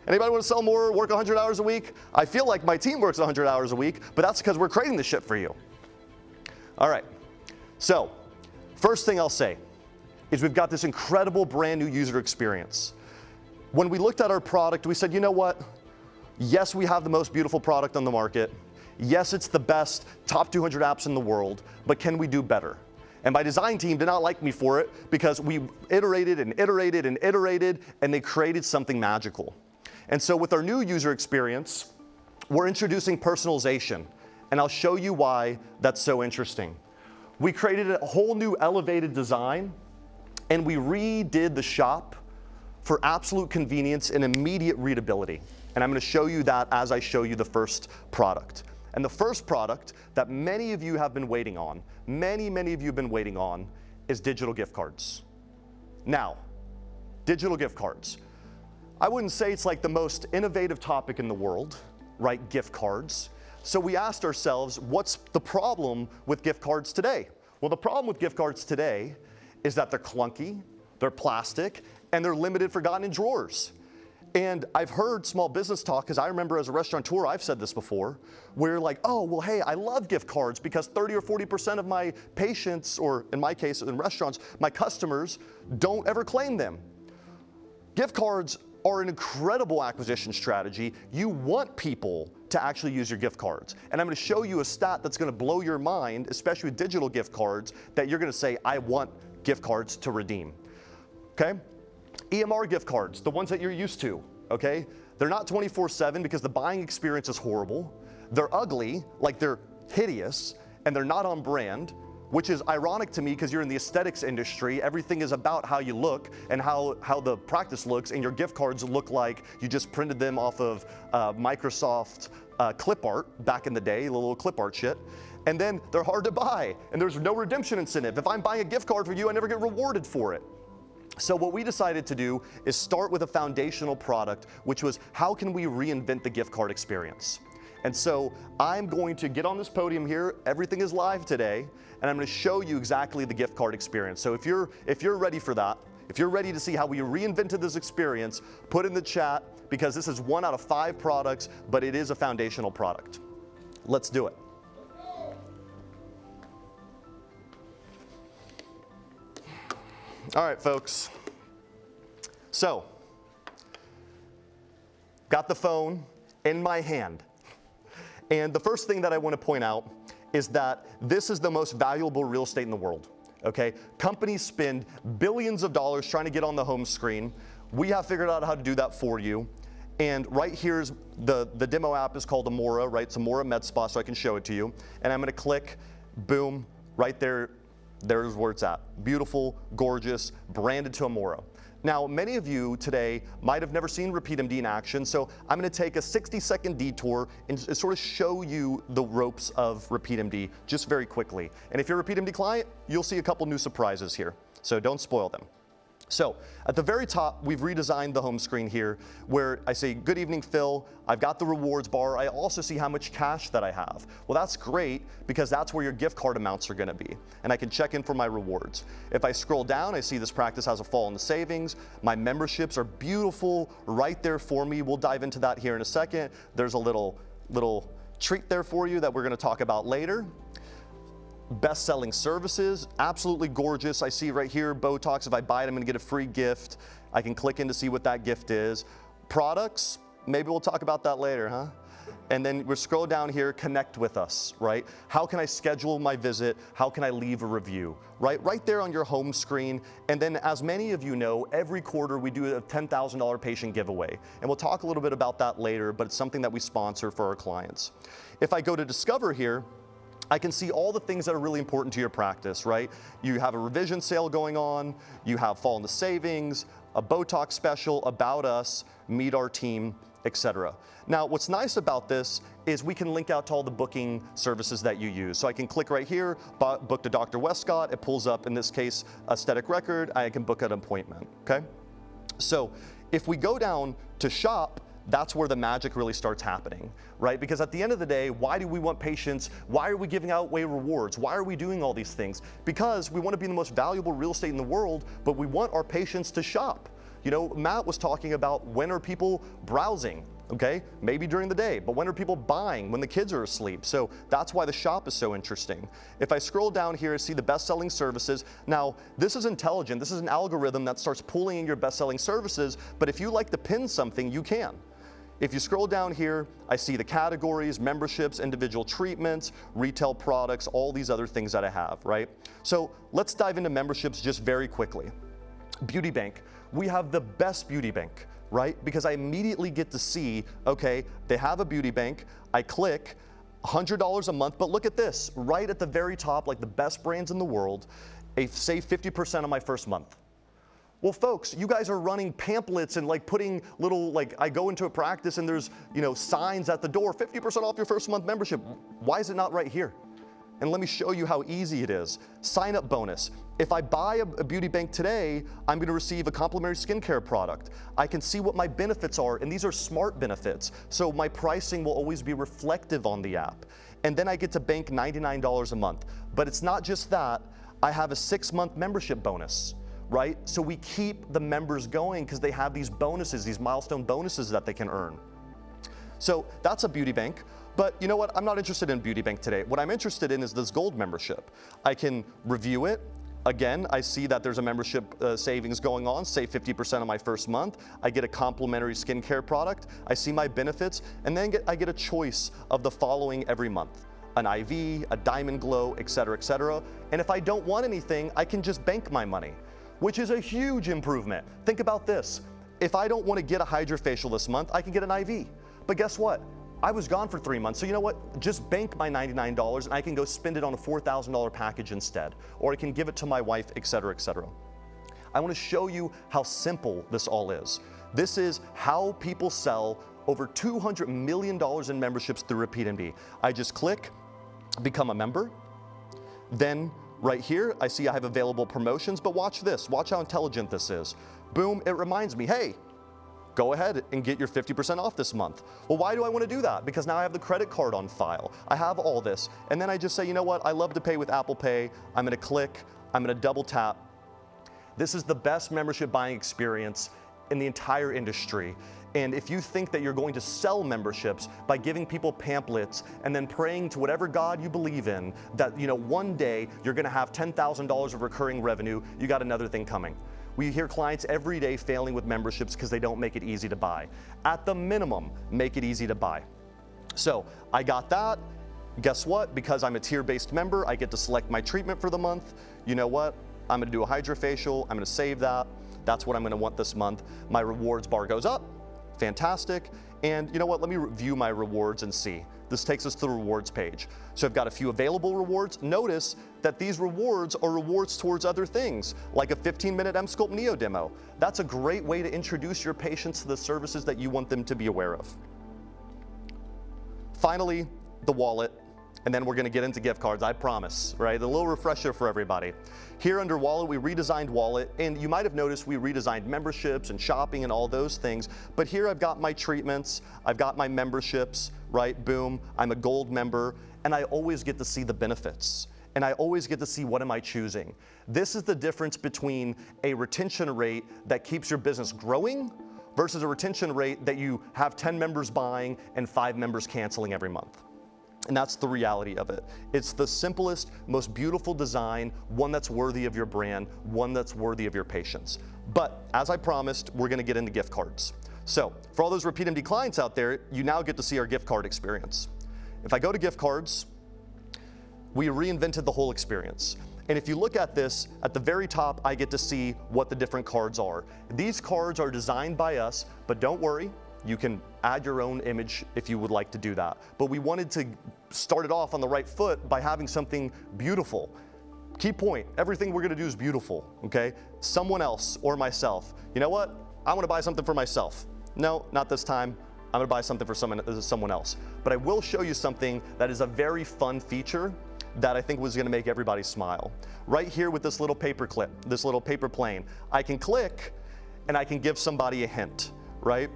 S2: Anybody want to sell more, work 100 hours a week? I feel like my team works 100 hours a week, but that's because we're creating this shit for you. All right, so first thing I'll say is we've got this incredible brand new user experience. When we looked at our product, we said, you know what? Yes, we have the most beautiful product on the market. Yes, it's the best top 200 apps in the world, but can we do better? And my design team did not like me for it because we iterated and iterated and iterated, and they created something magical. And so with our new user experience, we're introducing personalization, and I'll show you why that's so interesting. We created a whole new elevated design, and we redid the shop for absolute convenience and immediate readability. And I'm going to show you that as I show you the first product. And the first product that many of you have been waiting on, many of you have been waiting on, is digital gift cards. Now, digital gift cards. I wouldn't say it's like the most innovative topic in the world, right? Gift cards. So we asked ourselves, what's the problem with gift cards today? Well, the problem with gift cards today is that they're clunky, they're plastic, and they're limited, forgotten in drawers. And I've heard small business talk, because I remember as a restaurateur, I've said this before, where like, oh, well, hey, I love gift cards because 30 or 40% of my patients, or in my case, in restaurants, my customers don't ever claim them. Gift cards are an incredible acquisition strategy. You want people to actually use your gift cards. And I'm going to show you a stat that's going to blow your mind, especially with digital gift cards, that you're going to say, I want gift cards to redeem. Okay? EMR gift cards, the ones that you're used to, okay? They're not 24/7 because the buying experience is horrible. They're ugly, like they're hideous, and they're not on brand, which is ironic to me because you're in the aesthetics industry. Everything is about how you look and how the practice looks, and your gift cards look like you just printed them off of Microsoft clip art back in the day, little clip art shit. And then they're hard to buy, and there's no redemption incentive. If I'm buying a gift card for you, I never get rewarded for it. So what we decided to do is start with a foundational product, which was how can we reinvent the gift card experience? And so I'm going to get on this podium here, everything is live today, and I'm going to show you exactly the gift card experience. So if you're ready for that, if you're ready to see how we reinvented this experience, put in the chat, because this is 1 out of 5 products, but it is a foundational product. Let's do it. All right, folks. So, got the phone in my hand. And the first thing that I want to point out is that this is the most valuable real estate in the world, okay? Companies spend billions of dollars trying to get on the home screen. We have figured out how to do that for you. And right here's the demo app is called Amora, right? It's Amora Med Spa, so I can show it to you. And I'm going to click, boom, right there. There's where it's at. Beautiful, gorgeous, branded to Amora. Now, many of you today might have never seen RepeatMD in action, so I'm going to take a 60-second detour and sort of show you the ropes of RepeatMD just very quickly. And if you're a RepeatMD client, you'll see a couple new surprises here, so don't spoil them. So at the very top, we've redesigned the home screen here where I say, good evening, Phil. I've got the rewards bar. I also see how much cash that I have. Well, that's great because that's where your gift card amounts are going to be. And I can check in for my rewards. If I scroll down, I see this practice has a fall in the savings. My memberships are beautiful right there for me. We'll dive into that here in a second. There's a little treat there for you that we're going to talk about later. Best-selling services, absolutely gorgeous. I see right here, Botox. If I buy it, I'm going to get a free gift. I can click in to see what that gift is. Products, maybe we'll talk about that later, huh? And then we'll scroll down here, connect with us, right? How can I schedule my visit? How can I leave a review, right? Right there on your home screen. And then as many of you know, every quarter we do a $10,000 patient giveaway. And we'll talk a little bit about that later, but it's something that we sponsor for our clients. If I go to Discover here, I can see all the things that are really important to your practice, right? You have a revision sale going on, you have fall in the savings, a Botox special, about us, meet our team, etc. Now, what's nice about this is we can link out to all the booking services that you use. So I can click right here, book to Dr. Westcott, it pulls up, in this case, aesthetic record, I can book an appointment, okay? So if we go down to shop, that's where the magic really starts happening, right? Because at the end of the day, why do we want patients? Why are we giving away rewards? Why are we doing all these things? Because we want to be the most valuable real estate in the world, but we want our patients to shop. You know, Matt was talking about when are people browsing, okay? Maybe during the day, but when are people buying? When the kids are asleep. So that's why the shop is so interesting. If I scroll down here, I see the best-selling services. Now, this is intelligent. This is an algorithm that starts pulling in your best-selling services, but if you like to pin something, you can. If you scroll down here, I see the categories, memberships, individual treatments, retail products, all these other things that I have, right? So let's dive into memberships just very quickly. Beauty Bank. We have the best beauty bank, right? Because I immediately get to see, okay, they have a beauty bank. I click, $100 a month, but look at this, right at the very top, like the best brands in the world, save 50% on my first month. Well, folks, you guys are running pamphlets and like putting little, like I go into a practice and there's, you know, signs at the door, 50% off your first month membership. Why is it not right here? And let me show you how easy it is. Sign up bonus. If I buy a beauty bank today, I'm going to receive a complimentary skincare product. I can see what my benefits are, and these are smart benefits. So my pricing will always be reflective on the app. And then I get to bank $99 a month. But it's not just that. I have a 6-month membership bonus, right? So we keep the members going because they have these bonuses, these milestone bonuses that they can earn. So that's a beauty bank. But you know what? I'm not interested in beauty bank today. What I'm interested in is this gold membership. I can review it. Again, I see that there's a membership savings going on, save 50% on my first month. I get a complimentary skincare product. I see my benefits, and then I get a choice of the following every month. An IV, a Diamond Glow, et cetera, et cetera. And if I don't want anything, I can just bank my money, which is a huge improvement. Think about this. If I don't want to get a HydraFacial this month, I can get an IV. But guess what? I was gone for 3 months, so you know what? Just bank my $99 and I can go spend it on a $4,000 package instead. Or I can give it to my wife, et cetera, et cetera. I want to show you how simple this all is. This is how people sell over $200 million in memberships through RepeatMD. I just click, become a member. Then right here, I see I have available promotions, but watch this. Watch how intelligent this is. Boom, it reminds me, hey, go ahead and get your 50% off this month. Well, why do I want to do that? Because now I have the credit card on file. I have all this. And then I just say, you know what? I love to pay with Apple Pay. I'm going to click. I'm going to double tap. This is the best membership buying experience in the entire industry. And if you think that you're going to sell memberships by giving people pamphlets and then praying to whatever God you believe in, that one day you're going to have $10,000 of recurring revenue, you got another thing coming. We hear clients every day failing with memberships because they don't make it easy to buy. At the minimum, make it easy to buy. So I got that. Guess what? Because I'm a tier-based member, I get to select my treatment for the month. You know what? I'm going to do a HydraFacial. I'm going to save that. That's what I'm going to want this month. My rewards bar goes up. Fantastic. And you know what? Let me review my rewards and see. this takes us to the rewards page. So I've got a few available rewards. Notice that these rewards are rewards towards other things, like a 15-minute Emsculpt Neo demo. That's a great way to introduce your patients to the services that you want them to be aware of. Finally, the wallet, and then we're gonna get into gift cards, I promise, right? A little refresher for everybody. Here under wallet, we redesigned wallet, and you might have noticed we redesigned memberships and shopping and all those things, but here I've got my treatments, I've got my memberships, right? Boom, I'm a gold member, and I always get to see the benefits. And I always get to see what am I choosing. This is the difference between a retention rate that keeps your business growing versus a retention rate that you have 10 members buying and 5 members canceling every month. And that's the reality of it. It's the simplest, most beautiful design, one that's worthy of your brand, one that's worthy of your patients. But as I promised, we're gonna get into gift cards. So for all those RepeatMD clients out there, you now get to see our gift card experience. If I go to gift cards, we reinvented the whole experience. And if you look at this, at the very top, I get to see what the different cards are. These cards are designed by us, but don't worry, you can add your own image if you would like to do that. But we wanted to start it off on the right foot by having something beautiful. Key point, everything we're gonna do is beautiful, okay? Someone else or myself, you know what? I wanna buy something for myself. No, not this time. I'm gonna buy something for someone else. But I will show you something that is a very fun feature that I think was gonna make everybody smile. Right here with this little paper clip, this little paper plane, I can click and I can give somebody a hint, right?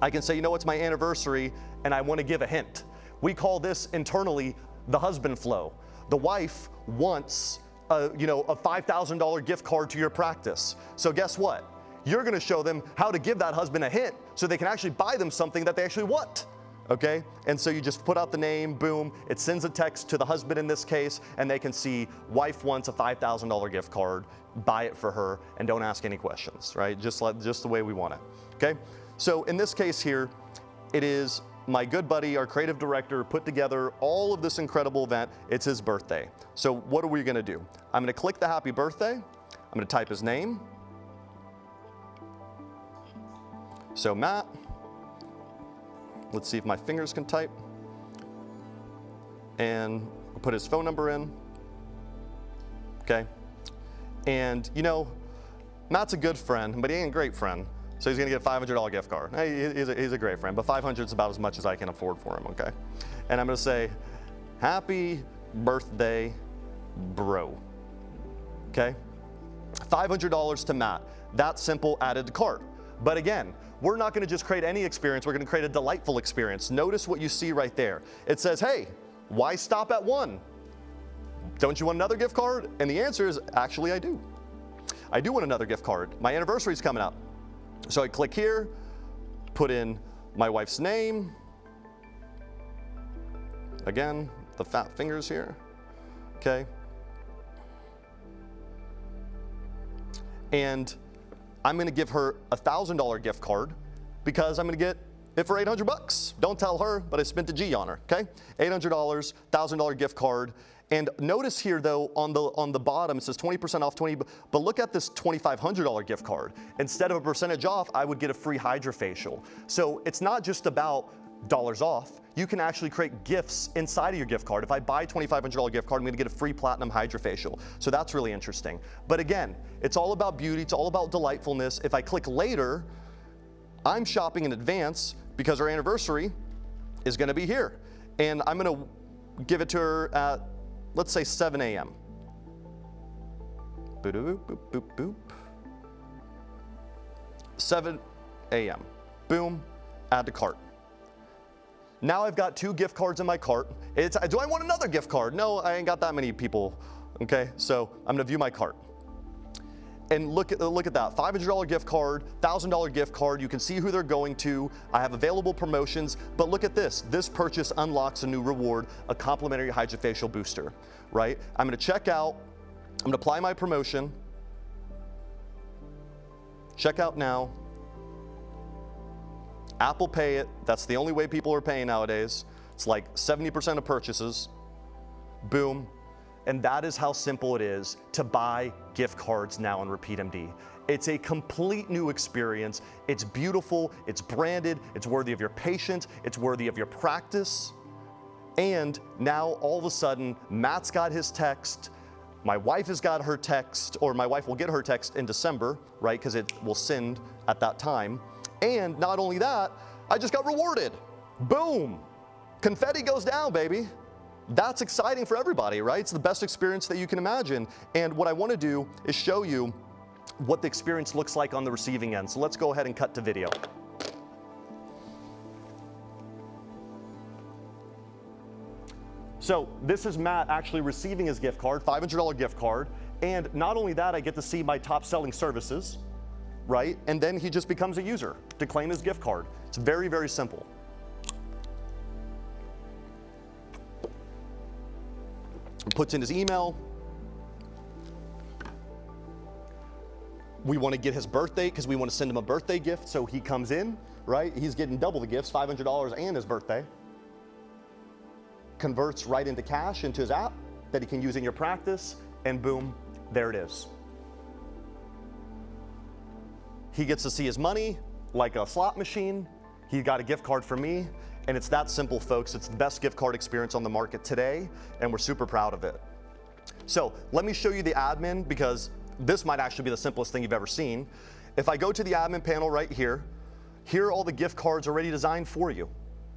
S2: I can say, you know, it's my anniversary and I wanna give a hint. We call this internally the husband flow. The wife wants a $5,000 gift card to your practice. So guess what? You're gonna show them how to give that husband a hint so they can actually buy them something that they actually want. Okay? And so you just put out the name, boom, it sends a text to the husband in this case, and they can see wife wants a $5,000 gift card, buy it for her, and don't ask any questions, right? Just the way we want it, okay? So in this case here, it is my good buddy, our creative director, put together all of this incredible event. It's his birthday. So what are we gonna do? I'm gonna click the happy birthday, I'm gonna type his name. So Matt, let's see if my fingers can type. And we'll put his phone number in. Okay. And you know, Matt's a good friend, but he ain't a great friend. So he's gonna get a $500 gift card. Hey, he's a great friend, but 500 is about as much as I can afford for him, okay? And I'm gonna say, happy birthday, bro. Okay? $500 to Matt. That simple, added to cart. But again, we're not gonna just create any experience, we're gonna create a delightful experience. Notice what you see right there. It says, hey, why stop at one? Don't you want another gift card? And the answer is, actually I do. I do want another gift card. My anniversary's coming up. So I click here, put in my wife's name. Again, the fat fingers here, okay? And I'm gonna give her a $1,000 gift card because I'm gonna get it for 800 bucks. Don't tell her, but I spent a G on her, okay? $800, $1,000 gift card. And notice here though, on the bottom, it says 20% off 20, but look at this $2,500 gift card. Instead of a percentage off, I would get a free HydraFacial. So it's not just about dollars off. You can actually create gifts inside of your gift card. If I buy a $2,500 gift card, I'm gonna get a free platinum HydraFacial. So that's really interesting. But again, it's all about beauty, it's all about delightfulness. If I click later, I'm shopping in advance because our anniversary is gonna be here. And I'm gonna give it to her at, let's say 7 a.m. Boop, boop, boop, boop, boop. 7 a.m. Boom, add to cart. Now I've got 2 gift cards in my cart. Do I want another gift card? No, I ain't got that many people, okay? So I'm gonna view my cart. And look at that, $500 gift card, $1,000 gift card, you can see who they're going to. I have available promotions, but look at this. This purchase unlocks a new reward, a complimentary HydraFacial booster, right? I'm gonna check out, I'm gonna apply my promotion. Check out now. Apple Pay it, that's the only way people are paying nowadays. It's like 70% of purchases. Boom. And that is how simple it is to buy gift cards now on RepeatMD. It's a complete new experience. It's beautiful, it's branded, it's worthy of your patients, it's worthy of your practice. And now all of a sudden, Matt's got his text, my wife has got her text, or my wife will get her text in December, right? Because it will send at that time. And not only that, I just got rewarded. Boom. Confetti goes down, baby. That's exciting for everybody, right? It's the best experience that you can imagine. And what I want to do is show you what the experience looks like on the receiving end. So let's go ahead and cut to video. So this is Matt actually receiving his gift card, $500 gift card. And not only that, I get to see my top selling services, right? And then he just becomes a user to claim his gift card. It's very, very simple. Puts in his email. We want to get his birthday because we want to send him a birthday gift. So he comes in, right? He's getting double the gifts, $500 and his birthday. Converts right into cash into his app that he can use in your practice, and boom, there it is. He gets to see his money like a slot machine. He got a gift card from me, and it's that simple, folks. It's the best gift card experience on the market today, and we're super proud of it. So let me show you the admin, because this might actually be the simplest thing you've ever seen. If I go to the admin panel right here, here are all the gift cards already designed for you.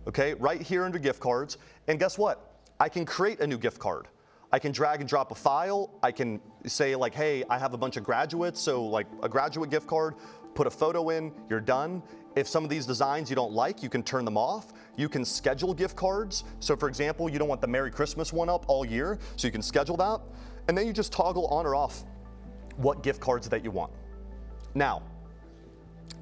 S2: Okay, right here under gift cards. And guess what? I can create a new gift card. I can drag and drop a file. I can say like, hey, I have a bunch of graduates, so like a graduate gift card, put a photo in, you're done. If some of these designs you don't like, you can turn them off. You can schedule gift cards. So for example, you don't want the Merry Christmas one up all year, so you can schedule that. And then you just toggle on or off what gift cards that you want. Now,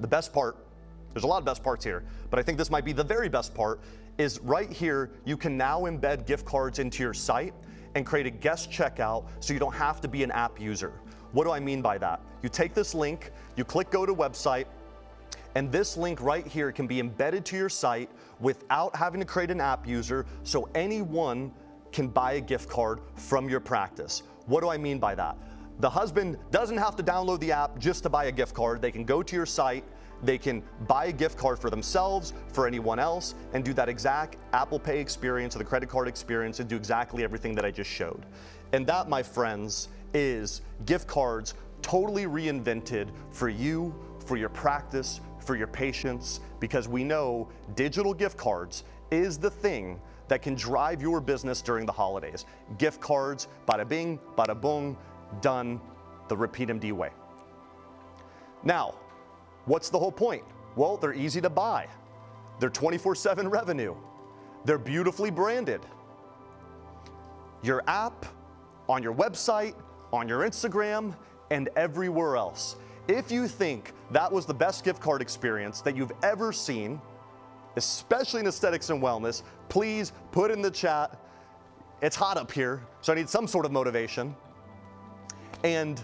S2: the best part, there's a lot of best parts here, but I think this might be the very best part, is right here, you can now embed gift cards into your site and create a guest checkout so you don't have to be an app user. What do I mean by that? You take this link, you click go to website, and this link right here can be embedded to your site without having to create an app user, so anyone can buy a gift card from your practice. What do I mean by that? The husband doesn't have to download the app just to buy a gift card. They can go to your site, they can buy a gift card for themselves, for anyone else, and do that exact Apple Pay experience or the credit card experience and do exactly everything that I just showed. And that, my friends, is gift cards totally reinvented for you, for your practice, for your patients, because we know digital gift cards is the thing that can drive your business during the holidays. Gift cards, bada bing, bada boom, done the RepeatMD way. Now, what's the whole point? Well, they're easy to buy. They're 24/7 revenue. They're beautifully branded. Your app, on your website, on your Instagram, and everywhere else. If you think that was the best gift card experience that you've ever seen, especially in aesthetics and wellness, please put in the chat. It's hot up here, so I need some sort of motivation. And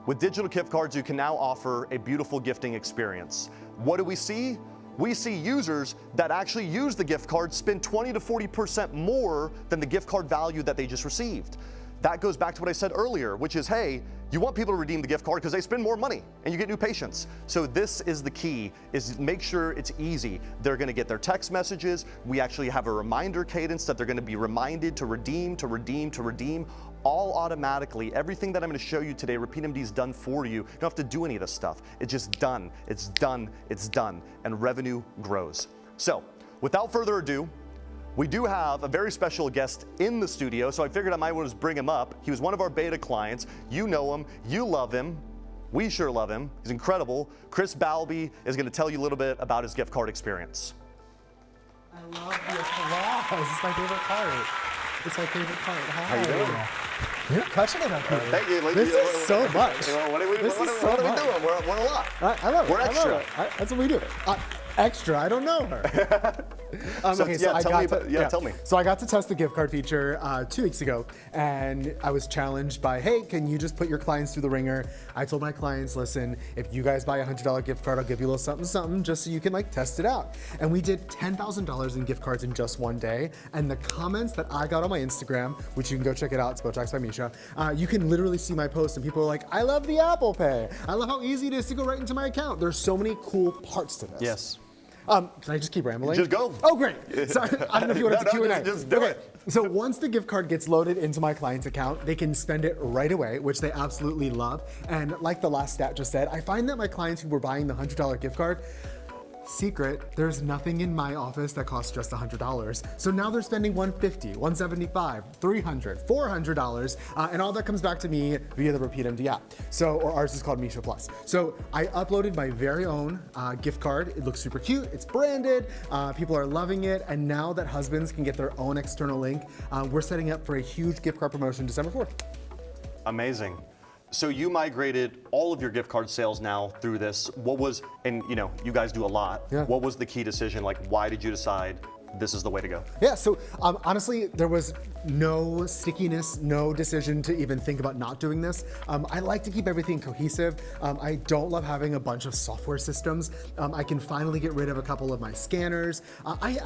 S2: with digital gift cards, you can now offer a beautiful gifting experience. What do we see? We see users that actually use the gift card spend 20 to 40% more than the gift card value that they just received. That goes back to what I said earlier, which is, hey, you want people to redeem the gift card because they spend more money and you get new patients. So this is the key, is make sure it's easy. They're gonna get their text messages. We actually have a reminder cadence that they're gonna be reminded to redeem, to redeem, to redeem, all automatically. Everything that I'm gonna show you today, RepeatMD is done for you. You don't have to do any of this stuff. It's just done, it's done, it's done, and revenue grows. So without further ado, we do have a very special guest in the studio, so I figured I might want to bring him up. He was one of our beta clients. You know him, you love him. We sure love him. He's incredible. Chris Balby is going to tell you a little bit about his gift card experience.
S8: I love the applause. It's my favorite part. It's my favorite part. Hi.
S2: How you doing?
S8: You're crushing it up here.
S2: Thank you.
S8: This is so much.
S2: What are we doing? We're a lot.
S8: I love it.
S2: We're extra.
S8: I love it. That's what we do. Extra. I don't know her.
S2: Tell me.
S8: So I got to test the gift card feature 2 weeks ago, and I was challenged by, hey, can you just put your clients through the ringer? I told my clients, listen, if you guys buy a $100 gift card, I'll give you a little something, something, just so you can like test it out. And we did $10,000 in gift cards in just one day. And the comments that I got on my Instagram, which you can go check it out, it's Botox by Misha, you can literally see my post, and people are like, I love the Apple Pay. I love how easy it is to go right into my account. There's so many cool parts to this.
S2: Yes.
S8: Can I just keep rambling?
S2: Just go.
S8: Oh, great. Sorry, I don't know if you want to
S2: No,
S8: Q&A.
S2: just do it.
S8: So once the gift card gets loaded into my client's account, they can spend it right away, which they absolutely love. And like the last stat just said, I find that my clients who were buying the $100 gift card, secret, there's nothing in my office that costs just $100. So now they're spending $150, $175, $300, $400, and all that comes back to me via the RepeatMD app. So, or ours is called Misha Plus. So I uploaded my very own gift card. It looks super cute. It's branded. People are loving it. And now that husbands can get their own external link, we're setting up for a huge gift card promotion December 4th.
S2: Amazing. So you migrated all of your gift card sales now through this. What was, and you know, you guys do a lot.
S8: Yeah.
S2: What was the key decision? Like, why did you decide this is the way to go?
S8: Yeah, so honestly, there was no stickiness, no decision to even think about not doing this. I like to keep everything cohesive. I don't love having a bunch of software systems. I can finally get rid of a couple of my scanners. I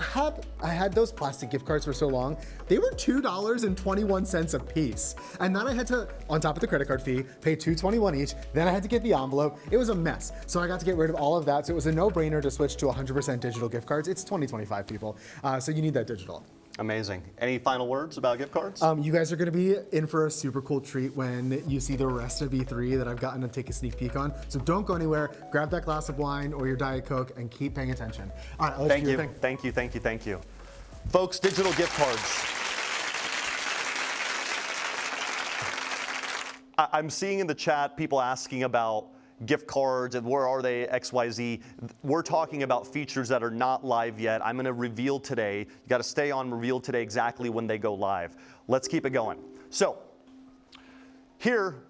S8: had those plastic gift cards for so long. They were $2.21 a piece. And then I had to, on top of the credit card fee, pay $2.21 each. Then I had to get the envelope. It was a mess. So I got to get rid of all of that. So it was a no-brainer to switch to 100% digital gift cards. It's 2025, people. So you need that digital.
S2: Amazing. Any final words about gift cards?
S8: You guys are going to be in for a super cool treat when you see the rest of V3 that I've gotten to take a sneak peek on. So don't go anywhere. Grab that glass of wine or your Diet Coke and keep paying attention. All right,
S2: Thank you. Thank you. Thank you. Thank you. Folks, digital gift cards. I'm seeing in the chat people asking about gift cards and where are they, XYZ. We're talking about features that are not live yet. I'm going to reveal today. You got to stay on reveal today exactly when they go live. Let's keep it going. So here,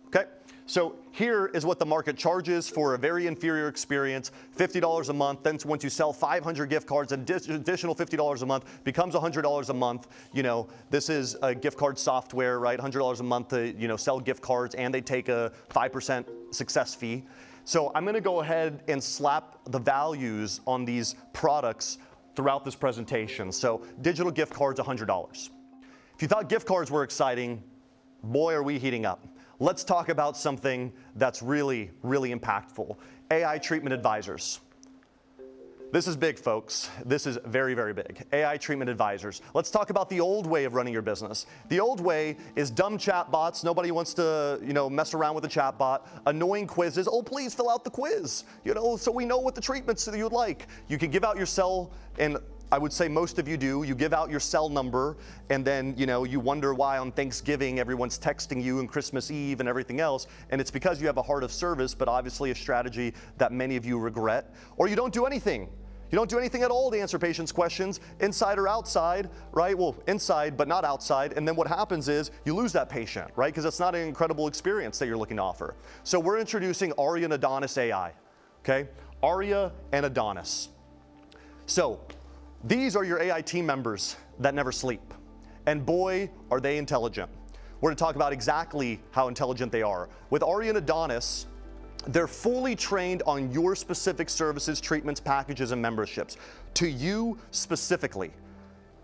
S2: okay. So here is what the market charges for a very inferior experience, $50 a month. Then once you sell 500 gift cards, an additional $50 a month becomes $100 a month. You know, this is a gift card software, right? $100 a month to, you know, sell gift cards, and they take a 5% success fee. So I'm going to go ahead and slap the values on these products throughout this presentation. So digital gift cards, $100. If you thought gift cards were exciting, boy, are we heating up. Let's talk about something that's really, really impactful. AI treatment advisors. This is big, folks. This is very, very big. AI treatment advisors. Let's talk about the old way of running your business. The old way is dumb chatbots. Nobody wants to, you know, mess around with a chatbot. Annoying quizzes. Oh, please fill out the quiz, you know, so we know what the treatments that you'd like. You can give out your cell, and I would say most of you do. You give out your cell number, and then, you know, you wonder why on Thanksgiving everyone's texting you and Christmas Eve and everything else, and it's because you have a heart of service, but obviously a strategy that many of you regret. Or you don't do anything. You don't do anything at all to answer patients' questions, inside or outside, right? Well, inside, but not outside. And then what happens is you lose that patient, right? Because it's not an incredible experience that you're looking to offer. So we're introducing Arya and Adonis AI, okay? Arya and Adonis. So these are your AI team members that never sleep. And boy, are they intelligent. We're going to talk about exactly how intelligent they are. With Arya and Adonis, they're fully trained on your specific services, treatments, packages, and memberships. To you specifically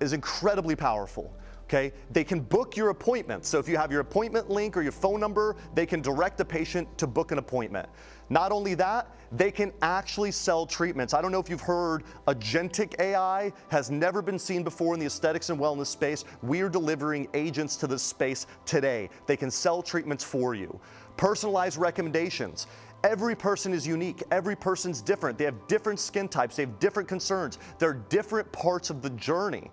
S2: is incredibly powerful. Okay? They can book your appointments. So if you have your appointment link or your phone number, they can direct the patient to book an appointment. Not only that, they can actually sell treatments. I don't know if you've heard, agentic AI has never been seen before in the aesthetics and wellness space. We are delivering agents to this space today. They can sell treatments for you. Personalized recommendations. Every person is unique. Every person's different. They have different skin types. They have different concerns. They're different parts of the journey.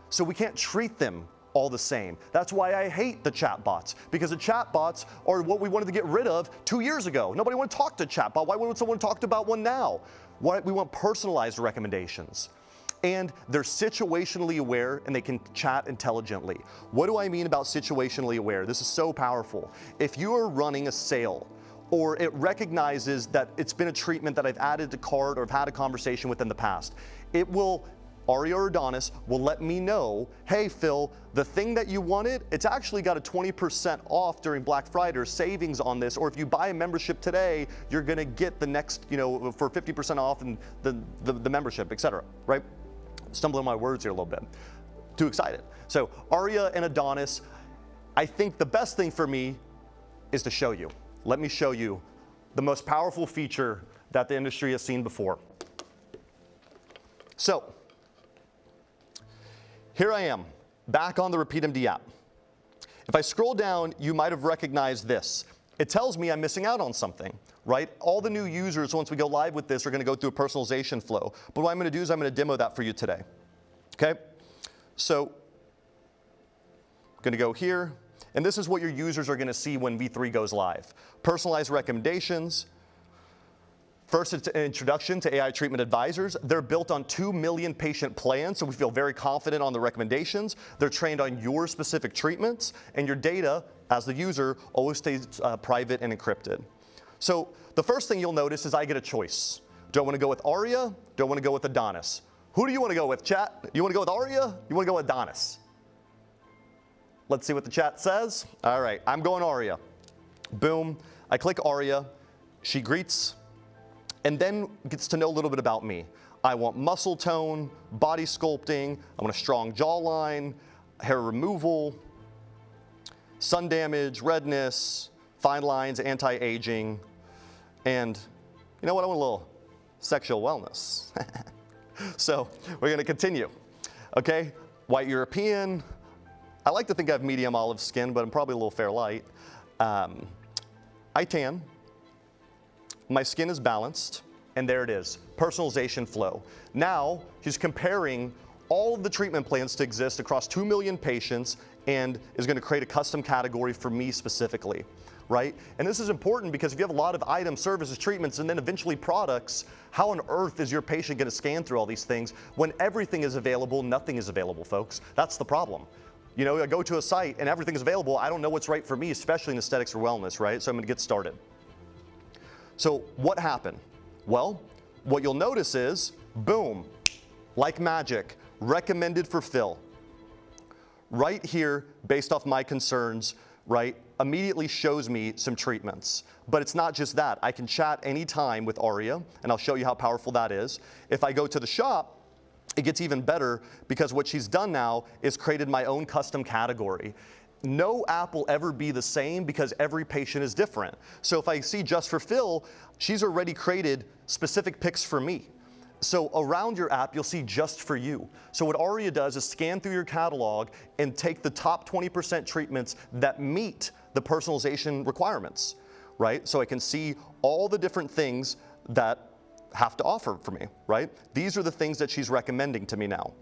S2: So we can't treat them all the same. That's why I hate the chatbots, because the chatbots are what we wanted to get rid of 2 years ago. Nobody wanted to talk to a chatbot. Why would someone talk about one now? Why? We want personalized recommendations. And they're situationally aware, and they can chat intelligently. What do I mean about situationally aware? This is so powerful. If you are running a sale, or it recognizes that it's been a treatment that I've added to cart or I've had a conversation with in the past, it will, Arya or Adonis will let me know, hey Phil, the thing that you wanted, it's actually got a 20% off during Black Friday or savings on this, or if you buy a membership today, you're gonna get the next, you know, for 50% off and the membership, etc. Right? Stumbling my words here a little bit. Too excited. So Arya and Adonis, I think the best thing for me is to show you. let me show you the most powerful feature that the industry has seen before. So, here I am, back on the RepeatMD app. If I scroll down, you might have recognized this. It tells me I'm missing out on something, right? All the new users, once we go live with this, are gonna go through a personalization flow. But what I'm gonna do is I'm gonna demo that for you today, okay? So, I'm gonna go here, and this is what your users are gonna see when V3 goes live. Personalized recommendations. First, it's an introduction to AI treatment advisors. They're built on 2 million patient plans, so we feel very confident on the recommendations. They're trained on your specific treatments, and your data, as the user, always stays private and encrypted. So the first thing you'll notice is I get a choice. Do I want to go with Arya? Do I want to go with Adonis? Who do you want to go with, chat? You want to go with Arya? You want to go with Adonis? Let's see what the chat says. All right, I'm going Arya. Boom. I click Arya. She greets and then gets to know a little bit about me. I want muscle tone, body sculpting, I want a strong jawline, hair removal, sun damage, redness, fine lines, anti-aging, and you know what, I want a little sexual wellness. So we're gonna continue, okay? White European, I like to think I have medium olive skin, but I'm probably a little fair light. I tan. My skin is balanced, and there it is, personalization flow. Now, she's comparing all of the treatment plans to exist across 2 million patients and is gonna create a custom category for me specifically, right? And this is important because if you have a lot of items, services, treatments, and then eventually products, how on earth is your patient gonna scan through all these things when everything is available, nothing is available, folks? That's the problem. You know, I go to a site and everything's available, I don't know what's right for me, especially in aesthetics or wellness, right? So I'm gonna get started. So what happened? Well, what you'll notice is, boom, like magic, recommended for Phil. Right here, based off my concerns, right, immediately shows me some treatments. But it's not just that. I can chat anytime with Arya, and I'll show you how powerful that is. If I go to the shop, it gets even better because what she's done now is created my own custom category. No app will ever be the same because every patient is different. So if I see just for Phil, she's already created specific picks for me. So around your app, you'll see just for you. So what Arya does is scan through your catalog and take the top 20% treatments that meet the personalization requirements, right? So I can see all the different things that have to offer for me, right? These are the things that she's recommending to me now.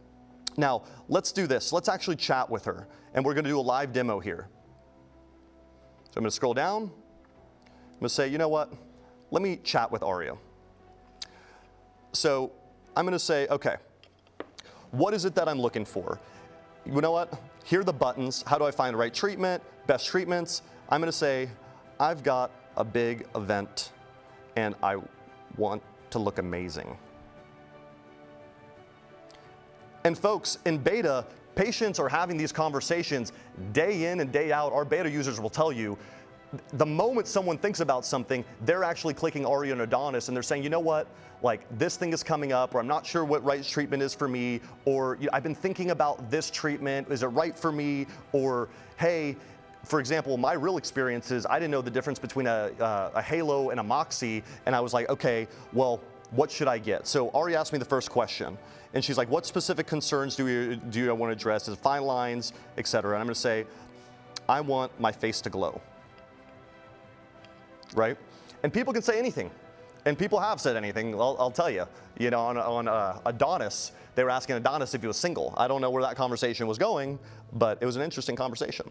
S2: Now, let's do this. Let's actually chat with her, and we're gonna do a live demo here. So I'm gonna scroll down. I'm gonna say, you know what? Let me chat with Arya. So I'm gonna say, okay, what is it that I'm looking for? You know what? Here are the buttons. How do I find the right treatment, best treatments? I'm gonna say, I've got a big event, and I want to look amazing. And folks, in beta, patients are having these conversations day in and day out. Our beta users will tell you, the moment someone thinks about something, they're actually clicking Arya and Adonis and they're saying, you know what, like this thing is coming up, or I'm not sure what right treatment is for me, or I've been thinking about this treatment, is it right for me? Or hey, for example, my real experience is I didn't know the difference between a Halo and a Moxie, and I was like, okay, well, what should I get? So Arya asked me the first question, and she's like, what specific concerns do you want to address? Is it fine lines, et cetera? And I'm gonna say, I want my face to glow, right? And people can say anything, and people have said anything, I'll tell you. You know, on Adonis, they were asking Adonis if he was single. I don't know where that conversation was going, but it was an interesting conversation.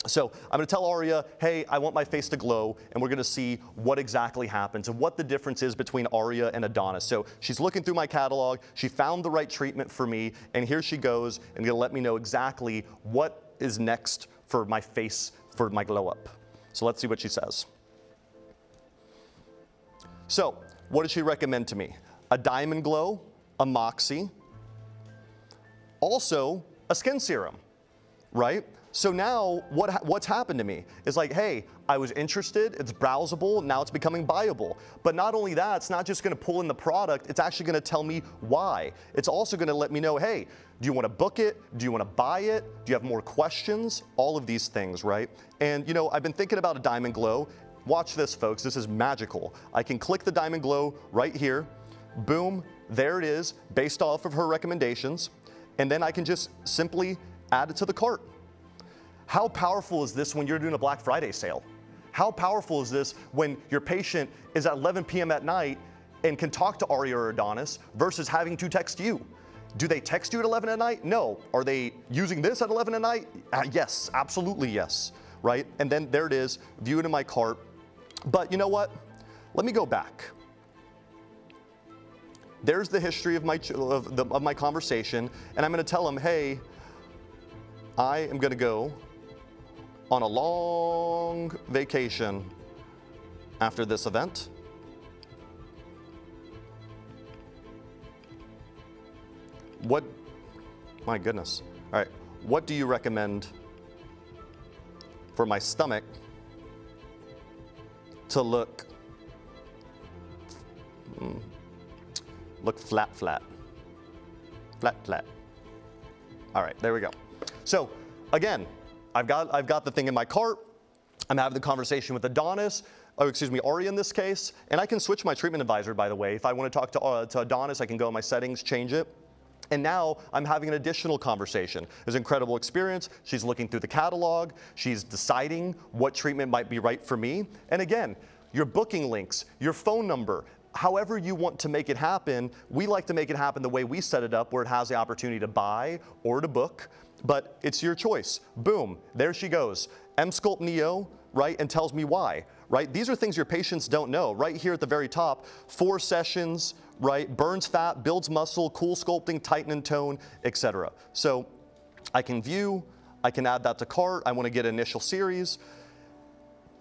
S2: So I'm gonna tell Arya, hey, I want my face to glow, and we're gonna see what exactly happens and what the difference is between Arya and Adonis. So she's looking through my catalog, she found the right treatment for me, and here she goes and gonna let me know exactly what is next for my face, for my glow up. So let's see what she says. So what did she recommend to me? A diamond glow, a Moxie, also a skin serum, right? So now what's happened to me is like, hey, I was interested, it's browsable, now it's becoming buyable. But not only that, it's not just gonna pull in the product, it's actually gonna tell me why. It's also gonna let me know, hey, do you wanna book it? Do you wanna buy it? Do you have more questions? All of these things, right? And you know, I've been thinking about a diamond glow. watch this, folks. This is magical. I can click the Diamond Glow right here. Boom, there it is, based off of her recommendations. And then I can just simply add it to the cart. How powerful is this when you're doing a Black Friday sale? How powerful is this when your patient is at 11 p.m. at night and can talk to Arya or Adonis versus having to text you? Do they text you at 11 at night? No. Are they using this at 11 at night? Yes, absolutely yes, right? And then there it is, view it in my cart. But you know what? Let me go back. There's the history of my conversation, and I'm gonna tell them, hey, I am gonna go on a long vacation after this event. What, my goodness. All right, what do you recommend for my stomach to look flat, flat. Flat, flat. All right, there we go. So again, I've got the thing in my cart. I'm having the conversation with Adonis, Arya in this case, and I can switch my treatment advisor, by the way. If I want to talk to Adonis, I can go in my settings, change it. And now I'm having an additional conversation. There's an incredible experience. She's looking through the catalog. She's deciding what treatment might be right for me. And again, your booking links, your phone number, however you want to make it happen, we like to make it happen the way we set it up, where it has the opportunity to buy or to book, but it's your choice. Boom, there she goes. Emsculpt Neo, right, and tells me why, right? These are things your patients don't know. Right here at the very top, 4 sessions, right, burns fat, builds muscle, cool sculpting, tighten and tone, etc. So I can view, I can add that to cart, I want to get an initial series.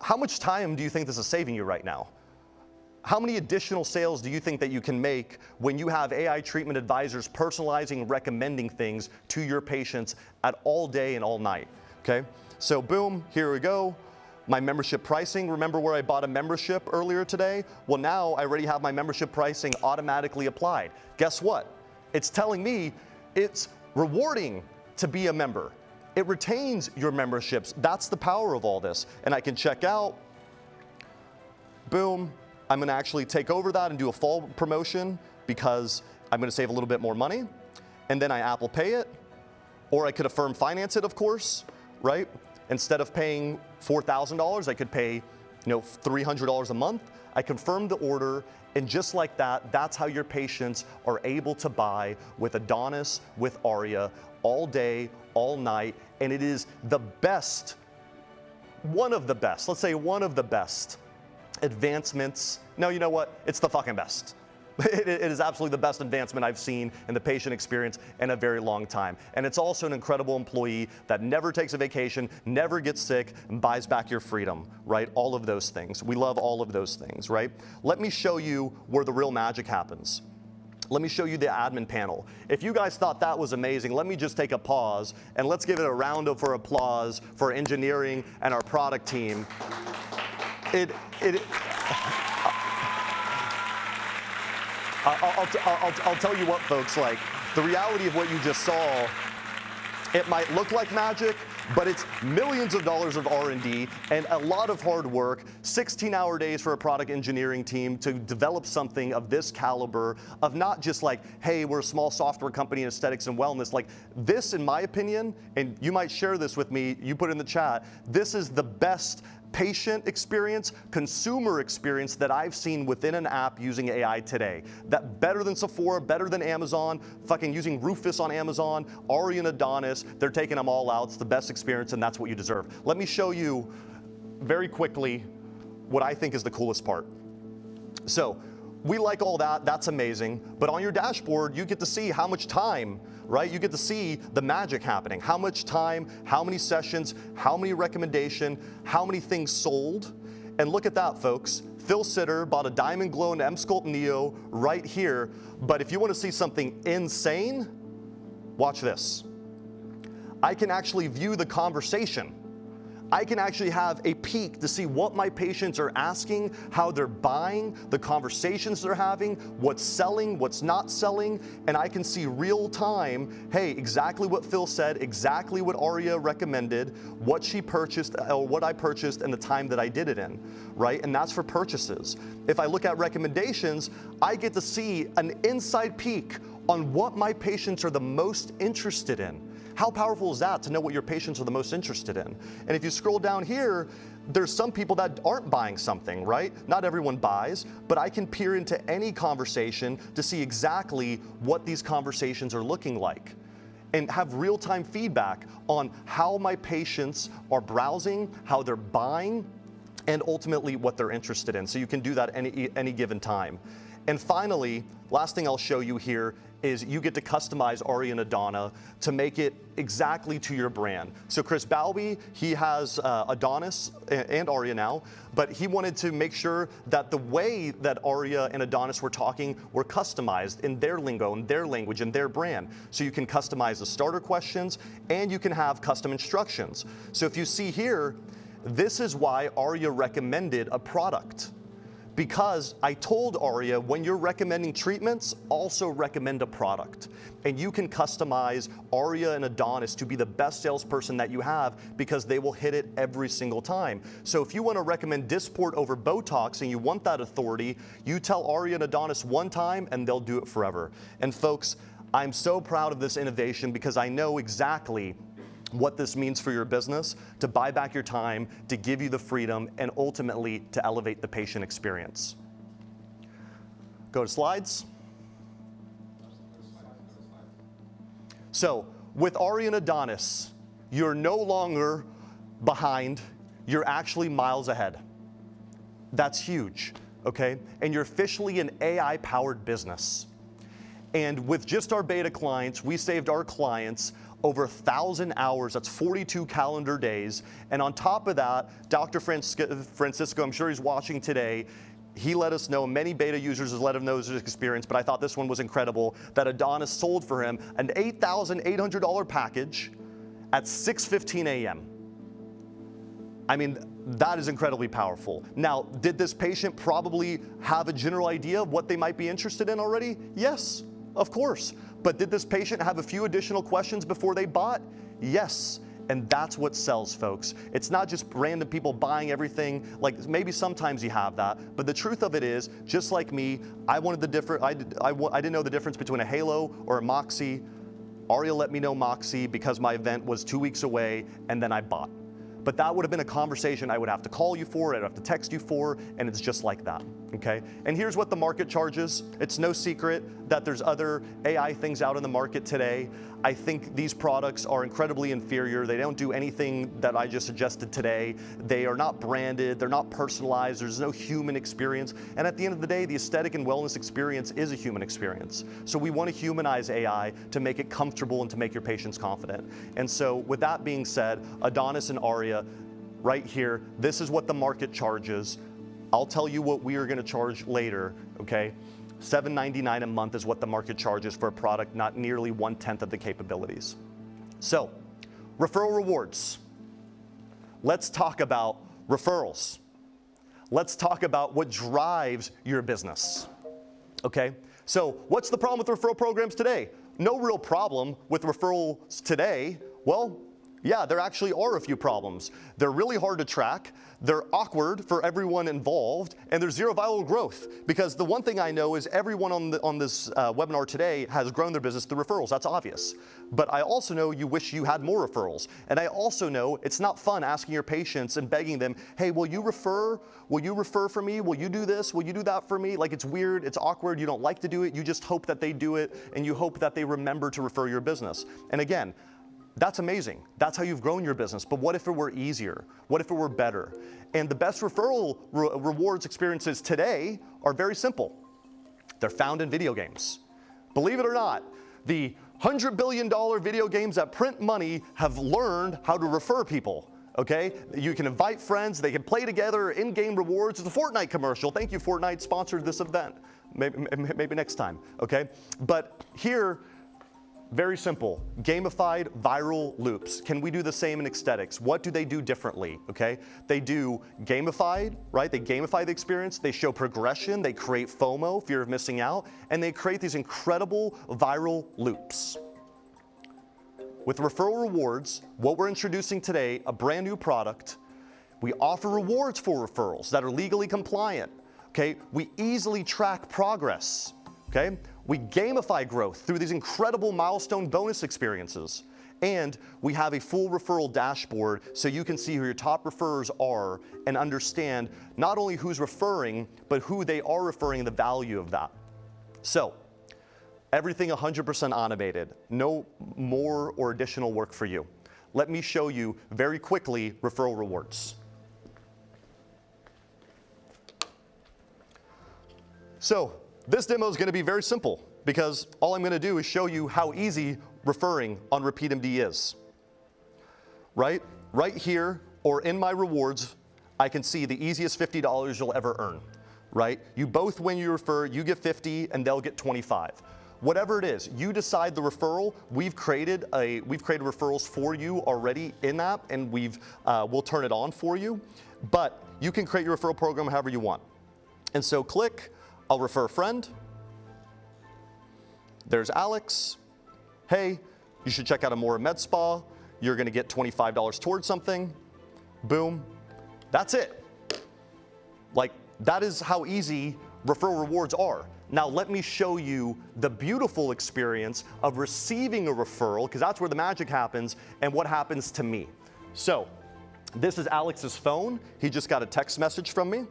S2: How much time do you think this is saving you right now? How many additional sales do you think that you can make when you have AI treatment advisors personalizing, recommending things to your patients at all day and all night, okay? So boom, here we go. My membership pricing, remember where I bought a membership earlier today? Well, now I already have my membership pricing automatically applied. Guess what? It's telling me it's rewarding to be a member. It retains your memberships. That's the power of all this. And I can check out, boom. I'm gonna actually take over that and do a fall promotion because I'm gonna save a little bit more money. And then I Apple Pay it, or I could Affirm finance it, of course, right? Instead of paying $4,000, I could pay, $300 a month. I confirm the order, and just like that, that's how your patients are able to buy with Adonis, with Arya, all day, all night, and it is the best, one of the best, let's say one of the best advancements. No, you know what? It's the fucking best. It is absolutely the best advancement I've seen in the patient experience in a very long time. And it's also an incredible employee that never takes a vacation, never gets sick, and buys back your freedom, right? All of those things. We love all of those things, right? Let me show you where the real magic happens. Let me show you the admin panel. If you guys thought that was amazing, let me just take a pause and let's give it a round of applause for engineering and our product team. I'll tell you what, folks, like, the reality of what you just saw, it might look like magic, but it's millions of dollars of R&D and a lot of hard work, 16-hour days for a product engineering team to develop something of this caliber, of not just like, hey, we're a small software company in aesthetics and wellness. Like this, in my opinion, and you might share this with me, you put it in the chat, this is the best patient experience, consumer experience that I've seen within an app using AI today. That better than Sephora, better than Amazon, fucking using Rufus on Amazon, Arya and Adonis, they're taking them all out. It's the best experience and that's what you deserve. Let me show you very quickly what I think is the coolest part. So we like all that, that's amazing, but on your dashboard, you get to see how much time, right? You get to see the magic happening. How much time, how many sessions, how many recommendation, how many things sold. And look at that, folks. Phil Sitter bought a Diamond Glow and Emsculpt Neo right here. But if you want to see something insane, watch this. I can actually view the conversation. I can actually have a peek to see what my patients are asking, how they're buying, the conversations they're having, what's selling, what's not selling, and I can see real time, hey, exactly what Phil said, exactly what Arya recommended, what she purchased, or what I purchased, and the time that I did it in, right? And that's for purchases. If I look at recommendations, I get to see an inside peek on what my patients are the most interested in. How powerful is that to know what your patients are the most interested in? And if you scroll down here, there's some people that aren't buying something, right? Not everyone buys, but I can peer into any conversation to see exactly what these conversations are looking like and have real-time feedback on how my patients are browsing, how they're buying, and ultimately what they're interested in. So you can do that any given time. And finally, last thing I'll show you here is you get to customize Arya and Adana to make it exactly to your brand. So Chris Balby, he has Adonis and Arya now, but he wanted to make sure that the way that Arya and Adonis were talking were customized in their lingo, in their language, in their brand. So you can customize the starter questions and you can have custom instructions. So if you see here, this is why Arya recommended a product. Because I told Arya, when you're recommending treatments, also recommend a product. And you can customize Arya and Adonis to be the best salesperson that you have because they will hit it every single time. So if you want to recommend Dysport over Botox and you want that authority, you tell Arya and Adonis one time and they'll do it forever. And folks, I'm so proud of this innovation because I know exactly what this means for your business, to buy back your time, to give you the freedom, and ultimately to elevate the patient experience. Go to slides. So with Arya and Adonis, you're no longer behind, you're actually miles ahead. That's huge, okay? And you're officially an AI-powered business. And with just our beta clients, we saved our clients over 1,000 hours, that's 42 calendar days. And on top of that, Dr. Francisco, I'm sure he's watching today, he let us know, many beta users has let him know his experience, but I thought this one was incredible, that Adonis sold for him an $8,800 package at 6:15 a.m. I mean, that is incredibly powerful. Now, did this patient probably have a general idea of what they might be interested in already? Yes, of course. But did this patient have a few additional questions before they bought? Yes. And that's what sells, folks. It's not just random people buying everything. Like, maybe sometimes you have that, but the truth of it is, just like me, I wanted the different. I didn't know the difference between a Halo or a Moxie. Arya let me know Moxie because my event was 2 weeks away, and then I bought. But that would have been a conversation I would have to call you for, I'd have to text you for, and it's just like that, okay? And here's what the market charges. It's no secret that there's other AI things out in the market today. I think these products are incredibly inferior. They don't do anything that I just suggested today. They are not branded, they're not personalized, there's no human experience. And at the end of the day, the aesthetic and wellness experience is a human experience. So we want to humanize AI to make it comfortable and to make your patients confident. And so with that being said, Adonis and Arya, right here, this is what the market charges. I'll tell you what we are going to charge later, okay? $7.99 a month is what the market charges for a product, not nearly 1/10 of the capabilities. So, referral rewards. Let's talk about referrals. Let's talk about what drives your business, okay? So, what's the problem with referral programs today? No real problem with referrals today. Well, yeah, there actually are a few problems. They're really hard to track, they're awkward for everyone involved, and there's zero viral growth. Because the one thing I know is everyone on this webinar today has grown their business through referrals, that's obvious. But I also know you wish you had more referrals. And I also know it's not fun asking your patients and begging them, hey, will you refer? Will you refer for me? Will you do this? Will you do that for me? Like, it's weird, it's awkward, you don't like to do it, you just hope that they do it, and you hope that they remember to refer your business. And again, that's amazing. That's how you've grown your business. But what if it were easier? What if it were better? And the best referral rewards experiences today are very simple. They're found in video games. Believe it or not, the $100 billion video games that print money have learned how to refer people. Okay? You can invite friends, they can play together, in-game rewards. It's a Fortnite commercial. Thank you, Fortnite, sponsored this event. Maybe next time, okay? But here, Very simple, gamified viral loops. Can we do the same in aesthetics? What do they do differently, okay? They do gamified, right? They gamify the experience, they show progression, they create FOMO, fear of missing out, and they create these incredible viral loops. With referral rewards, what we're introducing today, a brand new product, we offer rewards for referrals that are legally compliant, okay? We easily track progress, okay? We gamify growth through these incredible milestone bonus experiences. And we have a full referral dashboard so you can see who your top referrers are and understand not only who's referring, but who they are referring and the value of that. So, everything 100% automated, no more or additional work for you. Let me show you very quickly referral rewards. So, this demo is going to be very simple because all I'm going to do is show you how easy referring on RepeatMD is. Right here or in my rewards, I can see the easiest $50 you'll ever earn. Right? You both, when you refer, you get 50 and they'll get 25. Whatever it is, you decide the referral. We've created referrals for you already in that, and we'll turn it on for you. But you can create your referral program however you want. And so click. I'll refer a friend. There's Alex. Hey, you should check out Amora Med Spa. You're gonna get $25 towards something. Boom. That's it. Like, that is how easy referral rewards are. Now let me show you the beautiful experience of receiving a referral, because that's where the magic happens, and what happens to me. So, this is Alex's phone. He just got a text message from me.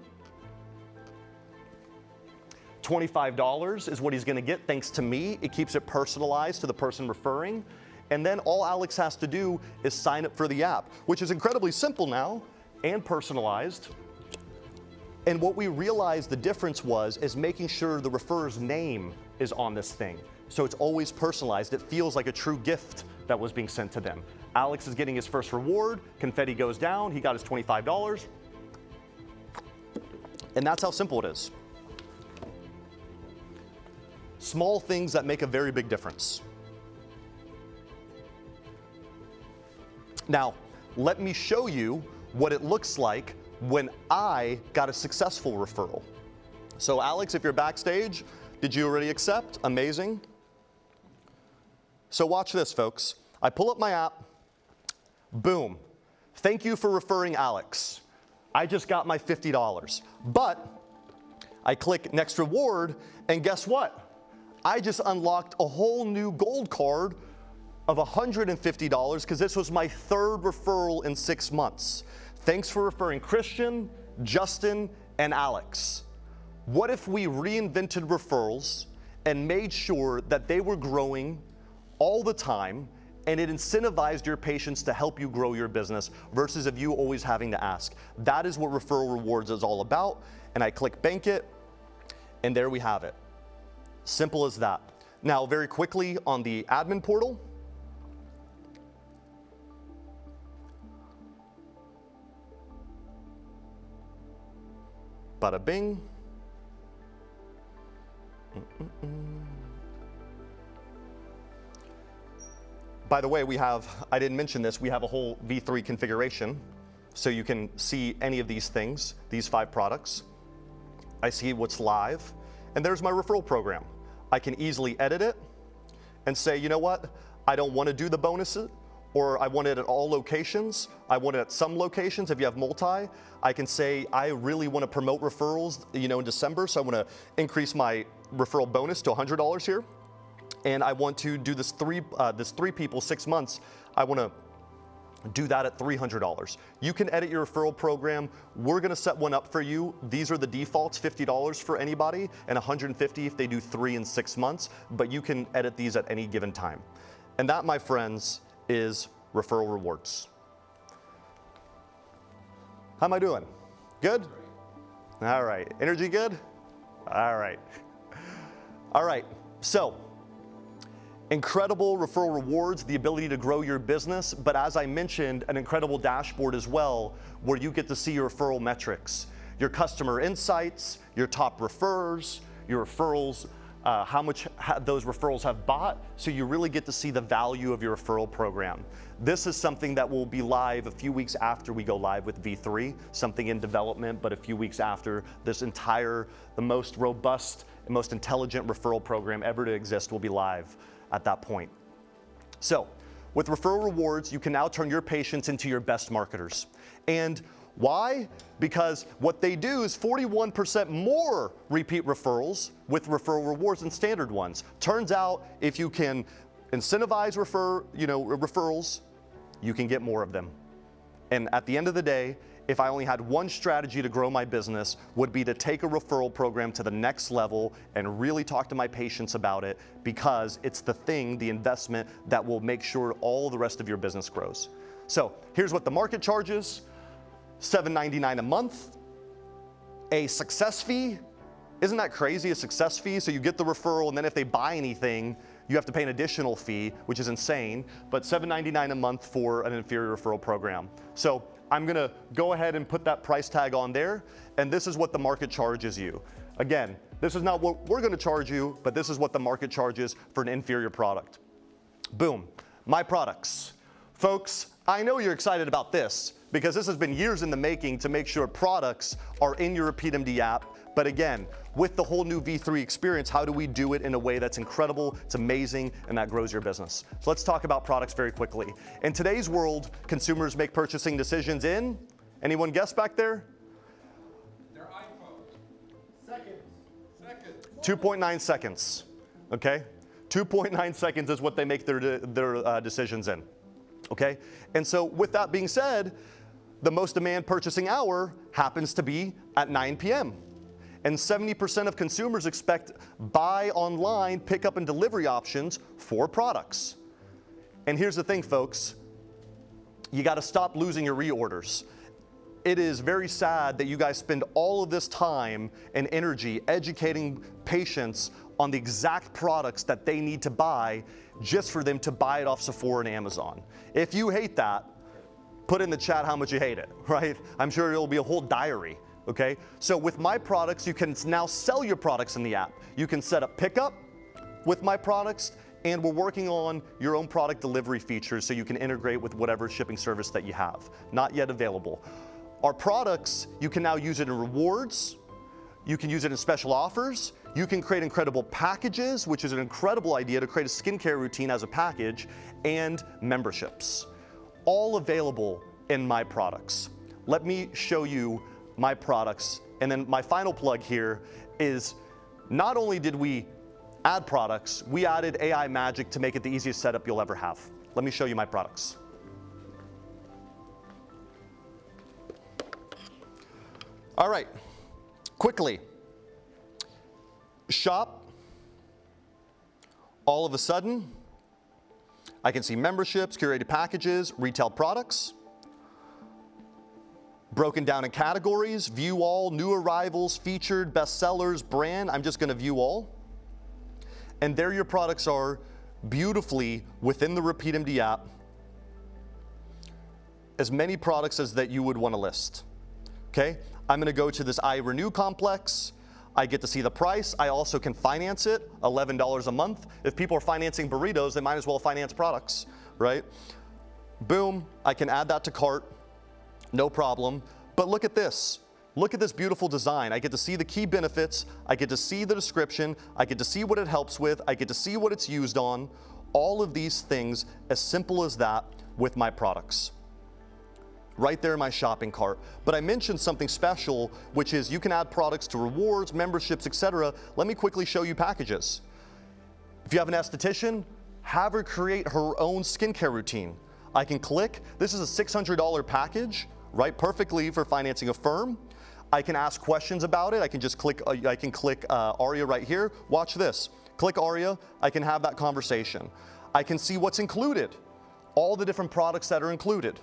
S2: $25 is what he's gonna get thanks to me. It keeps it personalized to the person referring. And then all Alex has to do is sign up for the app, which is incredibly simple now and personalized. And what we realized the difference is making sure the referrer's name is on this thing. So it's always personalized. It feels like a true gift that was being sent to them. Alex is getting his first reward. Confetti goes down. He got his $25. And that's how simple it is. Small things that make a very big difference. Now, let me show you what it looks like when I got a successful referral. So Alex, if you're backstage, did you already accept? Amazing. So watch this, folks. I pull up my app, boom. Thank you for referring Alex. I just got my $50. But I click next reward, and guess what? I just unlocked a whole new gold card of $150 because this was my third referral in 6 months. Thanks for referring Christian, Justin, and Alex. What if we reinvented referrals and made sure that they were growing all the time, and it incentivized your patients to help you grow your business versus of you always having to ask? That is what referral rewards is all about. And I click bank it, and there we have it. Simple as that. Now, very quickly on the admin portal, bada bing. By the way, I didn't mention this, we have a whole V3 configuration, so you can see any of these things, these 5 products. I see what's live, and there's my referral program. I can easily edit it and say, you know what, I don't want to do the bonuses, or I want it at all locations. I want it at some locations. If you have multi, I can say I really want to promote referrals, in December, so I want to increase my referral bonus to $100 here. And I want to do this three people, 6 months. I want to do that at $300. You can edit your referral program. We're going to set one up for you. These are the defaults, $50 for anybody and $150 if they do 3 in 6 months, but you can edit these at any given time. And that, my friends, is referral rewards. How am I doing? Good? All right. Energy good? All right. All right. So, incredible referral rewards, the ability to grow your business, but as I mentioned, an incredible dashboard as well, where you get to see your referral metrics, your customer insights, your top referrers, your referrals, how much those referrals have bought, so you really get to see the value of your referral program. This is something that will be live a few weeks after we go live with V3, something in development, but a few weeks after this entire, the most robust and most intelligent referral program ever to exist will be live at that point. So, with referral rewards, you can now turn your patients into your best marketers. And why? Because what they do is 41% more repeat referrals with referral rewards than standard ones. Turns out, if you can incentivize referrals, you can get more of them. And at the end of the day, if I only had one strategy to grow my business, would be to take a referral program to the next level and really talk to my patients about it, because it's the thing, the investment that will make sure all the rest of your business grows. So here's what the market charges. $7.99 a month. A success fee. Isn't that crazy, a success fee? So you get the referral, and then if they buy anything, you have to pay an additional fee, which is insane, but $7.99 a month for an inferior referral program. So I'm gonna go ahead and put that price tag on there, and this is what the market charges you. Again, this is not what we're gonna charge you, but this is what the market charges for an inferior product. Boom, my products. Folks, I know you're excited about this, because this has been years in the making to make sure products are in your RepeatMD app. But again, with the whole new V3 experience, how do we do it in a way that's incredible, it's amazing, and that grows your business? So let's talk about products very quickly. In today's world, consumers make purchasing decisions in, anyone guess back there?
S1: Their iPhone. Seconds.
S2: 2.9 seconds, okay? 2.9 seconds is what they make their decisions in, okay? And so with that being said, the most demand purchasing hour happens to be at 9 p.m. And 70% of consumers expect buy online, pickup and delivery options for products. And here's the thing, folks, you gotta stop losing your reorders. It is very sad that you guys spend all of this time and energy educating patients on the exact products that they need to buy just for them to buy it off Sephora and Amazon. If you hate that, put in the chat how much you hate it, right? I'm sure it'll be a whole diary. Okay, so with my products, you can now sell your products in the app. You can set up pickup with my products, and we're working on your own product delivery features so you can integrate with whatever shipping service that you have. Not yet available. Our products, you can now use it in rewards. You can use it in special offers. You can create incredible packages, which is an incredible idea to create a skincare routine as a package, and memberships. All available in my products. Let me show you my products. And then my final plug here is, not only did we add products, we added AI magic to make it the easiest setup you'll ever have. Let me show you my products. All right, quickly. Shop. All of a sudden, I can see memberships, curated packages, retail products. Broken down in categories, view all, new arrivals, featured, bestsellers, brand. I'm just gonna view all. And there your products are beautifully within the RepeatMD app. As many products as that you would wanna list, okay? I'm gonna go to this I Renew complex. I get to see the price. I also can finance it, $11 a month. If people are financing burritos, they might as well finance products, right? Boom, I can add that to cart. No problem. But look at this. Look at this beautiful design. I get to see the key benefits. I get to see the description. I get to see what it helps with. I get to see what it's used on. All of these things, as simple as that, with my products. Right there in my shopping cart. But I mentioned something special, which is you can add products to rewards, memberships, etc. Let me quickly show you packages. If you have an esthetician, have her create her own skincare routine. I can click. This is a $600 package, right? Perfectly for financing a firm. I can ask questions about it. I can just click, Arya right here. Watch this. Click Arya, I can have that conversation. I can see what's included, all the different products that are included,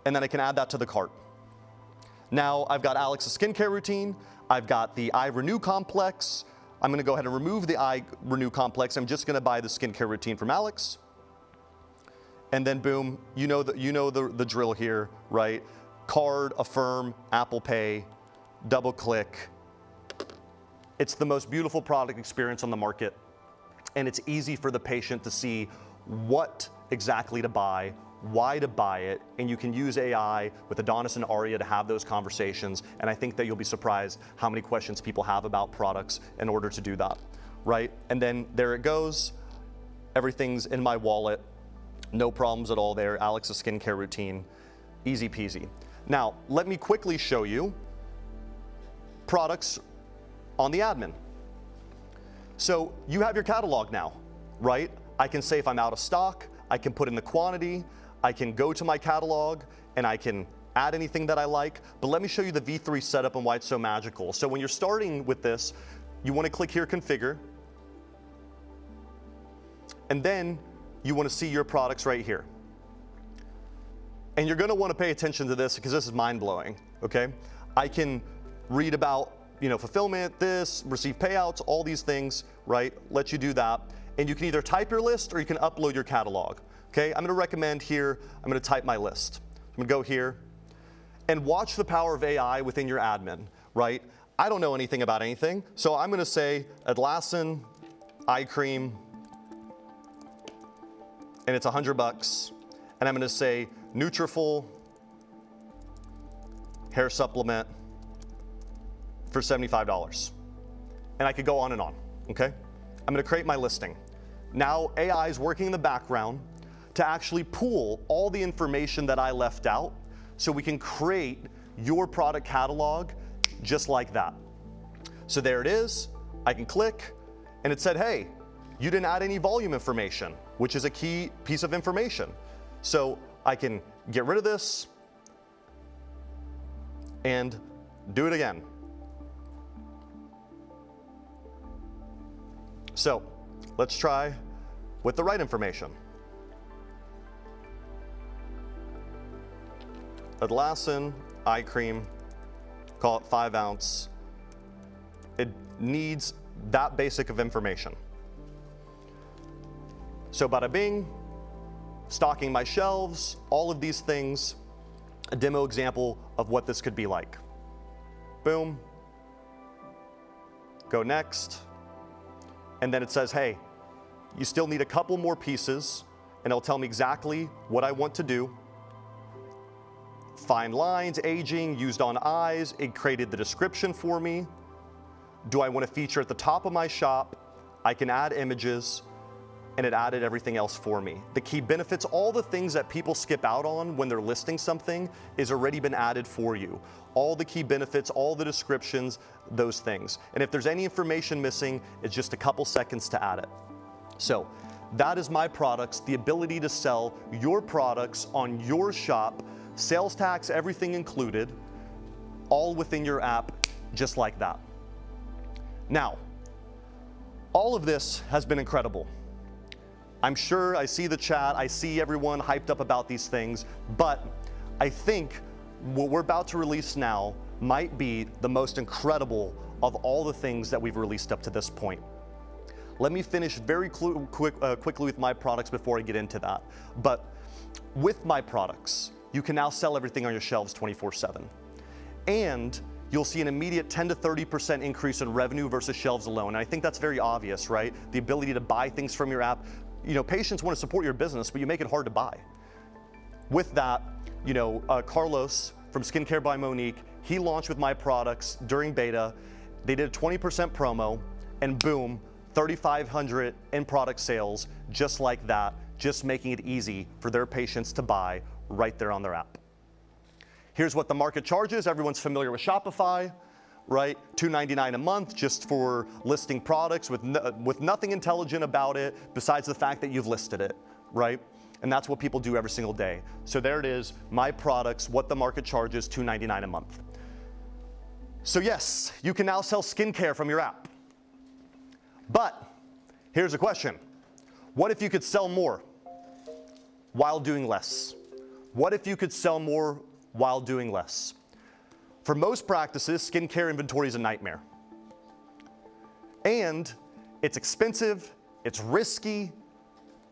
S2: and then I can add that to the cart. Now I've got Alex's skincare routine. I've got the I Renew complex. I'm gonna go ahead and remove the I Renew complex. I'm just gonna buy the skincare routine from Alex. And then boom, you know the drill here, right? Card, Affirm, Apple Pay, double click, It's the most beautiful product experience on the market, and it's easy for the patient to see what exactly to buy, why to buy it, and you can use AI with Adonis and Arya to have those conversations, and I think that you'll be surprised how many questions people have about products in order to do that, right? And then there it goes. Everything's in my wallet. No problems at all there. Alex's skincare routine, easy peasy. Now, let me quickly show you products on the admin. So you have your catalog now, right? I can say if I'm out of stock, I can put in the quantity, I can go to my catalog, and I can add anything that I like. But let me show you the V3 setup and why it's so magical. So when you're starting with this, you want to click here, configure, and then you want to see your products right here. And you're going to want to pay attention to this because this is mind-blowing, okay? I can read about, fulfillment, this, receive payouts, all these things, right? Let you do that. And you can either type your list or you can upload your catalog, okay? I'm going to recommend here, I'm going to type my list. I'm going to go here and watch the power of AI within your admin, right? I don't know anything about anything, so I'm going to say Atlassian eye cream, and it's $100. And I'm going to say Nutrafol hair supplement for $75. And I could go on and on, okay? I'm going to create my listing. Now AI is working in the background to actually pool all the information that I left out so we can create your product catalog just like that. So there it is. I can click, and it said, hey, you didn't add any volume information, which is a key piece of information. So I can get rid of this and do it again. So let's try with the right information. Atlassian eye cream, call it 5 ounce. It needs that basic of information. So bada bing, stocking my shelves, all of these things, a demo example of what this could be like. Boom, go next, and then it says, hey, you still need a couple more pieces, and it'll tell me exactly what I want to do. Fine lines, aging, used on eyes, it created the description for me. Do I want to feature at the top of my shop? I can add images, and it added everything else for me. The key benefits, all the things that people skip out on when they're listing something is already been added for you. All the key benefits, all the descriptions, those things. And if there's any information missing, it's just a couple seconds to add it. So that is my products, the ability to sell your products on your shop, sales tax, everything included, all within your app, just like that. Now, all of this has been incredible. I'm sure I see the chat, I see everyone hyped up about these things, but I think what we're about to release now might be the most incredible of all the things that we've released up to this point. Let me finish very quickly with my products before I get into that. But with my products, you can now sell everything on your shelves 24/7. And you'll see an immediate 10 to 30% increase in revenue versus shelves alone. And I think that's very obvious, right? The ability to buy things from your app. Patients want to support your business, but you make it hard to buy. With that, Carlos from Skincare by Monique, he launched with my products during beta. They did a 20% promo, and boom, 3,500 in product sales, just like that, just making it easy for their patients to buy right there on their app. Here's what the market charges. Everyone's familiar with Shopify, right? $2.99 a month just for listing products with nothing intelligent about it besides the fact that you've listed it, right? And that's what people do every single day. So there it is, my products, what the market charges, $2.99 a month. So yes, you can now sell skincare from your app. But here's a question. What if you could sell more while doing less? What if you could sell more while doing less? For most practices, skincare inventory is a nightmare. And it's expensive, it's risky,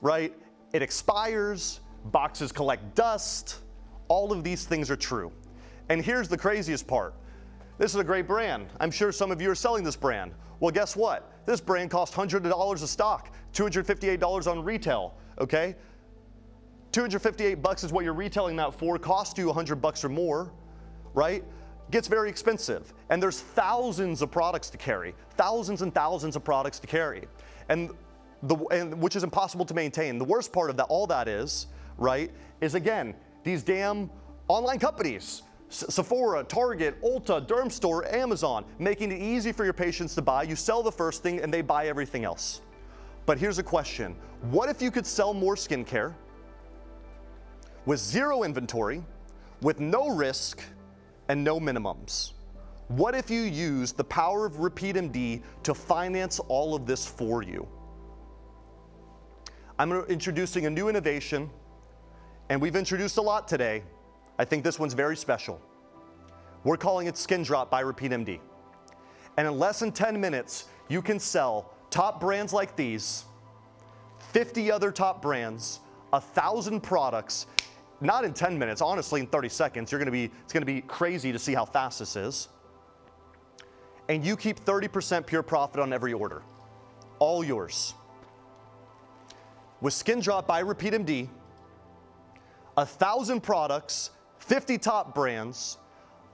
S2: right? It expires, boxes collect dust, all of these things are true. And here's the craziest part. this is a great brand. I'm sure some of you are selling this brand. Well, guess what? This brand costs $100 a stock, $258 on retail, okay? $258 is what you're retailing that for, costs you $100 or more, right? Gets very expensive. And there's thousands of products to carry, thousands and thousands of products to carry, and which is impossible to maintain. The worst part of that, all that is, right, is again, these damn online companies, Sephora, Target, Ulta, Derm Store, Amazon, making it easy for your patients to buy. You sell the first thing and they buy everything else. But here's a question. What if you could sell more skincare with zero inventory, with no risk and no minimums? What if you use the power of RepeatMD to finance all of this for you? I'm introducing a new innovation, and we've introduced a lot today. I think this one's very special. We're calling it Skin Drop by RepeatMD. And in less than 10 minutes, you can sell top brands like these, 50 other top brands, 1,000 products, not in 10 minutes, honestly in 30 seconds. It's gonna be crazy to see how fast this is. And you keep 30% pure profit on every order, all yours. With Skin Drop by RepeatMD, 1,000 products, 50 top brands,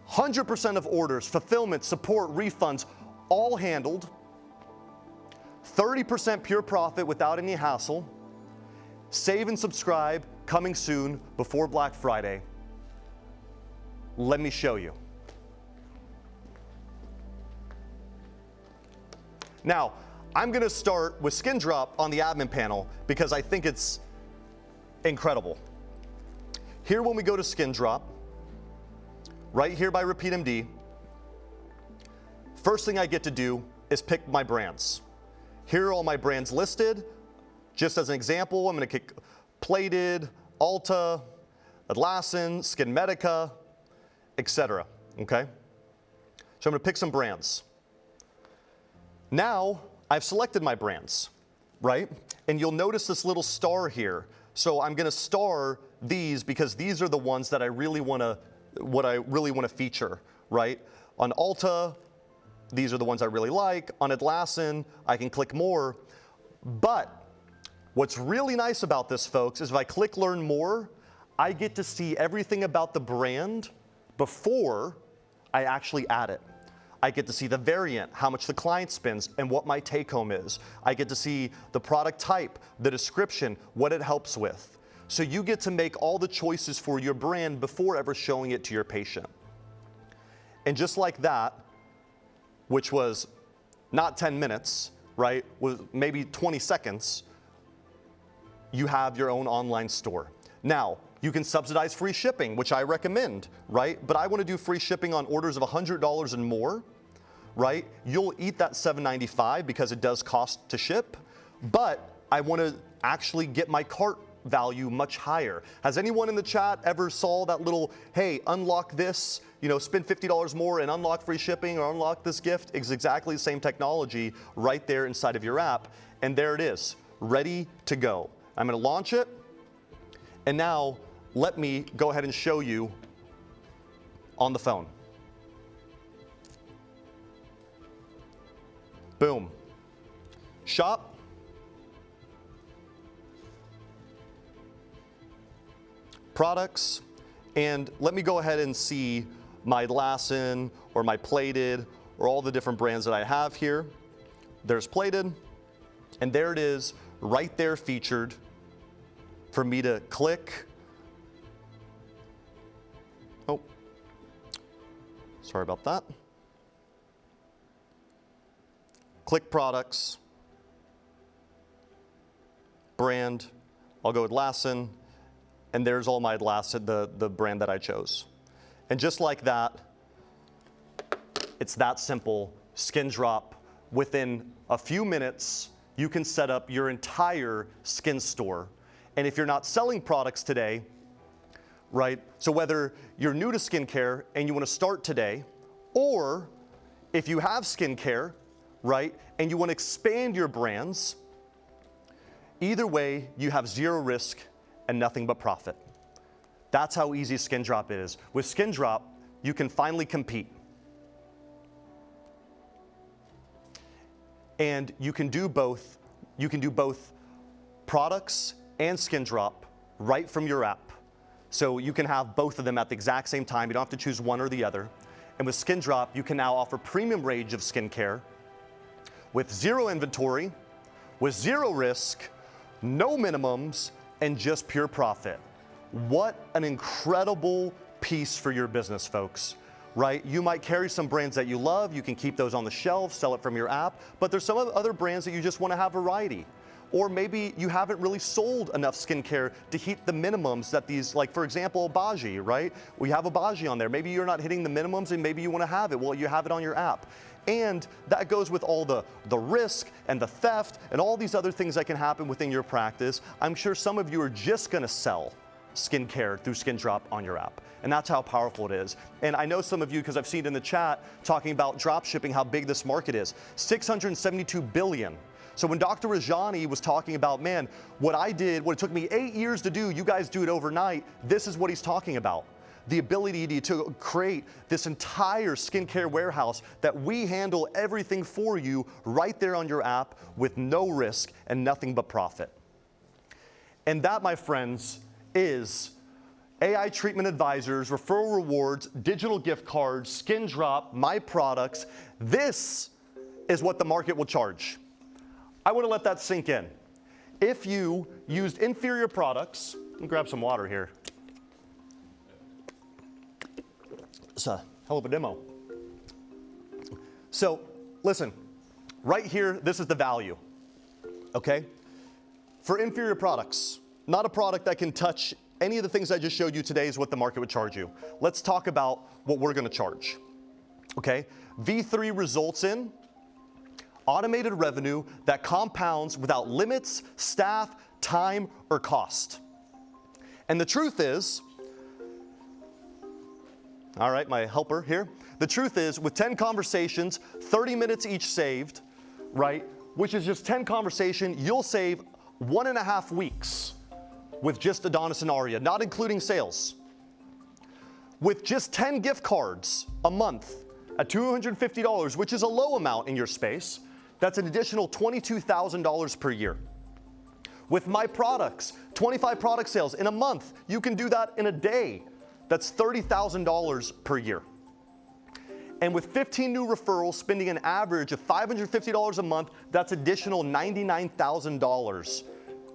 S2: 100% of orders, fulfillment, support, refunds, all handled, 30% pure profit without any hassle. Save and subscribe, coming soon before Black Friday. Let me show you. Now, I'm gonna start with Skin Drop on the admin panel because I think it's incredible. Here when we go to Skin Drop, right here by RepeatMD, first thing I get to do is pick my brands. Here are all my brands listed. Just as an example, I'm gonna kick Plated, Ulta, Atlassian, Skin Medica, etc. Okay? So I'm gonna pick some brands. Now, I've selected my brands, right? And you'll notice this little star here. So I'm gonna star these because these are the ones that I really wanna feature, right? On Ulta, these are the ones I really like. On Atlassian, I can click more. But what's really nice about this, folks, is if I click Learn More, I get to see everything about the brand before I actually add it. I get to see the variant, how much the client spends, and what my take home is. I get to see the product type, the description, what it helps with. So you get to make all the choices for your brand before ever showing it to your patient. And just like that, which was not 10 minutes, right, was maybe 20 seconds, you have your own online store. Now, you can subsidize free shipping, which I recommend, right? But I want to do free shipping on orders of $100 and more, right? You'll eat that $7.95 because it does cost to ship, but I want to actually get my cart value much higher. Has anyone in the chat ever saw that little, hey, unlock this, spend $50 more and unlock free shipping or unlock this gift? It's exactly the same technology right there inside of your app. And there it is, ready to go. I'm going to launch it. And now let me go ahead and show you on the phone. Boom. Shop. Products. And let me go ahead and see my Atlassian or my Plated or all the different brands that I have here. There's Plated. And there it is, right there featured for me to click. Oh, sorry about that. Click products, brand, I'll go with Atlassian, and there's all my Atlassian, the brand that I chose. And just like that, it's that simple. Skin Drop, within a few minutes, you can set up your entire skin store. And if you're not selling products today, right, so whether you're new to skincare and you want to start today, or if you have skincare, right, and you want to expand your brands, either way, you have zero risk and nothing but profit. That's how easy Skin Drop is. With Skin Drop, you can finally compete. And you can do both. You can do both products and skin drop right from your app. So you can have both of them at the exact same time. You don't have to choose one or the other. And with Skin Drop, you can now offer premium range of skincare with zero inventory, with zero risk, no minimums, and just pure profit. What an incredible piece for your business, folks, right? You might carry some brands that you love. You can keep those on the shelf, sell it from your app, but there's some other brands that you just want to have variety. Or maybe you haven't really sold enough skincare to hit the minimums that these, like for example, Obagi, right? We have Obagi on there. Maybe you're not hitting the minimums and maybe you want to have it. Well, you have it on your app. And that goes with all the risk and the theft and all these other things that can happen within your practice. I'm sure some of you are just going to sell skincare through Skin Drop on your app. And that's how powerful it is. And I know some of you, because I've seen in the chat, talking about drop shipping, how big this market is. 672 billion. So when Dr. Rajani was talking about, man, what I did, what it took me 8 years to do, you guys do it overnight, this is what he's talking about. The ability to create this entire skincare warehouse that we handle everything for you right there on your app with no risk and nothing but profit. And that, my friends, is AI treatment advisors, referral rewards, digital gift cards, Skin Drop, my products. This is what the market will charge. I want to let that sink in. If you used inferior products, let me grab some water here. It's a hell of a demo. So listen, right here, this is the value, okay? For inferior products, not a product that can touch any of the things I just showed you today is what the market would charge you. Let's talk about what we're going to charge, okay? V3 results in automated revenue that compounds without limits, staff, time, or cost. And the truth is, all right, my helper here. The truth is, with 10 conversations, 30 minutes each saved, right, which is just 10 conversations, you'll save 1.5 weeks with just Adonis and Arya, not including sales. With just 10 gift cards a month at $250, which is a low amount in your space, that's an additional $22,000 per year. With my products, 25 product sales in a month, you can do that in a day. That's $30,000 per year. And with 15 new referrals, spending an average of $550 a month, that's additional $99,000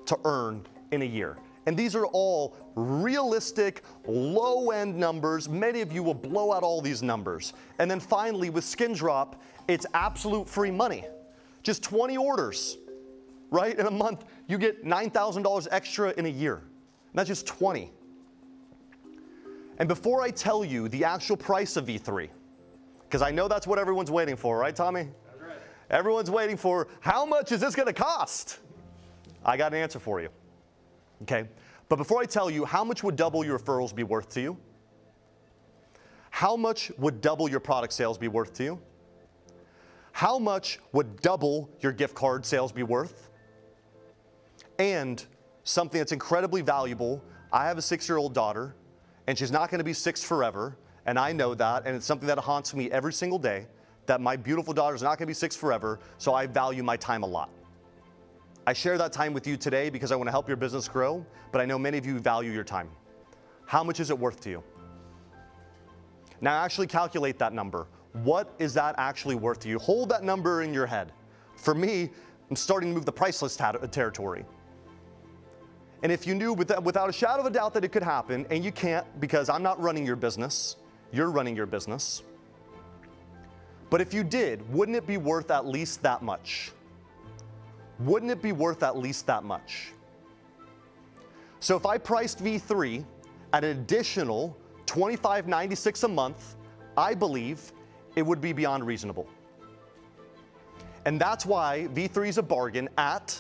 S2: to earn in a year. And these are all realistic, low-end numbers. Many of you will blow out all these numbers. And then finally, with Skin Drop, it's absolute free money. Just 20 orders, right? In a month, you get $9,000 extra in a year. And that's just 20. And before I tell you the actual price of V3, because I know that's what everyone's waiting for, right, Tommy? That's right. Everyone's waiting for, how much is this going to cost? I got an answer for you, okay? But before I tell you, how much would double your referrals be worth to you? How much would double your product sales be worth to you? How much would double your gift card sales be worth? And something that's incredibly valuable, I have a 6-year-old daughter, and she's not going to be 6 forever, and I know that, and it's something that haunts me every single day, that my beautiful daughter's not going to be 6 forever, so I value my time a lot. I share that time with you today because I want to help your business grow, but I know many of you value your time. How much is it worth to you? Now actually calculate that number. What is that actually worth to you? Hold that number in your head. For me, I'm starting to move the priceless territory. And if you knew without a shadow of a doubt that it could happen, and you can't because I'm not running your business, you're running your business. But if you did, wouldn't it be worth at least that much? Wouldn't it be worth at least that much? So if I priced V3 at an additional $25.96 a month, I believe it would be beyond reasonable. And that's why V3 is a bargain at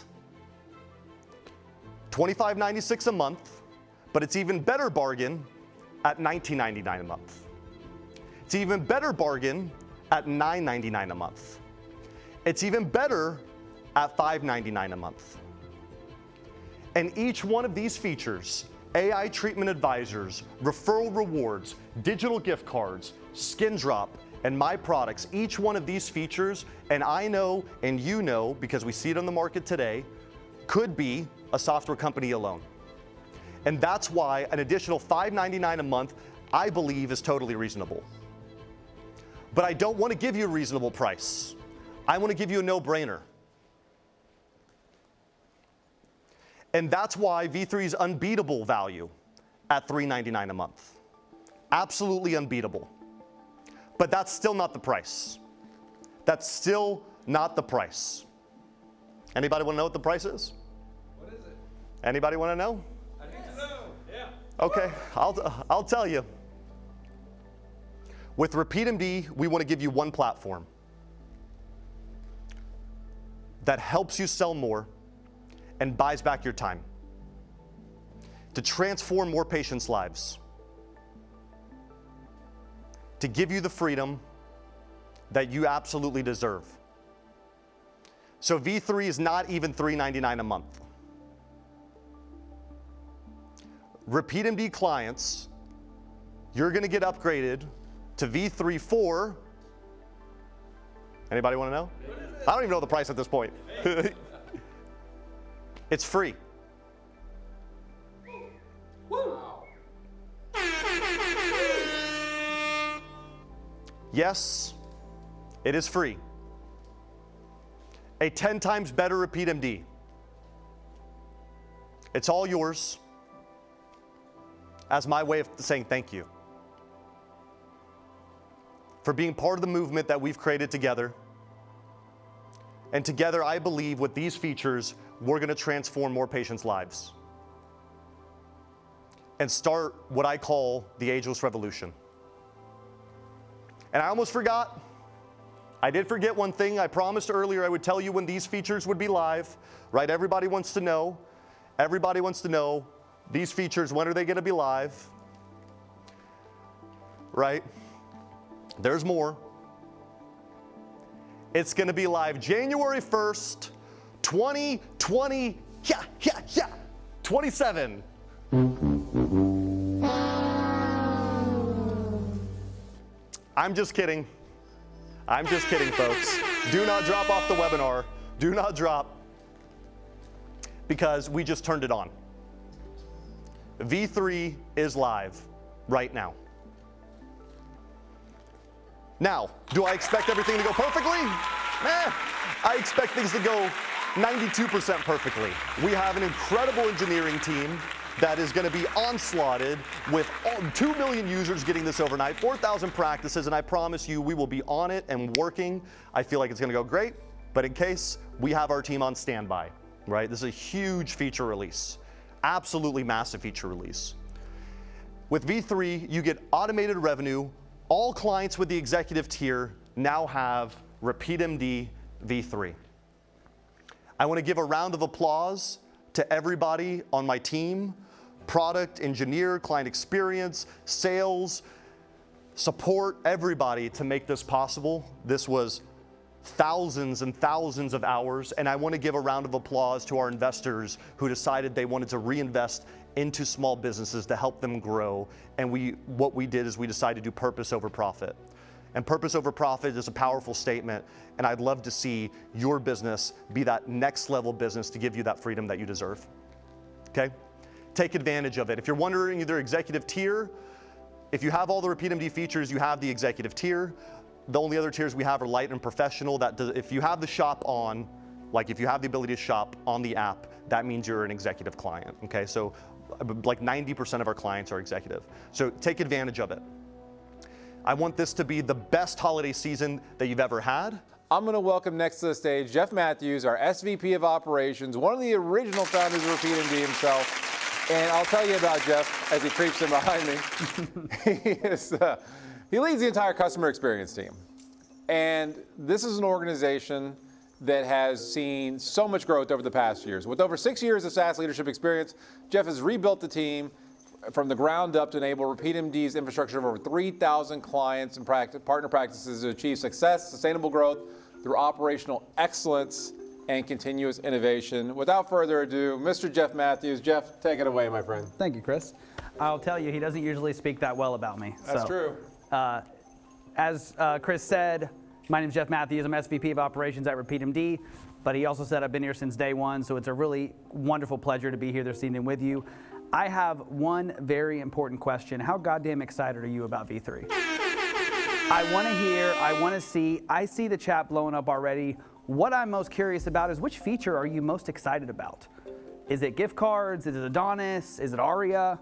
S2: $25.96 a month, but it's even better bargain at $19.99 a month. It's even better bargain at $9.99 a month. It's even better at $5.99 a month. And each one of these features, AI treatment advisors, referral rewards, digital gift cards, Skin Drop, and my products, each one of these features, and I know and you know, because we see it on the market today, could be a software company alone. And that's why an additional $5.99 a month, I believe, is totally reasonable. But I don't want to give you a reasonable price. I want to give you a no-brainer. And that's why V3's unbeatable value at $3.99 a month. Absolutely unbeatable. But that's still not the price. That's still not the price. Anybody want to know what the price is?
S1: What is it?
S2: Anybody want to know?
S1: I need to know. Yeah.
S2: Okay, I'll tell you. With RepeatMD, we want to give you one platform that helps you sell more and buys back your time to transform more patients' lives, to give you the freedom that you absolutely deserve. So V3 is not even $3.99 a month. RepeatMD clients, you're going to get upgraded to V3 for, anybody want to know? I don't even know the price at this point. It's free. Yes, it is free. A 10 times better RepeatMD. It's all yours as my way of saying thank you for being part of the movement that we've created together. And together, I believe with these features, we're going to transform more patients' lives and start what I call the ageless revolution. And I almost forgot. I did forget one thing. I promised earlier I would tell you when these features would be live, right? Everybody wants to know. Everybody wants to know these features, when are they going to be live? Right? There's more. It's going to be live January 1st, 2020, 27. I'm just kidding. I'm just kidding, folks. Do not drop off the webinar. Do not drop, because we just turned it on. V3 is live right now. Now, do I expect everything to go perfectly? I expect things to go 92% perfectly. We have an incredible engineering team that is going to be onslaughted with 2 million users getting this overnight, 4,000 practices, and I promise you we will be on it and working. I feel like it's going to go great, but in case, we have our team on standby, right? This is a huge feature release, absolutely massive feature release. With V3, you get automated revenue. All clients with the executive tier now have RepeatMD V3. I want to give a round of applause to everybody on my team, product, engineer, client experience, sales, support, everybody to make this possible. This was thousands and thousands of hours, and I want to give a round of applause to our investors who decided they wanted to reinvest into small businesses to help them grow. And what we did is we decided to do purpose over profit. And purpose over profit is a powerful statement, and I'd love to see your business be that next level business to give you that freedom that you deserve. Okay? Take advantage of it. If you're wondering either executive tier, if you have all the RepeatMD features, you have the executive tier. The only other tiers we have are light and professional. If you have the shop on, like if you have the ability to shop on the app, that means you're an executive client. Okay? So like 90% of our clients are executive. So take advantage of it. I want this to be the best holiday season that you've ever had.
S1: I'm going to welcome next to the stage Jeff Matthews, our SVP of Operations, one of the original founders of RepeatMD himself. And I'll tell you about Jeff as he creeps in behind me. He leads the entire customer experience team. And this is an organization that has seen so much growth over the past years. With over 6 years of SaaS leadership experience, Jeff has rebuilt the team from the ground up to enable RepeatMD's infrastructure of over 3,000 clients and partner practices to achieve success, sustainable growth through operational excellence and continuous innovation. Without further ado, Mr. Jeff Matthews. Jeff, take it away, my friend.
S9: Thank you, Chris. I'll tell you, he doesn't usually speak that well about me.
S1: That's true.
S9: as Chris said, my name is Jeff Matthews. I'm SVP of Operations at RepeatMD, but he also said I've been here since day one, so it's a really wonderful pleasure to be here this evening with you. I have one very important question. How goddamn excited are you about V3? I want to hear, I want to see, I see the chat blowing up already. What I'm most curious about is which feature are you most excited about? Is it gift cards? Is it Adonis? Is it Arya?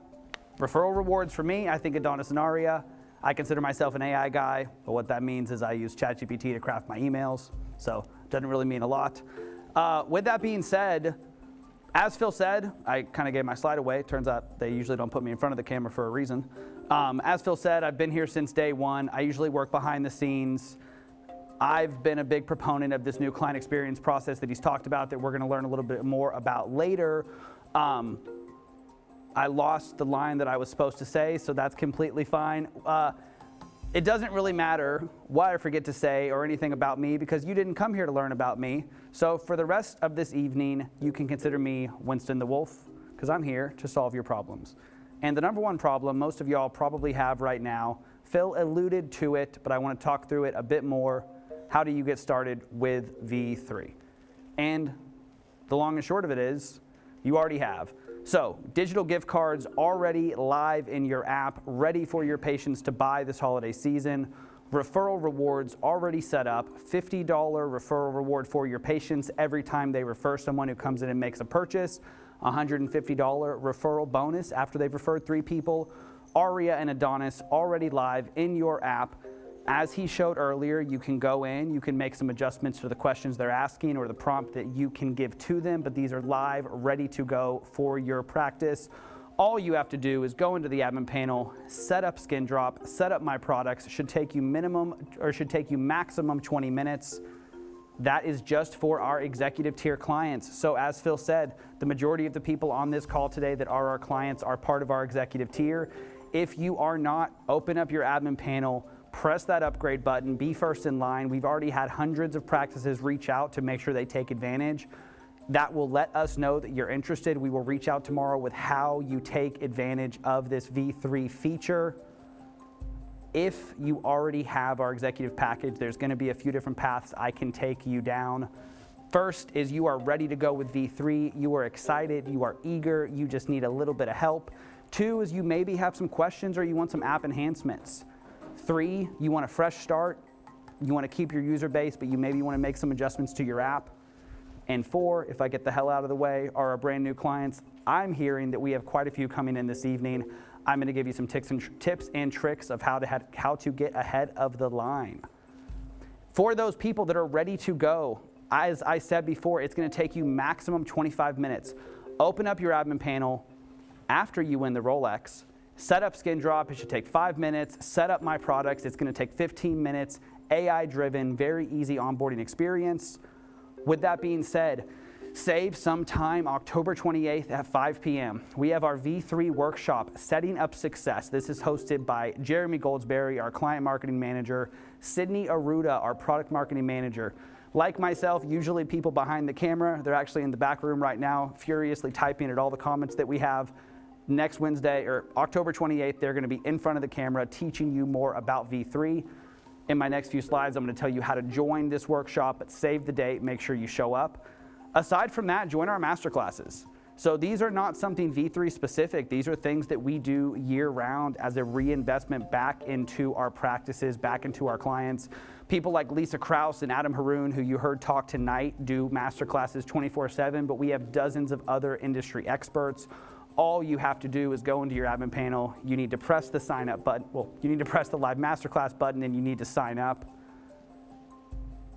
S9: Referral rewards for me, I think Adonis and Arya. I consider myself an AI guy, but what that means is I use ChatGPT to craft my emails, so it doesn't really mean a lot. With that being said, as Phil said, I kind of gave my slide away. It turns out they usually don't put me in front of the camera for a reason. As Phil said, I've been here since day one. I usually work behind the scenes. I've been a big proponent of this new client experience process that he's talked about that we're going to learn a little bit more about later. I lost the line that I was supposed to say, so that's completely fine. It doesn't really matter what I forget to say or anything about me because you didn't come here to learn about me. So for the rest of this evening, you can consider me Winston the Wolf because I'm here to solve your problems. And the number one problem most of y'all probably have right now, Phil alluded to it, but I want to talk through it a bit more. How do you get started with V3? And the long and short of it is, you already have. So, digital gift cards already live in your app, ready for your patients to buy this holiday season. Referral rewards already set up, $50 referral reward for your patients every time they refer someone who comes in and makes a purchase. $150 referral bonus after they've referred 3 people. Arya and Adonis already live in your app. As he showed earlier, you can go in, you can make some adjustments to the questions they're asking or the prompt that you can give to them, but these are live, ready to go for your practice. All you have to do is go into the admin panel, set up Skin Drop, set up My Products. Should take you maximum 20 minutes. That is just for our executive tier clients. So as Phil said, the majority of the people on this call today that are our clients are part of our executive tier. If you are not, open up your admin panel, press that upgrade button, be first in line. We've already had hundreds of practices reach out to make sure they take advantage. That will let us know that you're interested. We will reach out tomorrow with how you take advantage of this V3 feature. If you already have our executive package, there's going to be a few different paths I can take you down. First is you are ready to go with V3. You are excited, you are eager, you just need a little bit of help. 2 is you maybe have some questions or you want some app enhancements. 3, you want a fresh start, you want to keep your user base, but you maybe want to make some adjustments to your app. And 4, if I get the hell out of the way, are our brand new clients. I'm hearing that we have quite a few coming in this evening. I'm going to give you some tips and tricks of how to get ahead of the line. For those people that are ready to go, as I said before, it's going to take you maximum 25 minutes. Open up your admin panel after you win the Rolex. Set up Skin Drop, it should take 5 minutes. Set up My Products, it's gonna take 15 minutes. AI driven, very easy onboarding experience. With that being said, save some time October 28th at 5 p.m. We have our V3 workshop, Setting Up Success. This is hosted by Jeremy Goldsberry, our client marketing manager, Sydney Aruda, our product marketing manager. Like myself, usually people behind the camera, they're actually in the back room right now, furiously typing at all the comments that we have. Next Wednesday, or October 28th, they're going to be in front of the camera teaching you more about V3. In my next few slides, I'm going to tell you how to join this workshop, but save the date, make sure you show up. Aside from that, join our masterclasses. So these are not something V3 specific. These are things that we do year round as a reinvestment back into our practices, back into our clients. People like Lisa Krauss and Adam Haroun, who you heard talk tonight, do masterclasses 24/7, but we have dozens of other industry experts. All you have to do is go into your admin panel. You need to press the sign up button. Well, you need to press the live masterclass button and you need to sign up.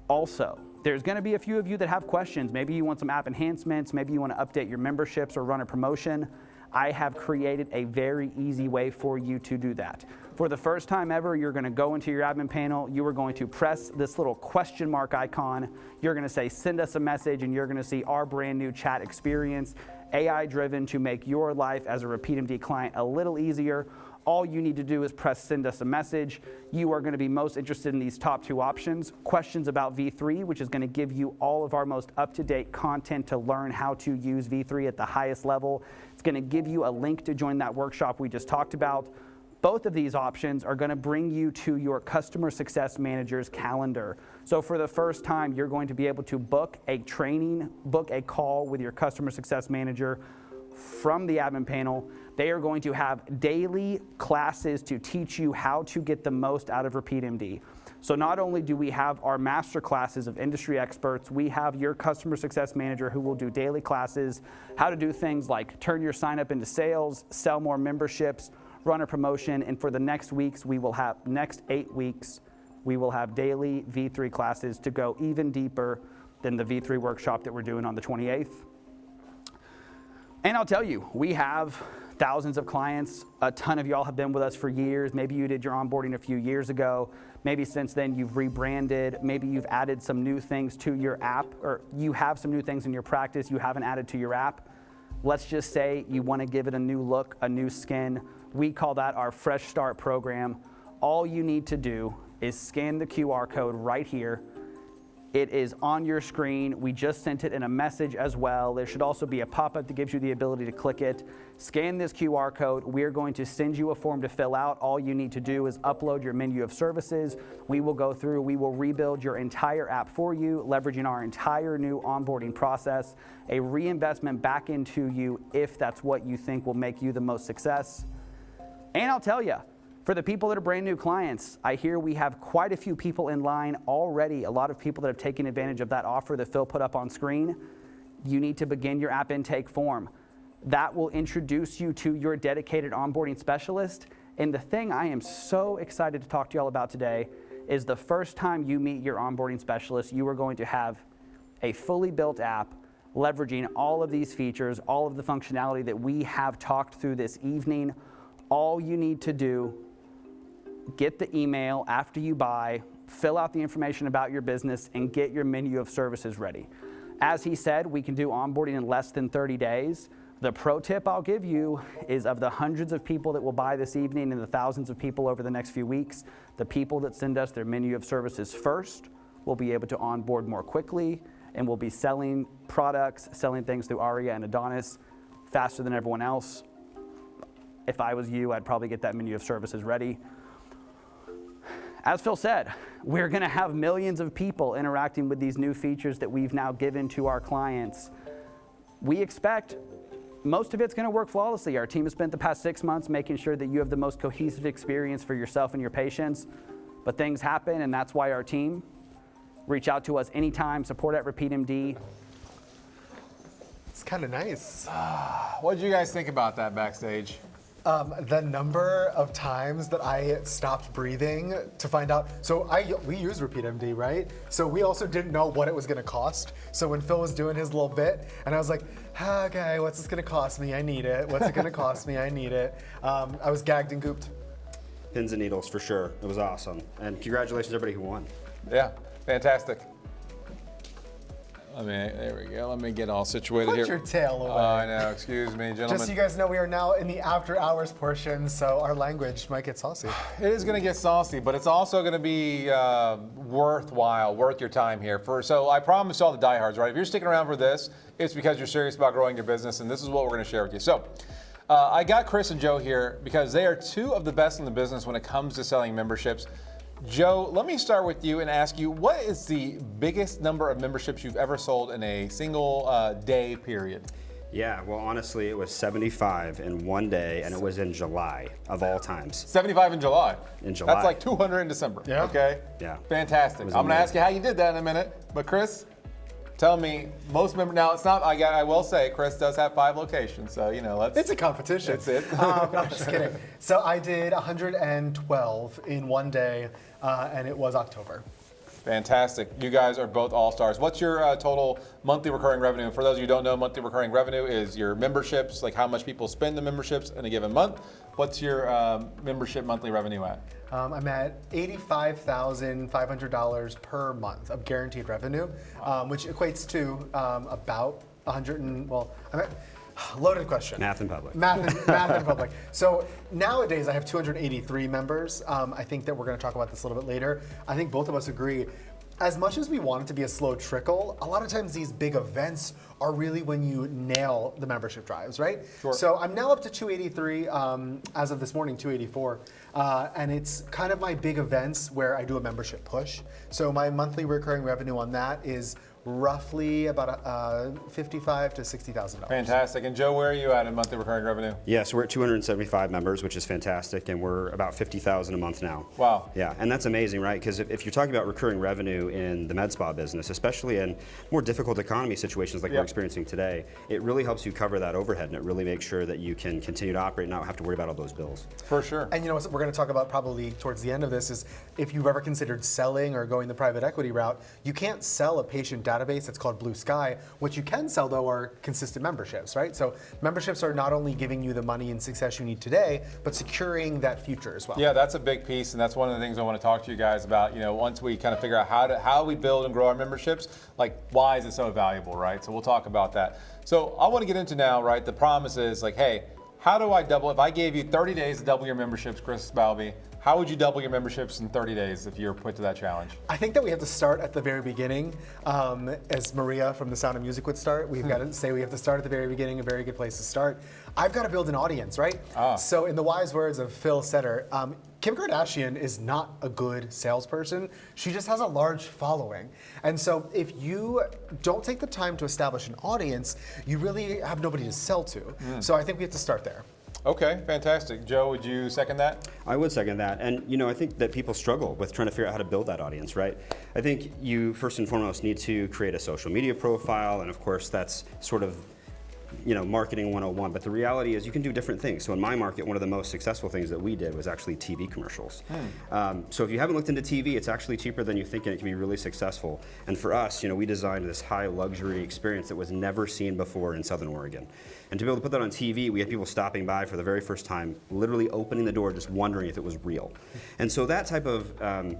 S9: Also, there's going to be a few of you that have questions. Maybe you want some app enhancements. Maybe you want to update your memberships or run a promotion. I have created a very easy way for you to do that. For the first time ever, you're going to go into your admin panel. You are going to press this little question mark icon. You're going to say, send us a message, and you're going to see our brand new chat experience, AI driven to make your life as a RepeatMD client a little easier. All you need to do is press send us a message. You are going to be most interested in these top 2 options. Questions about V3, which is going to give you all of our most up-to-date content to learn how to use V3 at the highest level. It's going to give you a link to join that workshop we just talked about. Both of these options are going to bring you to your customer success manager's calendar. So for the first time, you're going to be able to book a training, book a call with your customer success manager from the admin panel. They are going to have daily classes to teach you how to get the most out of RepeatMD. So not only do we have our master classes of industry experts, we have your customer success manager who will do daily classes, how to do things like turn your sign up into sales, sell more memberships, run a promotion, and for the next 8 weeks, we will have daily V3 classes to go even deeper than the V3 workshop that we're doing on the 28th. And I'll tell you, we have thousands of clients. A ton of y'all have been with us for years. Maybe you did your onboarding a few years ago. Maybe since then you've rebranded. Maybe you've added some new things to your app, or you have some new things in your practice you haven't added to your app. Let's just say you want to give it a new look, a new skin. We call that our Fresh Start program. All you need to do is scan the QR code right here. It is on your screen. We just sent it in a message as well. There should also be a pop-up that gives you the ability to click it. Scan this QR code. We're going to send you a form to fill out. All you need to do is upload your menu of services. We will go through, we will rebuild your entire app for you, leveraging our entire new onboarding process, a reinvestment back into you if that's what you think will make you the most success. And I'll tell you, for the people that are brand new clients, I hear we have quite a few people in line already, a lot of people that have taken advantage of that offer that Phil put up on screen. You need to begin your app intake form. That will introduce you to your dedicated onboarding specialist. And the thing I am so excited to talk to y'all about today is the first time you meet your onboarding specialist, you are going to have a fully built app leveraging all of these features, all of the functionality that we have talked through this evening. All you need to do, get the email after you buy, fill out the information about your business, and get your menu of services ready. As he said, we can do onboarding in less than 30 days. The pro tip I'll give you is, of the hundreds of people that will buy this evening and the thousands of people over the next few weeks, the people that send us their menu of services first will be able to onboard more quickly, and will be selling products, selling things through Arya and Adonis faster than everyone else. If I was you, I'd probably get that menu of services ready. As Phil said, we're going to have millions of people interacting with these new features that we've now given to our clients. We expect most of it's going to work flawlessly. Our team has spent the past 6 months making sure that you have the most cohesive experience for yourself and your patients. But things happen, and that's why our team, reach out to us anytime, support at RepeatMD.
S8: It's kind of nice.
S1: What did you guys think about that backstage?
S8: The number of times that I stopped breathing to find out. So we use RepeatMD, right? So we also didn't know what it was going to cost. So when Phil was doing his little bit, and I was like, okay, what's this going to cost me? I need it. What's it going to cost me? I need it. I was gagged and gooped.
S10: Pins and needles for sure. It was awesome. And congratulations to everybody who won.
S1: Yeah, fantastic. There we go. Let me get all situated here.
S8: Put your tail away.
S1: Oh, I know. Excuse me, gentlemen.
S8: Just so you guys know, we are now in the after hours portion, so our language might get saucy.
S1: It is going to get saucy, but it's also going to be worthwhile, worth your time here. So I promised all the diehards, right? If you're sticking around for this, it's because you're serious about growing your business, and this is what we're going to share with you. So I got Chris and Joe here because they are two of the best in the business when it comes to selling memberships. Joe, let me start with you and ask you, what is the biggest number of memberships you've ever sold in a single day period?
S10: Yeah, well, honestly, it was 75 in one day, and it was in July, of all times.
S1: 75 in July?
S10: In July.
S1: That's like 200 in December.
S8: Yeah.
S1: Okay?
S10: Yeah.
S1: Fantastic. I'm going to ask you how you did that in a minute. But Chris, tell me, most members, now it's not, I will say, Chris does have 5 locations, so, let's.
S8: It's a competition.
S1: That's it.
S8: No, I'm just kidding. So I did 112 in one day, and it was October.
S1: Fantastic. You guys are both all-stars. What's your total monthly recurring revenue? For those of you who don't know, monthly recurring revenue is your memberships, like how much people spend the memberships in a given month. What's your membership monthly revenue at?
S8: I'm at $85,500 per month of guaranteed revenue, which equates to about 100 and, well, I'm at, loaded question.
S10: Math in public.
S8: Math in public. So nowadays I have 283 members. I think that we're going to talk about this a little bit later. I think both of us agree as much as we want it to be a slow trickle, a lot of times these big events are really when you nail the membership drives, right?
S1: Sure.
S8: So I'm now up to 283, as of this morning, 284. And it's kind of my big events where I do a membership push. So my monthly recurring revenue on that is roughly about $55,000 to $60,000.
S1: Fantastic. And Joe, where are you at in monthly recurring revenue?
S10: Yes, we're at 275 members, which is fantastic, and we're about 50,000 a month now.
S1: Wow.
S10: Yeah, and that's amazing, right? Because if you're talking about recurring revenue in the med spa business, especially in more difficult economy situations like we're experiencing today, it really helps you cover that overhead, and it really makes sure that you can continue to operate and not have to worry about all those bills.
S1: For sure.
S8: And you know what we're going to talk about probably towards the end of this is if you've ever considered selling or going the private equity route, you can't sell a patient database that's called Blue Sky. What you can sell though are consistent memberships, right? So memberships are not only giving you the money and success you need today, but securing that future as well.
S1: Yeah, that's a big piece, and that's one of the things I want to talk to you guys about. You know, once we kind of figure out how we build and grow our memberships, like why is it so valuable, right? So we'll talk about that. So I want to get into now, right? The promise is like, hey, how do I double? If I gave you 30 days to double your memberships, Chris Balby, how would you double your memberships in 30 days if you're put to that challenge?
S8: I think that we have to start at the very beginning. As Maria from The Sound of Music would start, we've got to say we have to start at the very beginning, a very good place to start. I've got to build an audience, right? So in the wise words of Phil Setter, Kim Kardashian is not a good salesperson. She just has a large following. And so if you don't take the time to establish an audience, you really have nobody to sell to. So I think we have to start there.
S1: Okay, fantastic. Joe, would you second that?
S10: I would second that. And you know, I think that people struggle with trying to figure out how to build that audience, right? I think you first and foremost need to create a social media profile, and of course that's sort of, you know, marketing 101, but the reality is you can do different things. So in my market, one of the most successful things that we did was actually TV commercials. So if you haven't looked into TV, it's actually cheaper than you think, and it can be really successful. And for us, you know, we designed this high luxury experience that was never seen before in Southern Oregon. And to be able to put that on TV, we had people stopping by for the very first time, literally opening the door, just wondering if it was real. And so that type of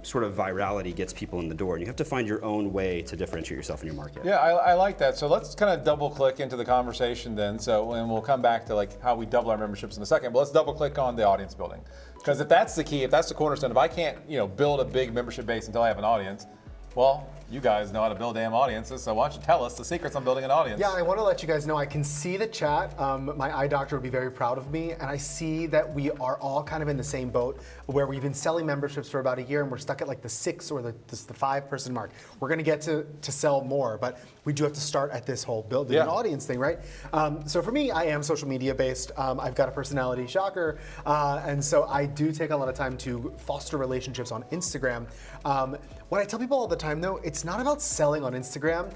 S10: sort of virality gets people in the door, and you have to find your own way to differentiate yourself in your market.
S1: Yeah, I like that. So let's kind of double click into the conversation then. So, and we'll come back to like how we double our memberships in a second, but let's double click on the audience building. Because if that's the key, if that's the cornerstone, if I can't, you know, build a big membership base until I have an audience, well, you guys know how to build damn audiences, so why don't you tell us the secrets on building an audience?
S8: Yeah, I want to let you guys know, I can see the chat. My eye doctor would be very proud of me, and I see that we are all kind of in the same boat where we've been selling memberships for about a year and we're stuck at like the 6 or the 5 person mark. We're going to get to sell more, but we do have to start at this whole building an audience thing, right? So for me, I am social media based. I've got a personality, shocker, and so I do take a lot of time to foster relationships on Instagram. What I tell people all the time though, it's not about selling on Instagram.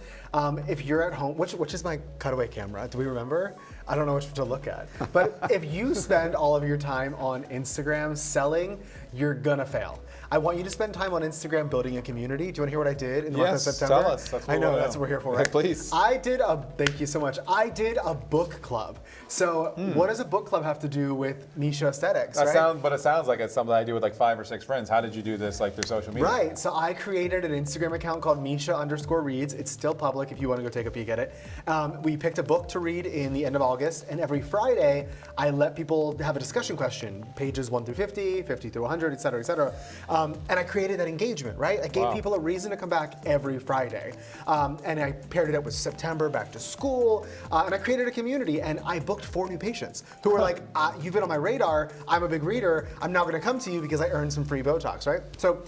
S8: If you're at home, which is my cutaway camera, do we remember? I don't know which to look at. But if you spend all of your time on Instagram selling, you're gonna fail. I want you to spend time on Instagram building a community. Do you want to hear what I did in the month of September?
S1: Tell us. That's what
S8: I know, that's what we're here for, right?
S1: Please.
S8: Thank you so much. I did a book club. So what does a book club have to do with Misha Aesthetics, right?
S1: But it sounds like it's something I do with like 5 or 6 friends. How did you do this like through social media?
S8: Right, so I created an Instagram account called Misha_reads. It's still public if you want to go take a peek at it. We picked a book to read in the end of August, and every Friday I let people have a discussion question, pages 1 through 50, 50 through 100, et cetera, et cetera. And I created that engagement, right? I gave people a reason to come back every Friday. And I paired it up with September, back to school, and I created a community, and I booked 4 new patients who were like, you've been on my radar, I'm a big reader, I'm now gonna come to you because I earned some free Botox, right? So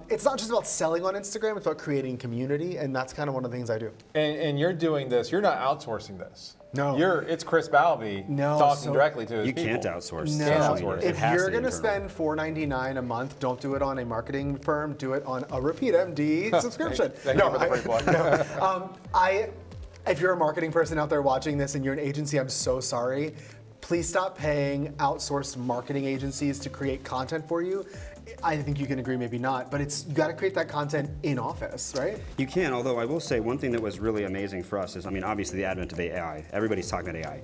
S8: it's not just about selling on Instagram, it's about creating community, and that's kind of one of the things I do.
S1: And you're doing this, you're not outsourcing this.
S8: No.
S1: It's Chris Balby talking directly to his
S10: You
S1: people.
S10: can't outsource.
S8: No.
S10: It
S8: If
S10: has
S8: you're
S10: to be
S8: going to
S10: internal.
S8: spend $4.99 a month, don't do it on a marketing firm. Do it on a RepeatMD subscription.
S1: Thank you for the free plug.
S8: If you're a marketing person out there watching this and you're an agency, I'm so sorry. Please stop paying outsourced marketing agencies to create content for you. I think you can agree, maybe not, but you got to create that content in office, right?
S10: You can, although I will say one thing that was really amazing for us is, I mean, obviously the advent of AI. Everybody's talking about AI.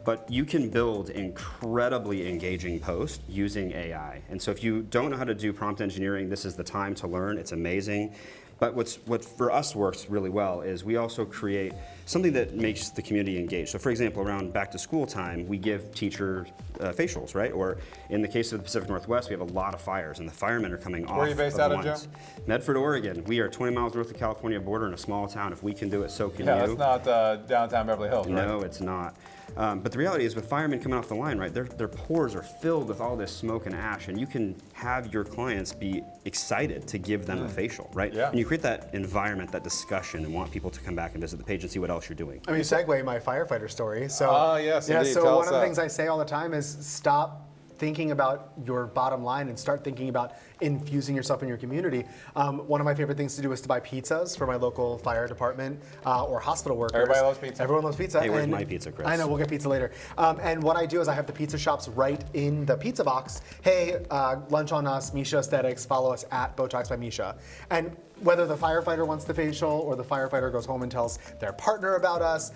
S10: But you can build incredibly engaging posts using AI. And so if you don't know how to do prompt engineering, this is the time to learn. It's amazing. But what for us works really well is we also create something that makes the community engaged. So for example, around back to school time, we give teachers facials, right? Or in the case of the Pacific Northwest, we have a lot of fires and the firemen are coming off.
S1: Where are you based out of, Joe?
S10: Medford, Oregon. We are 20 miles north of the California border in a small town. If we can do it, so can you.
S1: Yeah, that's not downtown Beverly Hills, right?
S10: No, it's not. But the reality is with firemen coming off the line, right, their pores are filled with all this smoke and ash, and you can have your clients be excited to give them a facial, right?
S1: Yeah.
S10: And you create that environment, that discussion, and want people to come back and visit the page and see what else you're doing.
S8: I mean, segue my firefighter story. So,
S1: yes,
S8: yeah,
S1: indeed.
S8: so
S1: Tell
S8: one
S1: us
S8: of the
S1: that.
S8: things I say all the time is stop thinking about your bottom line and start thinking about infusing yourself in your community. One of my favorite things to do is to buy pizzas for my local fire department or hospital workers.
S1: Everybody loves pizza.
S8: Everyone loves pizza.
S10: Hey, where's
S8: and
S10: my pizza, Chris?
S8: I know, we'll get pizza later. And what I do is I have the pizza shops right in the pizza box. Hey, lunch on us, Misha Aesthetics, follow us at Botox by Misha. And whether the firefighter wants the facial or the firefighter goes home and tells their partner about us,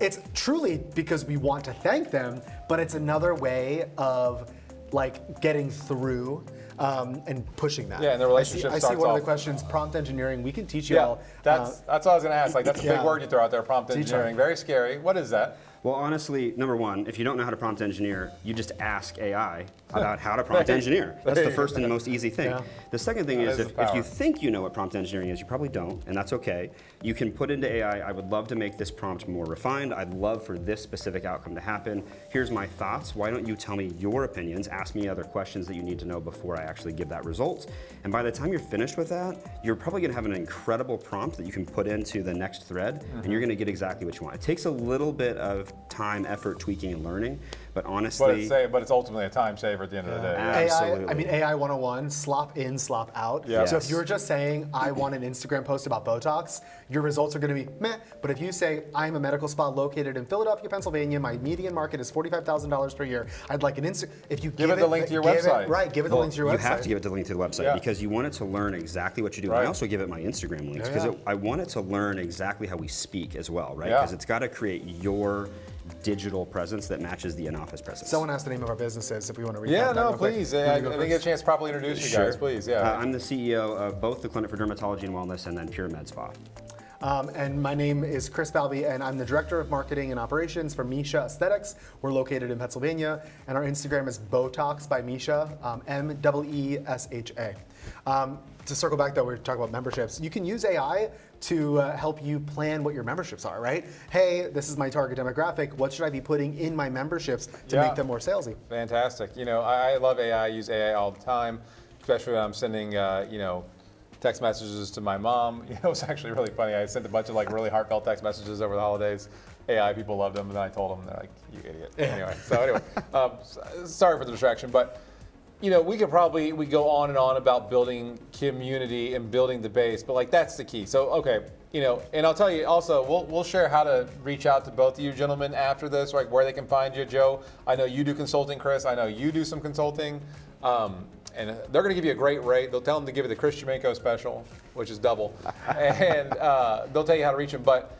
S8: it's truly because we want to thank them, but it's another way of like getting through and pushing that.
S1: Yeah, and the relationship
S8: I see
S1: starts
S8: one of the
S1: off.
S8: questions, prompt engineering. We can teach you
S1: Yeah,
S8: all.
S1: that's what I was going to ask. Like, that's a big
S8: yeah.
S1: word you throw out there, prompt
S8: Teach
S1: engineering.
S8: them.
S1: Very scary. What is that?
S10: Well, honestly, number one, if you don't know how to prompt engineer, you just ask AI about how to prompt engineer. That's
S1: There
S10: the
S1: you
S10: first
S1: go.
S10: and most easy thing.
S8: Yeah.
S10: The second thing
S1: That
S10: is
S1: is
S10: if
S1: the power.
S10: you think you know what prompt engineering is, you probably don't, and that's okay. You can put into AI, I would love to make this prompt more refined. I'd love for this specific outcome to happen. Here's my thoughts. Why don't you tell me your opinions? Ask me other questions that you need to know before I actually give that result. And by the time you're finished with that, you're probably gonna have an incredible prompt that you can put into the next thread, and you're gonna get exactly what you want. It takes a little bit of time, effort, tweaking, and learning, but honestly,
S1: But it's ultimately a time saver at the end of the day. Yeah.
S10: Absolutely.
S8: AI, I mean, AI 101, slop in, slop out.
S1: Yeah.
S8: So if
S10: Yes.
S8: you're just saying, I want an Instagram post about Botox, your results are going to be meh. But if you say, I'm a medical spa located in Philadelphia, Pennsylvania, my median market is $45,000 per year, I'd like an Instagram. If you
S1: Give it the link to your website.
S8: Right, give it the link to your
S10: you
S8: website.
S10: have to give it the link to the website
S1: Yeah.
S10: because you want it to learn exactly what you do.
S1: Right.
S10: I also give it my Instagram links because
S8: Yeah.
S10: I want it to learn exactly how we speak as well, right?
S1: Yeah.
S10: Because it's got to create your digital presence that matches the in-office presence.
S8: Someone asked the name of our businesses if we want to recap
S1: Yeah,
S8: that
S1: no,
S8: real quick.
S1: please.
S8: You wanna
S1: I
S8: go
S1: didn't get a
S8: first?
S1: chance to properly introduce you guys, please. Yeah.
S10: I'm the CEO of both the Clinic for Dermatology and Wellness and then Pure Med Spa.
S8: And my name is Chris Balby, and I'm the Director of Marketing and Operations for Misha Aesthetics. We're located in Pennsylvania, and our Instagram is Botox by Misha, MEESHA. To circle back though, we were talking about memberships. You can use AI to help you plan what your memberships are, right? Hey, this is my target demographic. What should I be putting in my memberships to
S1: Yeah.
S8: make them more salesy?
S1: Fantastic. You know, I love AI. I use AI all the time, especially when I'm sending, text messages to my mom. You know, it's actually really funny. I sent a bunch of like really heartfelt text messages over the holidays. AI people loved them, and then I told them, they're like, "You idiot." Anyway, so anyway, sorry for the distraction, but you know, we go on and on about building community and building the base, but like that's the key. So okay, you know, and I'll tell you also, we'll share how to reach out to both of you gentlemen after this, like where they can find you. Joe, I know you do consulting. Chris, I know you do some consulting. And they're going to give you a great rate. They'll tell them to give you the Chris Jaminko special, which is double, and they'll tell you how to reach them. But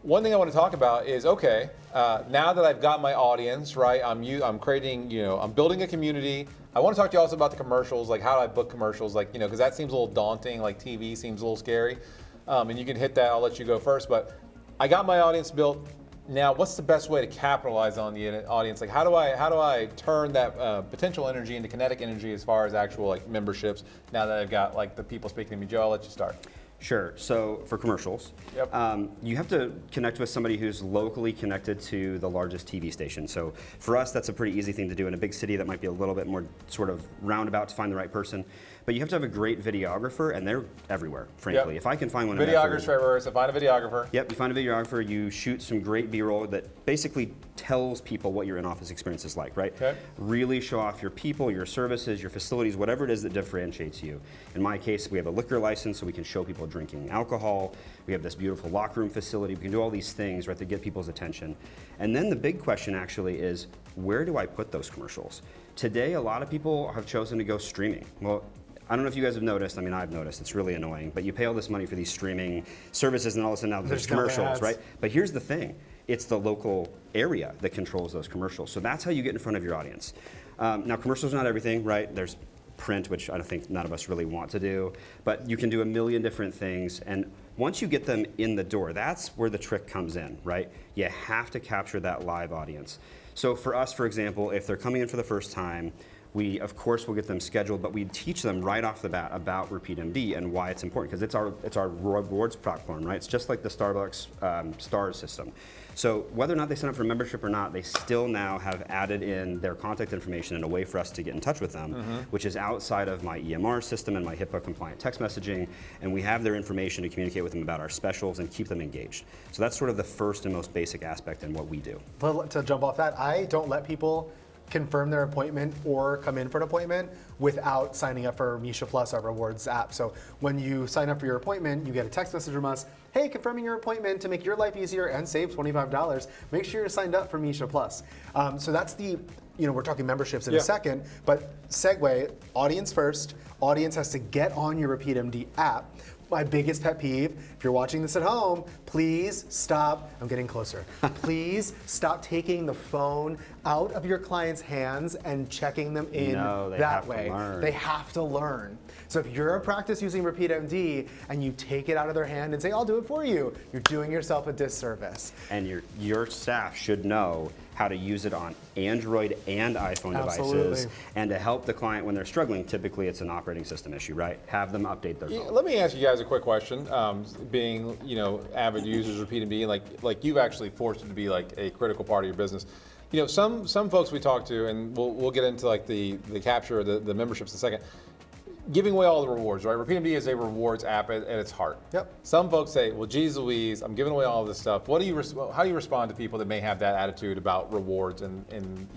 S1: one thing I want to talk about is, okay, now that I've got my audience, right? I'm creating, I'm building a community. I want to talk to you also about the commercials, like how do I book commercials, like, because that seems a little daunting, like TV seems a little scary. And you can hit that, I'll let you go first. But I got my audience built. Now, what's the best way to capitalize on the audience? Like, how do I turn that potential energy into kinetic energy as far as actual like memberships? Now that I've got like the people speaking to me, Joe, I'll let you start.
S10: Sure. So for commercials, you have to connect with somebody who's locally connected to the largest TV station. So for us, that's a pretty easy thing to do. In a big city, that might be a little bit more sort of roundabout to find the right person. But you have to have a great videographer, and they're everywhere, frankly. If I can find one in
S1: Videographer's
S10: Medford,
S1: favorite, so find a videographer.
S10: Yep, you find a videographer, you shoot some great B-roll that basically tells people what your in-office experience is like, right?
S1: Okay.
S10: Really show off your people, your services, your facilities, whatever it is that differentiates you. In my case, we have a liquor license, so we can show people drinking alcohol. We have this beautiful locker room facility. We can do all these things, right, to get people's attention. And then the big question actually is, where do I put those commercials? Today, a lot of people have chosen to go streaming. Well, I don't know if you guys have noticed, I mean, I've noticed, it's really annoying, but you pay all this money for these streaming services and all of a sudden now there's
S8: no
S10: commercials,
S8: ads.
S10: right? But here's the thing, it's the local area that controls those commercials. So that's how you get in front of your audience. Now, commercials are not everything, right? There's print, which I don't think none of us really want to do. But you can do a million different things. And once you get them in the door, that's where the trick comes in, right? You have to capture that live audience. So for us, for example, if they're coming in for the first time, we, of course, will get them scheduled, but we teach them right off the bat about RepeatMD and why it's important, because it's our rewards platform, right? It's just like the Starbucks stars system. So whether or not they sign up for membership or not, they still now have added in their contact information and a way for us to get in touch with them, which is outside of my EMR system and my HIPAA-compliant text messaging, and we have their information to communicate with them about our specials and keep them engaged. So that's sort of the first and most basic aspect in what we do.
S8: To jump off that, I don't let people confirm their appointment or come in for an appointment without signing up for Misha Plus, our rewards app. So when you sign up for your appointment, you get a text message from us, hey, confirming your appointment to make your life easier and save $25. Make sure you're signed up for Misha Plus. So that's the, we're talking memberships in a second, but segue, audience first. Audience has to get on your RepeatMD app. My biggest pet peeve, if you're watching this at home, please stop, I'm getting closer. Please stop taking the phone out of your client's hands and checking them in that way. They have to learn. So if you're a practice using RepeatMD and you take it out of their hand and say, I'll do it for you, you're doing yourself a disservice.
S10: And your staff should know how to use it on Android and iPhone devices, and to help the client when they're struggling. Typically, it's an operating system issue, right? Have them update their phone.
S1: Let me ask you guys a quick question. Being avid users of RepeatMD, like you've actually forced it to be like a critical part of your business. Some folks we talk to, and we'll get into like the capture of the memberships in a second. Giving away all the rewards, right? RepeatMD is a rewards app at its heart.
S8: Yep.
S1: Some folks say, well, geez Louise, I'm giving away all of this stuff. How do you respond to people that may have that attitude about rewards and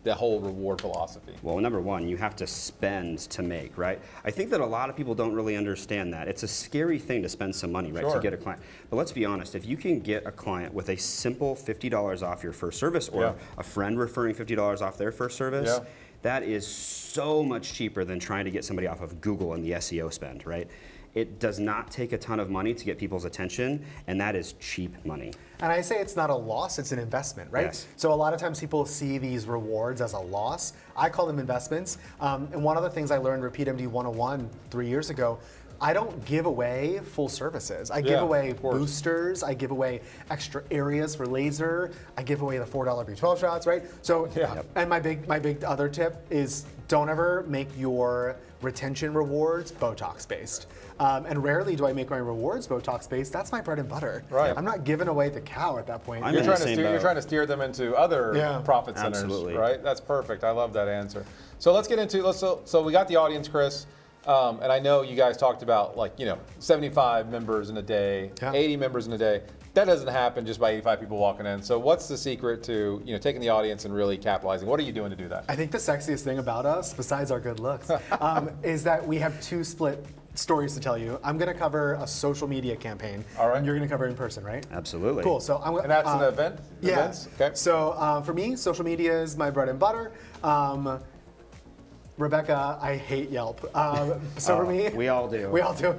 S1: the whole reward philosophy?
S10: Well, number one, you have to spend to make, right? I think that a lot of people don't really understand that. It's a scary thing to spend some money, right, to get a client. But let's be honest, if you can get a client with a simple $50 off your first service, or a friend referring $50 off their first service, that is so much cheaper than trying to get somebody off of Google and the SEO spend, right? It does not take a ton of money to get people's attention, and that is cheap money.
S8: And I say it's not a loss, it's an investment, right?
S10: Yes.
S8: So a lot of times people see these rewards as a loss. I call them investments. And one of the things I learned RepeatMD 101 3 years ago, I don't give away full services. I give away boosters, I give away extra areas for laser, I give away the $4 B12 shots, right? So, and my big other tip is don't ever make your retention rewards Botox based. And rarely do I make my rewards Botox based. That's my bread and butter.
S1: Right.
S8: I'm not giving away the cow at that point.
S1: You're trying to steer them into other profit centers,
S10: Absolutely.
S1: right? That's perfect. I love that answer. So let's get into so we got the audience, Chris. And I know you guys talked about 75 members in a day, 80 members in a day. That doesn't happen just by 85 people walking in. So what's the secret to taking the audience and really capitalizing? What are you doing to do that?
S8: I think the sexiest thing about us, besides our good looks, is that we have two split stories to tell you. I'm going to cover a social media campaign. All right. And you're going to cover in person, right?
S10: Absolutely.
S8: Cool. So
S1: and that's an event?
S8: Yeah.
S1: Events? Okay.
S8: So for me, social media is my bread and butter. Rebecca, I hate Yelp. For me,
S10: we all do.
S8: We all do.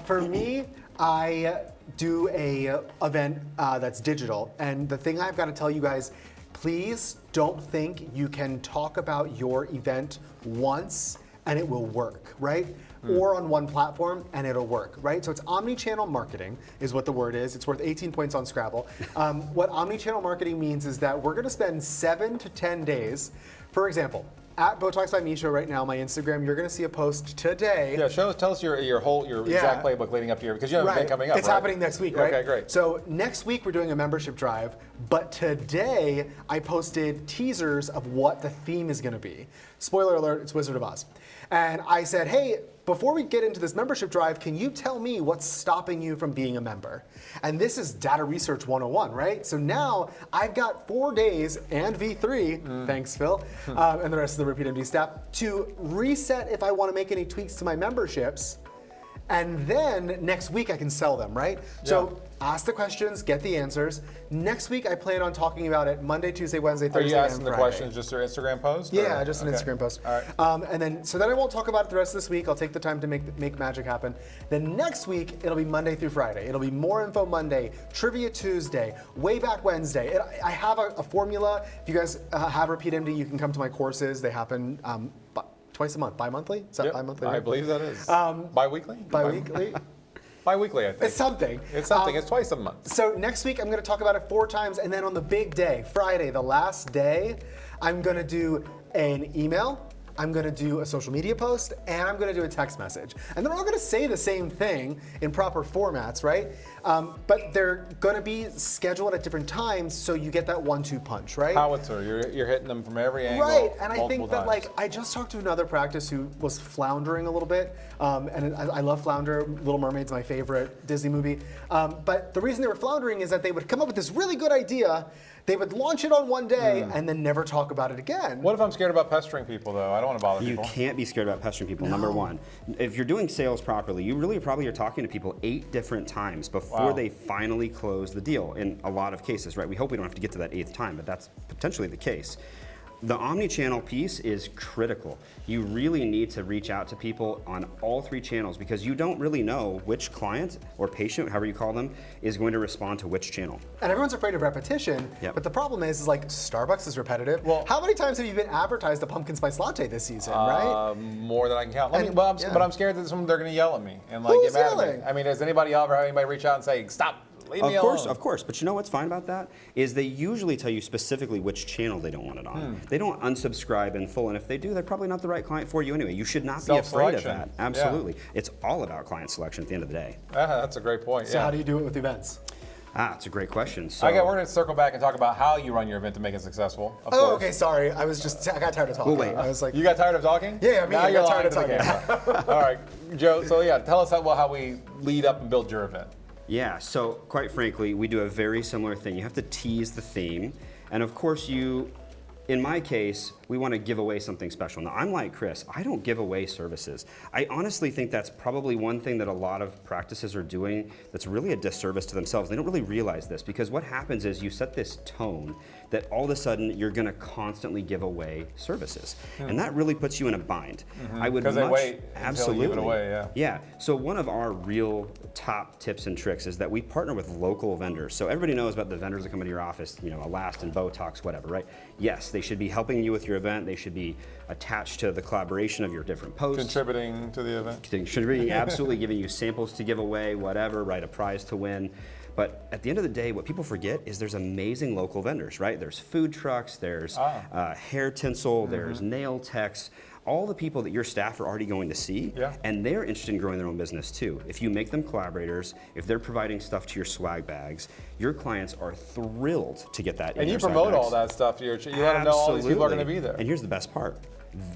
S8: For me, I do a event that's digital, and the thing I've got to tell you guys, please don't think you can talk about your event once and it will work, right? Or on one platform and it'll work, right? So it's omni-channel marketing is what the word is. It's worth 18 points on Scrabble. What omni-channel marketing means is that we're gonna spend 7 to 10 days, for example, at Botox by Misha right now, my Instagram, you're going to see a post today.
S1: Yeah, tell us your exact playbook leading up here, because you have an event coming up,
S8: It's happening next week, right?
S1: Okay, great.
S8: So next week we're doing a membership drive, but today I posted teasers of what the theme is going to be. Spoiler alert, it's Wizard of Oz. And I said, hey, before we get into this membership drive, can you tell me what's stopping you from being a member? And this is data research 101, right? So now I've got 4 days and V3, thanks Phil, and the rest of the RepeatMD staff, to reset if I want to make any tweaks to my memberships. And then next week I can sell them, right? So ask the questions, get the answers. Next week I plan on talking about it Monday, Tuesday, Wednesday, Thursday, and Friday.
S1: Are you asking the questions just through Instagram post?
S8: Yeah, just an Instagram post.
S1: All right.
S8: And then I won't talk about it the rest of this week. I'll take the time to make magic happen. Then next week it'll be Monday through Friday. It'll be more info Monday, trivia Tuesday, way back Wednesday. I have a formula. If you guys have RepeatMD, you can come to my courses. They happen twice a month, bi-monthly? Is that
S1: Yep,
S8: bi-monthly?
S1: I believe that is. Bi-weekly?
S8: Bi-weekly?
S1: Bi-weekly, I think.
S8: It's something.
S1: It's something. It's twice a month.
S8: So next week I'm going to talk about it 4 times, and then on the big day, Friday, the last day, I'm going to do an email, I'm going to do a social media post, and I'm going to do a text message. And they're all going to say the same thing in proper formats, right? But they're going to be scheduled at different times, so you get that 1-2 punch, right?
S1: Howitzer, you're hitting them from every angle.
S8: Right, and I think
S1: multiple
S8: that,
S1: times.
S8: like, I just talked to another practice who was floundering a little bit, and I love Flounder. Little Mermaid's my favorite Disney movie. But the reason they were floundering is that they would come up with this really good idea, they would launch it on one day, and then never talk about it again.
S1: What if I'm scared about pestering people, though? I don't want to bother
S10: You
S1: people.
S10: can't be scared about pestering people, number one. If you're doing sales properly, you really probably are talking to people 8 different times before they finally close the deal in a lot of cases, right? We hope we don't have to get to that 8th time, but that's potentially the case. The omni-channel piece is critical. You really need to reach out to people on all 3 channels because you don't really know which client or patient, however you call them, is going to respond to which channel.
S8: And everyone's afraid of repetition,
S10: Yep.
S8: but the problem is like Starbucks is repetitive. Well, how many times have you been advertised a pumpkin spice latte this season, right?
S1: More than I can count.
S8: And-
S1: But
S8: yeah.
S1: I'm scared that they're going to yell at me and like
S8: Who's
S1: get mad at
S8: yelling?
S1: me. I mean, does anybody ever have anybody reach out and say, "Stop, leave me alone"?
S10: Of course. But you know what's fine about that is they usually tell you specifically which channel they don't want it on. They don't unsubscribe in full, and if they do, they're probably not the right client for you anyway. You should not be afraid of
S1: Self-selection.
S10: that. Absolutely. It's all about client selection at the end of the day.
S1: That's a great point.
S8: So
S1: yeah.
S8: how do you do it with events?
S10: It's a great question. So
S1: We're going to circle back and talk about how you run your event to make it successful. Of
S8: Oh,
S1: course.
S8: okay, sorry. I got tired of talking.
S10: Well, wait.
S8: I was like,
S1: You got tired of talking?
S8: Yeah, me,
S1: Now
S8: I
S1: you're
S8: got
S1: lying
S8: tired
S1: to
S8: of
S1: the camera. All right, Joe. So yeah, tell us how we lead up and build your event.
S10: Yeah, so quite frankly, we do a very similar thing. You have to tease the theme, and of course in my case, we want to give away something special. Now, I'm like Chris, I don't give away services. I honestly think that's probably one thing that a lot of practices are doing that's really a disservice to themselves. They don't really realize this because what happens is you set this tone that all of a sudden you're going to constantly give away services. And that really puts you in a bind. I would
S1: Because they wait
S10: absolutely
S1: until you give it away, yeah.
S10: Yeah, so one of our real top tips and tricks is that we partner with local vendors. So everybody knows about the vendors that come into your office, Alastin, Botox, whatever, right? Yes, they should be helping you with your event. They should be attached to the collaboration of your different posts.
S1: Contributing to the event.
S10: Contributing, absolutely, giving you samples to give away, whatever, right, a prize to win. But at the end of the day, what people forget is there's amazing local vendors, right? There's food trucks, there's hair tinsel, there's nail techs, all the people that your staff are already going to see, and they're interested in growing their own business too. If you make them collaborators, if they're providing stuff to your swag bags, your clients are thrilled to get that in
S1: And you
S10: their swag
S1: promote
S10: bags.
S1: all that stuff to you let them know all these people are going to be there.
S10: And here's the best part.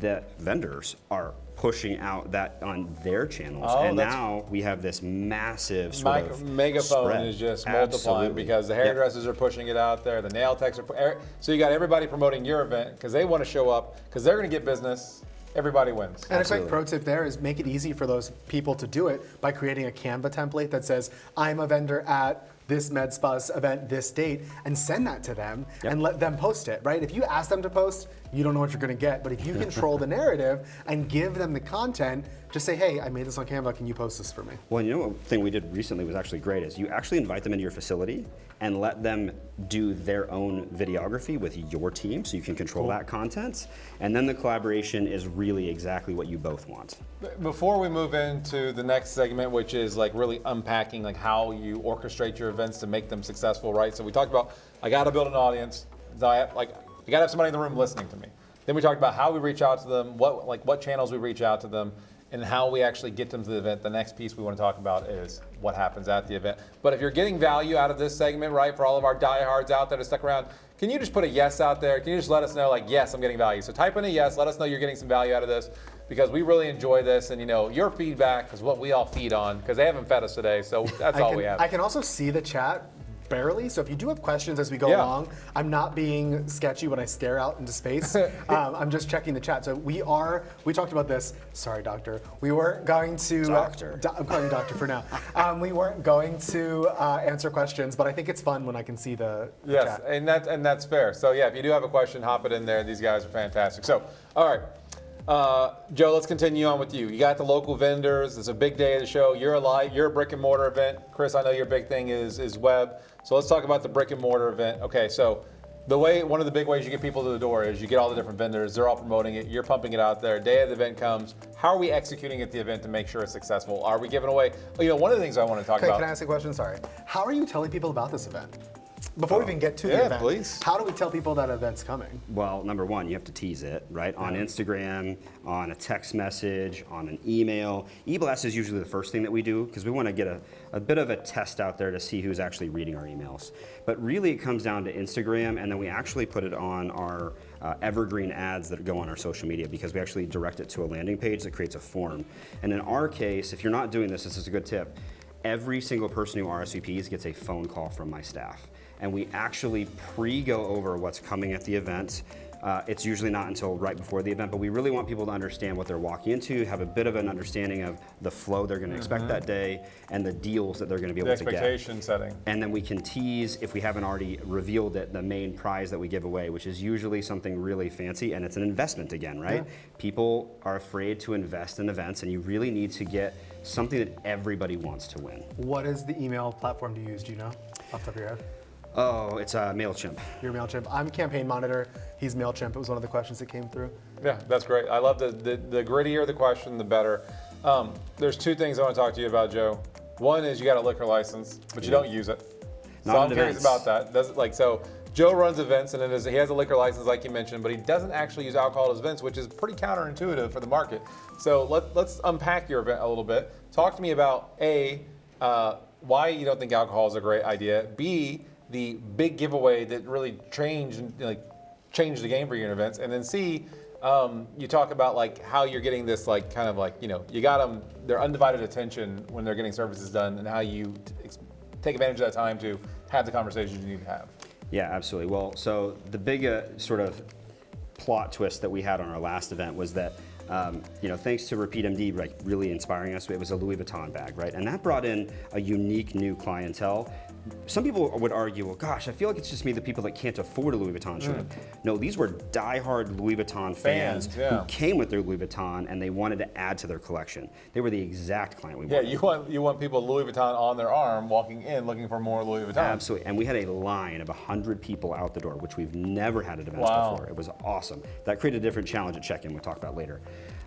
S10: The vendors are pushing out that on their channels, and now we have this massive sort of
S1: megaphone
S10: spread.
S1: is just multiplying
S10: Absolutely.
S1: because the hairdressers are pushing it out there, the nail techs are, so you got everybody promoting your event because they want to show up because they're going to get business. Everybody wins.
S8: And a quick pro tip there is make it easy for those people to do it by creating a Canva template that says, I'm a vendor at this med spas event, this date, and send that to them and let them post it, right? If you ask them to post, you don't know what you're gonna get, but if you control the narrative and give them the content, just say, hey, I made this on Canva, can you post this for me?
S10: Well, one thing we did recently was actually great is you actually invite them into your facility and let them do their own videography with your team so you can control that content. And then the collaboration is really exactly what you both want.
S1: Before we move into the next segment, which is like really unpacking like how you orchestrate your events to make them successful, right? So we talked about, I gotta build an audience. So you gotta have somebody in the room listening to me. Then we talked about how we reach out to them, what channels we reach out to them, and how we actually get them to the event. The next piece we want to talk about is what happens at the event. But if you're getting value out of this segment, right, for all of our diehards out there that stuck around, can you just put a yes out there? Can you just let us know, like, yes, I'm getting value? So type in a yes, let us know you're getting some value out of this because we really enjoy this. And, your feedback is what we all feed on because they haven't fed us today. So that's all we have.
S8: I can also see the chat barely, so if you do have questions as we go along, I'm not being sketchy when I stare out into space. I'm just checking the chat. So we talked about this, sorry doctor, we weren't going to,
S10: Doctor.
S8: I'm calling you doctor for now. We weren't going to answer questions, but I think it's fun when I can see the chat.
S1: And that's fair. So yeah, if you do have a question, hop it in there. These guys are fantastic. So, all right. Joe, let's continue on with you. You got the local vendors. It's a big day of the show. You're a brick and mortar event. Chris, I know your big thing is web. So let's talk about the brick and mortar event. Okay, so One of the big ways you get people to the door is you get all the different vendors, they're all promoting it, you're pumping it out there, day of the event comes. How are we executing at the event to make sure it's successful? Are we giving away, one of the things I want to talk about.
S8: Can I ask a question? Sorry. How are you telling people about this event? Before we even get to the event,
S1: please.
S8: How do we tell people that event's coming?
S10: Well, number one, you have to tease it, right? On Instagram, on a text message, on an email. E-blast is usually the first thing that we do because we want to get a bit of a test out there to see who's actually reading our emails. But really it comes down to Instagram, and then we actually put it on our evergreen ads that go on our social media because we actually direct it to a landing page that creates a form. And in our case, if you're not doing this is a good tip. Every single person who RSVPs gets a phone call from my staff. And we actually pre-go over what's coming at the event. It's usually not until right before the event, but we really want people to understand what they're walking into, have a bit of an understanding of the flow they're going to expect that day, and the deals that they're going to be able to get.
S1: Expectation setting.
S10: And then we can tease, if we haven't already revealed it, the main prize that we give away, which is usually something really fancy, and it's an investment again, right? Yeah. People are afraid to invest in events, and you really need to get something that everybody wants to win.
S8: What is the email platform do you use? Do you know off the top of your head?
S10: Oh, it's MailChimp.
S8: You're MailChimp. I'm Campaign Monitor. He's MailChimp. It was one of the questions that came through.
S1: Yeah, that's great. I love the grittier the question, the better. There's two things I want to talk to you about, Joe. One is you got a liquor license, but you don't use it. So I'm curious about that. So Joe runs events, and he has a liquor license, like you mentioned, but he doesn't actually use alcohol at his events, which is pretty counterintuitive for the market. So let's unpack your event a little bit. Talk to me about A, why you don't think alcohol is a great idea. B, the big giveaway that really changed the game for your events, and then C, you talk about how you're getting this you got them their undivided attention when they're getting services done, and how you take advantage of that time to have the conversations you need to have.
S10: Yeah, absolutely. Well, so the big sort of plot twist that we had on our last event was that thanks to RepeatMD really inspiring us, it was a Louis Vuitton bag, right? And that brought in a unique new clientele. Some people would argue, well, gosh, I feel like it's just me, the people that can't afford a Louis Vuitton shirt. No, these were diehard Louis Vuitton fans who came with their Louis Vuitton and they wanted to add to their collection. They were the exact client we wanted.
S1: Yeah, you want people Louis Vuitton on their arm walking in looking for more Louis Vuitton.
S10: Absolutely, and we had a line of 100 people out the door, which we've never had at events before. It was awesome. That created a different challenge at check-in we'll talk about later.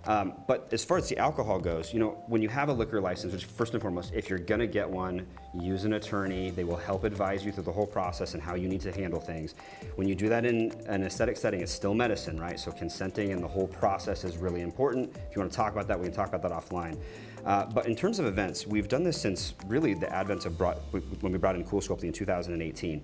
S10: But as far as the alcohol goes, when you have a liquor license, which first and foremost, if you're gonna get one, use an attorney. They will help advise you through the whole process and how you need to handle things. When you do that in an aesthetic setting, it's still medicine, right? So consenting and the whole process is really important. If you want to talk about that, we can talk about that offline. But in terms of events, we've done this since really the advent of when we brought in CoolSculpting in 2018.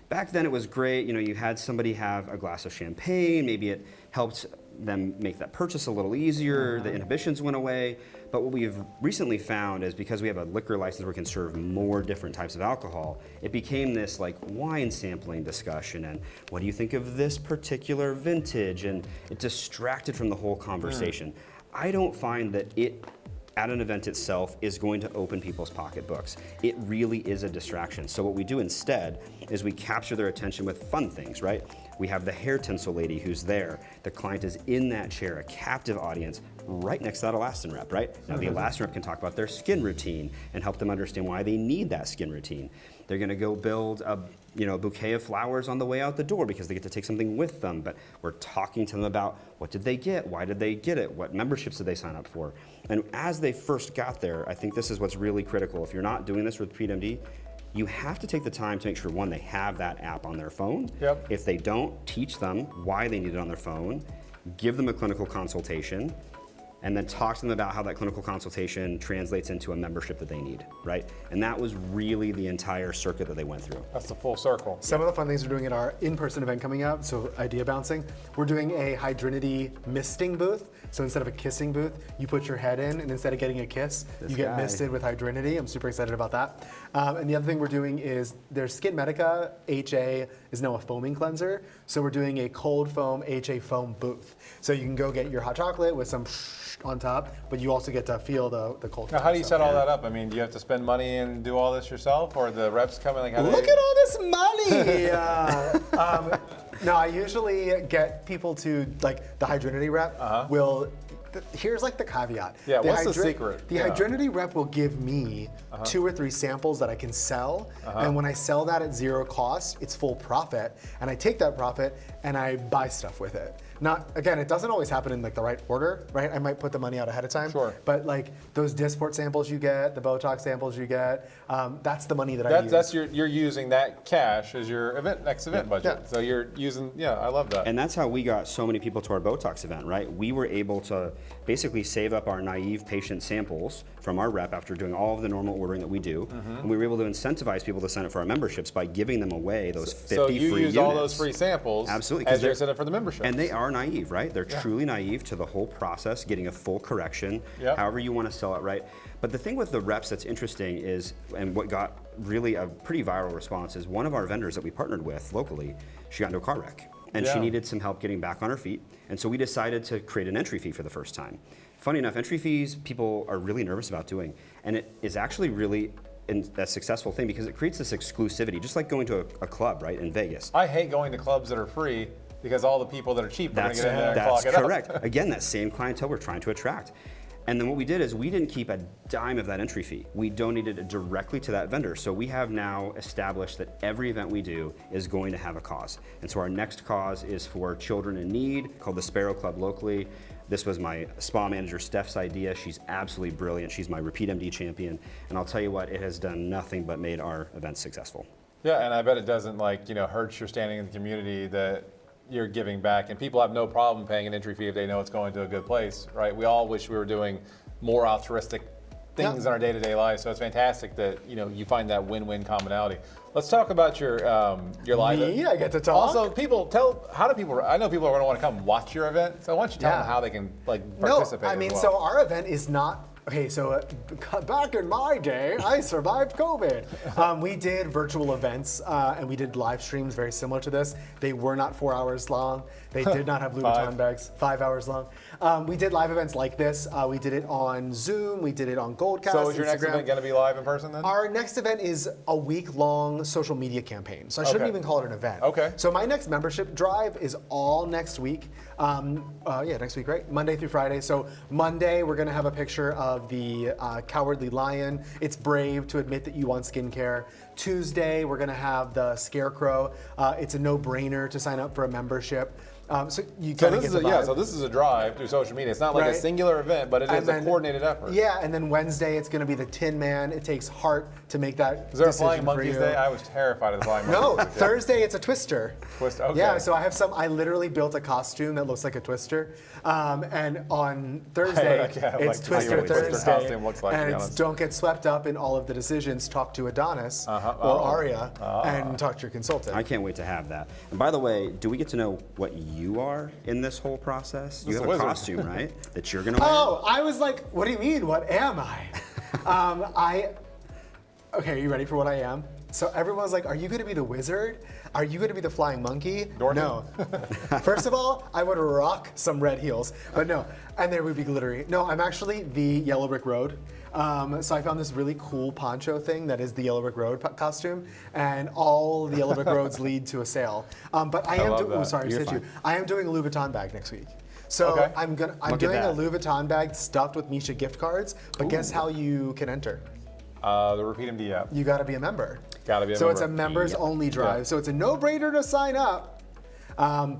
S10: Back then it was great, you had somebody have a glass of champagne, maybe it helped them make that purchase a little easier, the inhibitions went away. But what we've recently found is because we have a liquor license where we can serve more different types of alcohol, it became this wine sampling discussion and what do you think of this particular vintage, and it distracted from the whole conversation. I don't find that it at an event itself is going to open people's pocketbooks. It really is a distraction. So what we do instead is we capture their attention with fun things, right? We have the hair tinsel lady who's there. The client is in that chair, a captive audience, right next to that elastin rep, right? Now the elastin rep can talk about their skin routine and help them understand why they need that skin routine. They're gonna go build a bouquet of flowers on the way out the door because they get to take something with them, but we're talking to them about what did they get, why did they get it, what memberships did they sign up for. And as they first got there, I think this is what's really critical. If you're not doing this with RepeatMD, you have to take the time to make sure, one, they have that app on their phone.
S1: Yep.
S10: If they don't, teach them why they need it on their phone, give them a clinical consultation, and then talk to them about how that clinical consultation translates into a membership that they need, right? And that was really the entire circuit that they went through.
S1: That's the full circle.
S8: Some of the fun things we're doing at our in-person event coming up, so idea bouncing, we're doing a Hydrinity misting booth. So instead of a kissing booth, you put your head in, and instead of getting a kiss, you get misted with Hydrinity. I'm super excited about that. And the other thing we're doing is there's Skin Medica HA is now a foaming cleanser. So we're doing a cold foam HA foam booth. So you can go get your hot chocolate with some on top, but you also get to feel the cold.
S1: Now, how do you set all that up? I mean, do you have to spend money and do all this yourself, or the reps come in
S8: Look at all this money! No, I usually get people to, the Hydrinity rep will here's like the caveat.
S1: Yeah, what's the secret?
S8: The
S1: Yeah.
S8: Hydrinity rep will give me 2 or 3 samples that I can sell, and when I sell that at 0 cost, it's full profit, and I take that profit and I buy stuff with it. Not, again, it doesn't always happen in like the right order, right? I might put the money out ahead of time.
S1: Sure.
S8: But like those Dysport samples you get, the Botox samples you get, that's the money that I use.
S1: That's you're using that cash as your next event budget.
S8: Yeah.
S1: So you're using, I love that.
S10: And that's how we got so many people to our Botox event, right? We were able to basically save up our naive patient samples from our rep after doing all of the normal ordering that we do. And we were able to incentivize people to sign up for our memberships by giving them away those 50
S1: so
S10: free
S1: you use
S10: units.
S1: all those free samples
S10: Absolutely,
S1: as your incentive for the membership.
S10: And they are naive, right? They're truly naive to the whole process, getting a full correction, however you want to sell it, right? But the thing with the reps that's interesting is, and what got really a pretty viral response is one of our vendors that we partnered with locally, she got into a car wreck. And she needed some help getting back on her feet. And so we decided to create an entry fee for the first time. Funny enough, entry fees people are really nervous about doing. And it is actually really a successful thing because it creates this exclusivity, just like going to a club, right, in Vegas.
S1: I hate going to clubs that are free because all the people that are cheap are going to get in there and
S10: That's
S1: clock it
S10: correct.
S1: up.
S10: Again, that same clientele we're trying to attract. And then what we did is we didn't keep a dime of that entry fee. We donated it directly to that vendor. So we have now established that every event we do is going to have a cause. And so our next cause is for children in need, called the Sparrow Club locally. This was my spa manager, Steph's idea. She's absolutely brilliant. She's my RepeatMD champion. And I'll tell you what, it has done nothing but made our events successful.
S1: Yeah, and I bet it doesn't hurt your standing in the community that you're giving back, and people have no problem paying an entry fee if they know it's going to a good place, right? We all wish we were doing more altruistic things in our day-to-day lives, so it's fantastic that you find that win-win commonality. Let's talk about your live.
S8: Me? I get to talk.
S1: Also, how do people? I know people are going to want to come watch your event, so why don't you tell them how they can participate?
S8: No, I mean,
S1: as well.
S8: so our event is not. Okay, so back in my day, I survived COVID. We did virtual events and we did live streams very similar to this. They were not 4 hours long. They did not have Louis Vuitton bags, 5 hours long. We did live events like this. We did it on Zoom. We did it on Goldcast.
S1: So is your
S8: Instagram.
S1: next event going to be live in person then?
S8: Our next event is a week-long social media campaign. So I shouldn't even call it an event.
S1: Okay.
S8: So my next membership drive is all next week. Next week, right? Monday through Friday. So Monday, we're going to have a picture of the Cowardly Lion. It's brave to admit that you want skincare. Tuesday, we're going to have the Scarecrow. It's a no-brainer to sign up for a membership. So you kind of get the vibe.
S1: So this is a drive through social media. It's not like a singular event, but it is a coordinated effort.
S8: Yeah, and then Wednesday it's going to be the Tin Man. It takes heart to make that
S1: Is there a
S8: decision
S1: Flying
S8: for
S1: Monkeys
S8: you.
S1: Day? I was terrified of the Flying
S8: No,
S1: Monkeys.
S8: Thursday it's a Twister.
S1: Twister, okay.
S8: Yeah, so I literally built a costume that looks like a Twister. And on Thursday, it's Twister Thursday.
S1: Costume looks like,
S8: and
S1: to be
S8: it's
S1: honest.
S8: don't get swept up in all of the decisions. Talk to Adonis or Arya and talk to your consultant.
S10: I can't wait to have that. And by the way, do we get to know what you are in this whole process? You have a costume, right? That you're gonna wear?
S8: Oh, I was like, what do you mean? What am I? Okay, are you ready for what I am? So everyone's like, are you gonna be the wizard? Are you gonna be the flying monkey?
S1: Dorothy?
S8: No. First of all, I would rock some red heels, but no. And there would be glittery. No, I'm actually the Yellow Brick Road. So I found this really cool poncho thing that is the Yellow Brick Road costume, and all the Yellow Brick Roads lead to a sale. But I am
S1: love
S8: doing.
S1: that.
S8: Oh, sorry,
S10: You're
S8: I said you.
S10: fine.
S8: I am doing a Louis Vuitton bag next week. So
S1: Okay.
S8: I'm
S10: Look at
S8: doing a
S10: that.
S8: Louis Vuitton bag stuffed with Misha gift cards. But guess how you can enter?
S1: The RepeatMD app.
S8: You got to be a member.
S1: Gotta be a
S8: so
S1: member.
S8: it's a members only drive.
S1: Yeah.
S8: So it's a no-brainer to sign up.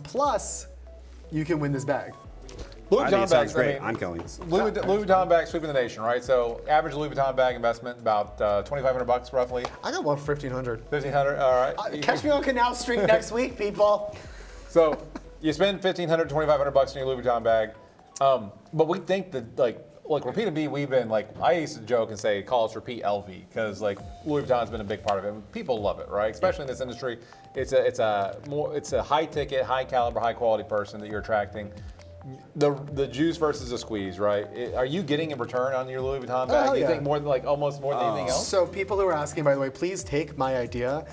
S8: Plus, you can win this bag.
S1: Louis
S10: I think
S1: Vuitton
S10: it sounds
S1: bags.
S10: great. I'm going.
S1: Louis Vuitton bag sweeping the nation, right? So average Louis Vuitton bag investment about $2,500 roughly.
S8: I got one for $1,500.
S1: $1,500. All right.
S8: Catch me on Canal Street next week, people.
S1: So you spend $1,500, $2,500 in your Louis Vuitton bag, but we think that like RepeatMD, we've been I used to joke and say call us Repeat LV because Louis Vuitton's been a big part of it. And people love it, right? Especially in this industry, it's a high ticket, high caliber, high quality person that you're attracting. The juice versus the squeeze, right? Are you getting a return on your Louis Vuitton bag?
S8: Oh,
S1: You
S8: yeah.
S1: think more than almost more than anything else?
S8: So people who are asking, by the way, please take my idea.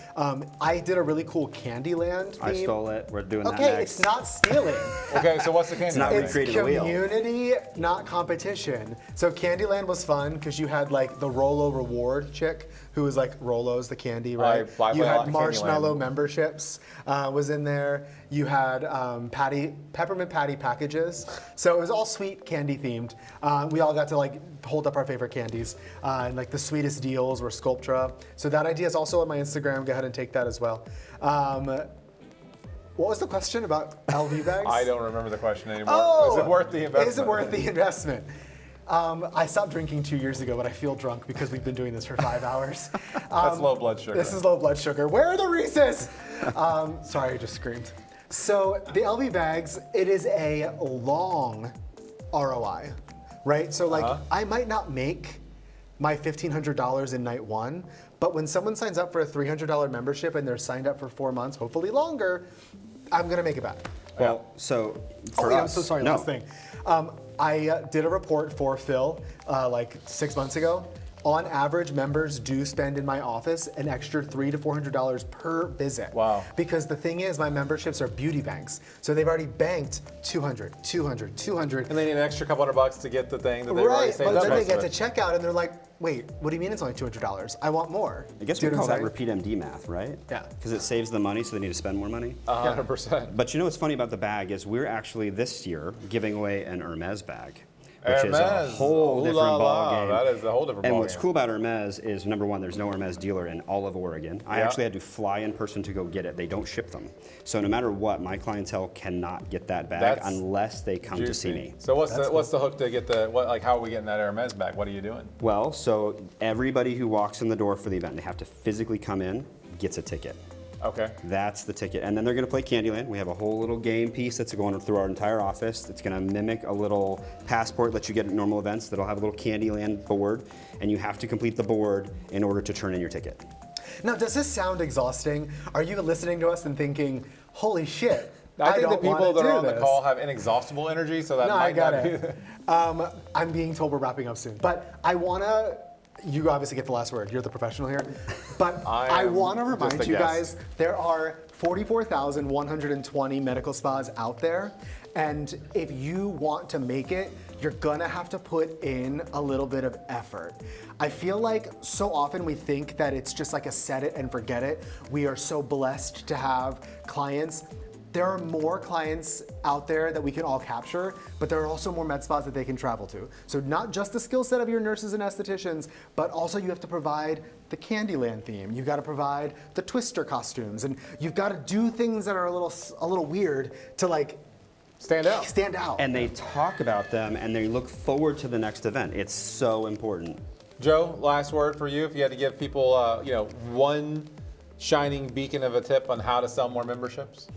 S8: I did a really cool Candyland theme.
S10: I stole it. We're doing that
S8: Okay,
S10: next.
S8: it's not stealing.
S1: Okay, so what's the candy?
S10: not
S1: bag?
S8: It's
S10: recreating the wheel.
S8: community, not competition. So Candyland was fun because you had the Rolo reward chick who was like Rolos, the candy, right?
S1: I
S8: You
S1: play a lot
S8: had
S1: of
S8: marshmallow
S1: Candyland.
S8: memberships was in there. You had peppermint patty packages. So it was all sweet candy themed. We all got to like hold up our favorite candies. And like the sweetest deals were Sculptra. So that idea is also on my Instagram. Go ahead and take that as well. What was the question about LV bags?
S1: I don't remember the question anymore.
S8: Oh,
S1: Is it worth the investment?
S8: Is it worth the investment? I stopped drinking 2 years ago, but I feel drunk because we've been doing this for 5 hours.
S1: That's low blood sugar.
S8: This is low blood sugar. Where are the Reese's? Sorry, I just screamed. So the LV bags, it is a long ROI, right? So like I might not make my $1,500 in night one, but when someone signs up for a $300 membership and they're signed up for 4 months, hopefully longer, I'm gonna make it back.
S10: Well, so for
S8: I'm
S10: us,
S8: so sorry,
S10: no.
S8: last thing. I did a report for Phil like 6 months ago. On average, members do spend in my office an extra $300 to $400 per visit.
S1: Wow.
S8: Because the thing is, my memberships are beauty banks. So they've already banked 200, 200, 200.
S1: And they need an extra couple $100 to get the thing that they've already
S8: Right,
S1: saved
S8: but
S1: up
S8: then they
S1: most
S8: get
S1: of
S8: to
S1: it.
S8: checkout and they're like, wait, what do you mean it's only $200? I want more.
S10: I guess
S8: Do
S10: we
S8: you know
S10: call
S8: what
S10: that
S8: I'm saying?
S10: repeat MD math, right?
S8: Yeah.
S10: Because it saves them money, so they need to spend more money.
S1: 100%.
S10: But you know what's funny about the bag is we're actually this year giving away an Hermes bag, which is a
S1: Hermes.
S10: whole
S1: Ooh
S10: different
S1: la la.
S10: ball game.
S1: That is a whole different
S10: And
S1: ball
S10: what's
S1: game.
S10: cool about Hermes is number one, there's no Hermes dealer in all of Oregon. I
S1: Yeah.
S10: actually had to fly in person to go get it. They don't ship them. So no matter what, my clientele cannot get that bag
S1: That's
S10: unless they come to see
S1: Juicy.
S10: me.
S1: So what's the hook to get how are we getting that Hermes bag? What are you doing?
S10: Well, so everybody who walks in the door for the event, they have to physically come in, gets a ticket.
S1: Okay.
S10: That's the ticket. And then they're gonna play Candyland. We have a whole little game piece that's going through our entire office. It's gonna mimic a little passport that you get at normal events that'll have a little Candyland board, and you have to complete the board in order to turn in your ticket.
S8: Now, does this sound exhausting? Are you listening to us and thinking, holy shit,
S1: I think the
S8: don't
S1: people
S8: wanna
S1: that are
S8: do
S1: on the
S8: this.
S1: call have inexhaustible energy, so that
S8: No,
S1: might
S8: I got
S1: not
S8: it.
S1: be.
S8: I'm being told we're wrapping up soon, but I wanna. You obviously get the last word. You're the professional here, but I
S1: am
S8: want to
S1: just
S8: remind
S1: a
S8: you
S1: guest.
S8: guys there are 44,120 medical spas out there, and if you want to make it, you're gonna have to put in a little bit of effort. I feel like so often we think that it's just like a set it and forget it. We are so blessed to have clients. There are more clients out there that we can all capture, but there are also more med spas that they can travel to. So not just the skill set of your nurses and estheticians, but also you have to provide the Candyland theme. You've got to provide the Twister costumes, and you've got to do things that are a little weird to like
S1: Stand out.
S8: stand out.
S10: And they talk about them and they look forward to the next event. It's so important.
S1: Joe, last word for you. If you had to give people, one shining beacon of a tip on how to sell more memberships.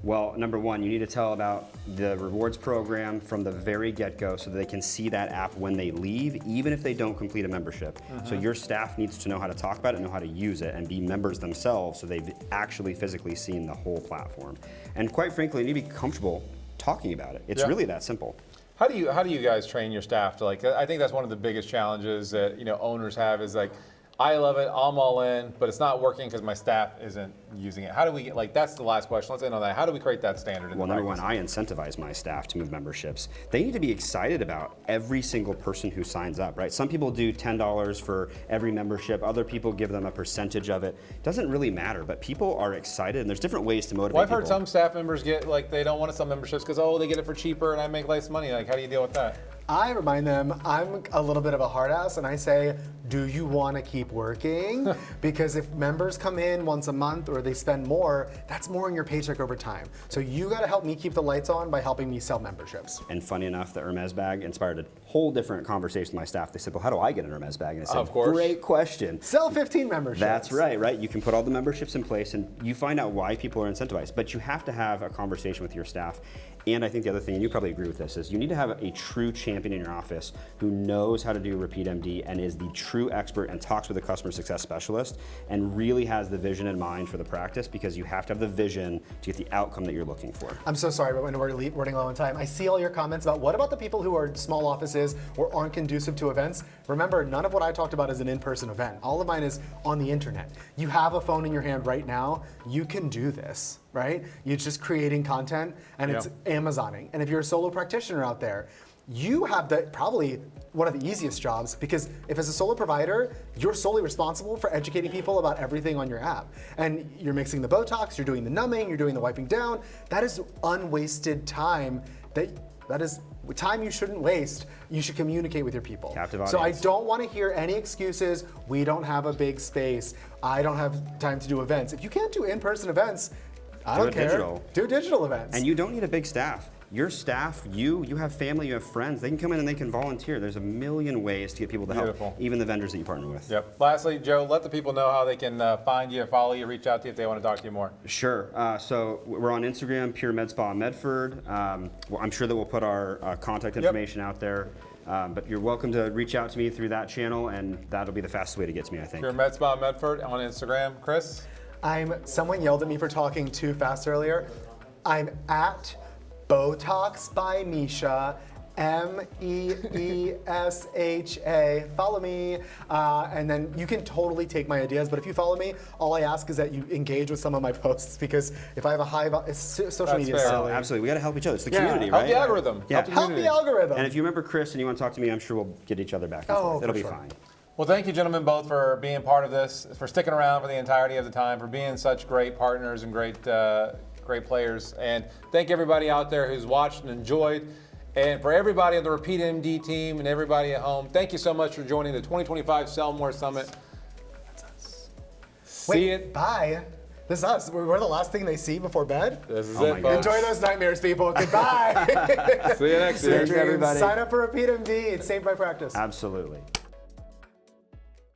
S10: Well, number one, you need to tell about the rewards program from the very get-go so that they can see that app when they leave, even if they don't complete a membership. So your staff needs to know how to talk about it, know how to use it, and be members themselves so they've actually physically seen the whole platform. And quite frankly, you need to be comfortable talking about it. It's
S1: Yeah.
S10: really that simple.
S1: How do you guys train your staff to I think that's one of the biggest challenges that owners have is like, I love it, I'm all in, but it's not working because my staff isn't using it. How do we get, that's the last question, let's end on that. How do we create that standard in
S10: Well,
S1: the
S10: number one,
S1: practice?
S10: I incentivize my staff to move memberships. They need to be excited about every single person who signs up, right? Some people do $10 for every membership. Other people give them a percentage of it. Doesn't really matter, but people are excited, and there's different ways to motivate
S1: Well, I've
S10: people.
S1: heard some staff members get, they don't want to sell memberships because, they get it for cheaper and I make less money. How do you deal with that?
S8: I remind them I'm a little bit of a hard ass, and I say, do you want to keep working? Because if members come in once a month or they spend more, that's more in your paycheck over time. So you got to help me keep the lights on by helping me sell memberships.
S10: And funny enough, the Hermes bag inspired a whole different conversation with my staff. They said, well, how do I get an Hermes bag? And I said,
S1: Of course.
S10: great question.
S8: Sell 15 memberships.
S10: That's right? You can put all the memberships in place and you find out why people are incentivized. But you have to have a conversation with your staff. And I think the other thing, and you probably agree with this, is you need to have a true champion in your office who knows how to do RepeatMD and is the true expert and talks with a customer success specialist and really has the vision in mind for the practice, because you have to have the vision to get the outcome that you're looking for.
S8: I'm so sorry, but when we're running low on time, I see all your comments about what about the people who are small offices or aren't conducive to events? Remember, none of what I talked about is an in-person event. All of mine is on the internet. You have a phone in your hand right now. You can do this, right? You're just creating content and it's Amazoning. And if you're a solo practitioner out there, you have probably one of the easiest jobs, because if as a solo provider, you're solely responsible for educating people about everything on your app. And you're mixing the Botox, you're doing the numbing, you're doing the wiping down. That is unwasted time. That is time you shouldn't waste. You should communicate with your people.
S10: Captive
S8: So I
S10: audience.
S8: don't want to hear any excuses. We don't have a big space. I don't have time to do events. If you can't do in-person events, I don't care.
S10: digital.
S8: Do digital events.
S10: And you don't need a big staff. Your staff, you have family, you have friends, they can come in and they can volunteer. There's a million ways to get people to
S1: Beautiful.
S10: help, even the vendors that you partner with.
S1: Yep. Lastly, Joe, let the people know how they can find you, follow you, reach out to you if they want to talk to you more.
S10: Sure. So we're on Instagram, Pure Med Spa Medford. Well, I'm sure that we'll put our contact information out there. But you're welcome to reach out to me through that channel, and that'll be the fastest way to get to me, I think.
S1: Pure Med Spa Medford on Instagram. Chris?
S8: Someone yelled at me for talking too fast earlier. I'm at Botox by Misha, MEESHA. Follow me, and then you can totally take my ideas. But if you follow me, all I ask is that you engage with some of my posts, because if I have a social media,
S1: fair.
S10: Oh, absolutely. We got to help each other. It's the community,
S1: Help
S10: right?
S1: the algorithm.
S10: Yeah.
S8: help the algorithm.
S10: And if you remember Chris and you want to talk to me, I'm sure we'll get each other back and forth.
S8: for
S10: It'll be
S8: sure.
S10: fine.
S1: Well, thank you, gentlemen, both for being part of this, for sticking around for the entirety of the time, for being such great partners and great players. And thank everybody out there who's watched and enjoyed. And for everybody on the RepeatMD team and everybody at home, thank you so much for joining the 2025 Sell More Summit. See it.
S8: Bye. This is us. We're the last thing they see before bed.
S1: This is
S10: Oh
S1: it,
S10: my
S1: folks.
S8: Enjoy those nightmares, people. Goodbye.
S1: See you next year.
S10: Thanks, everybody.
S8: Sign up for RepeatMD. It's saved by practice.
S10: Absolutely.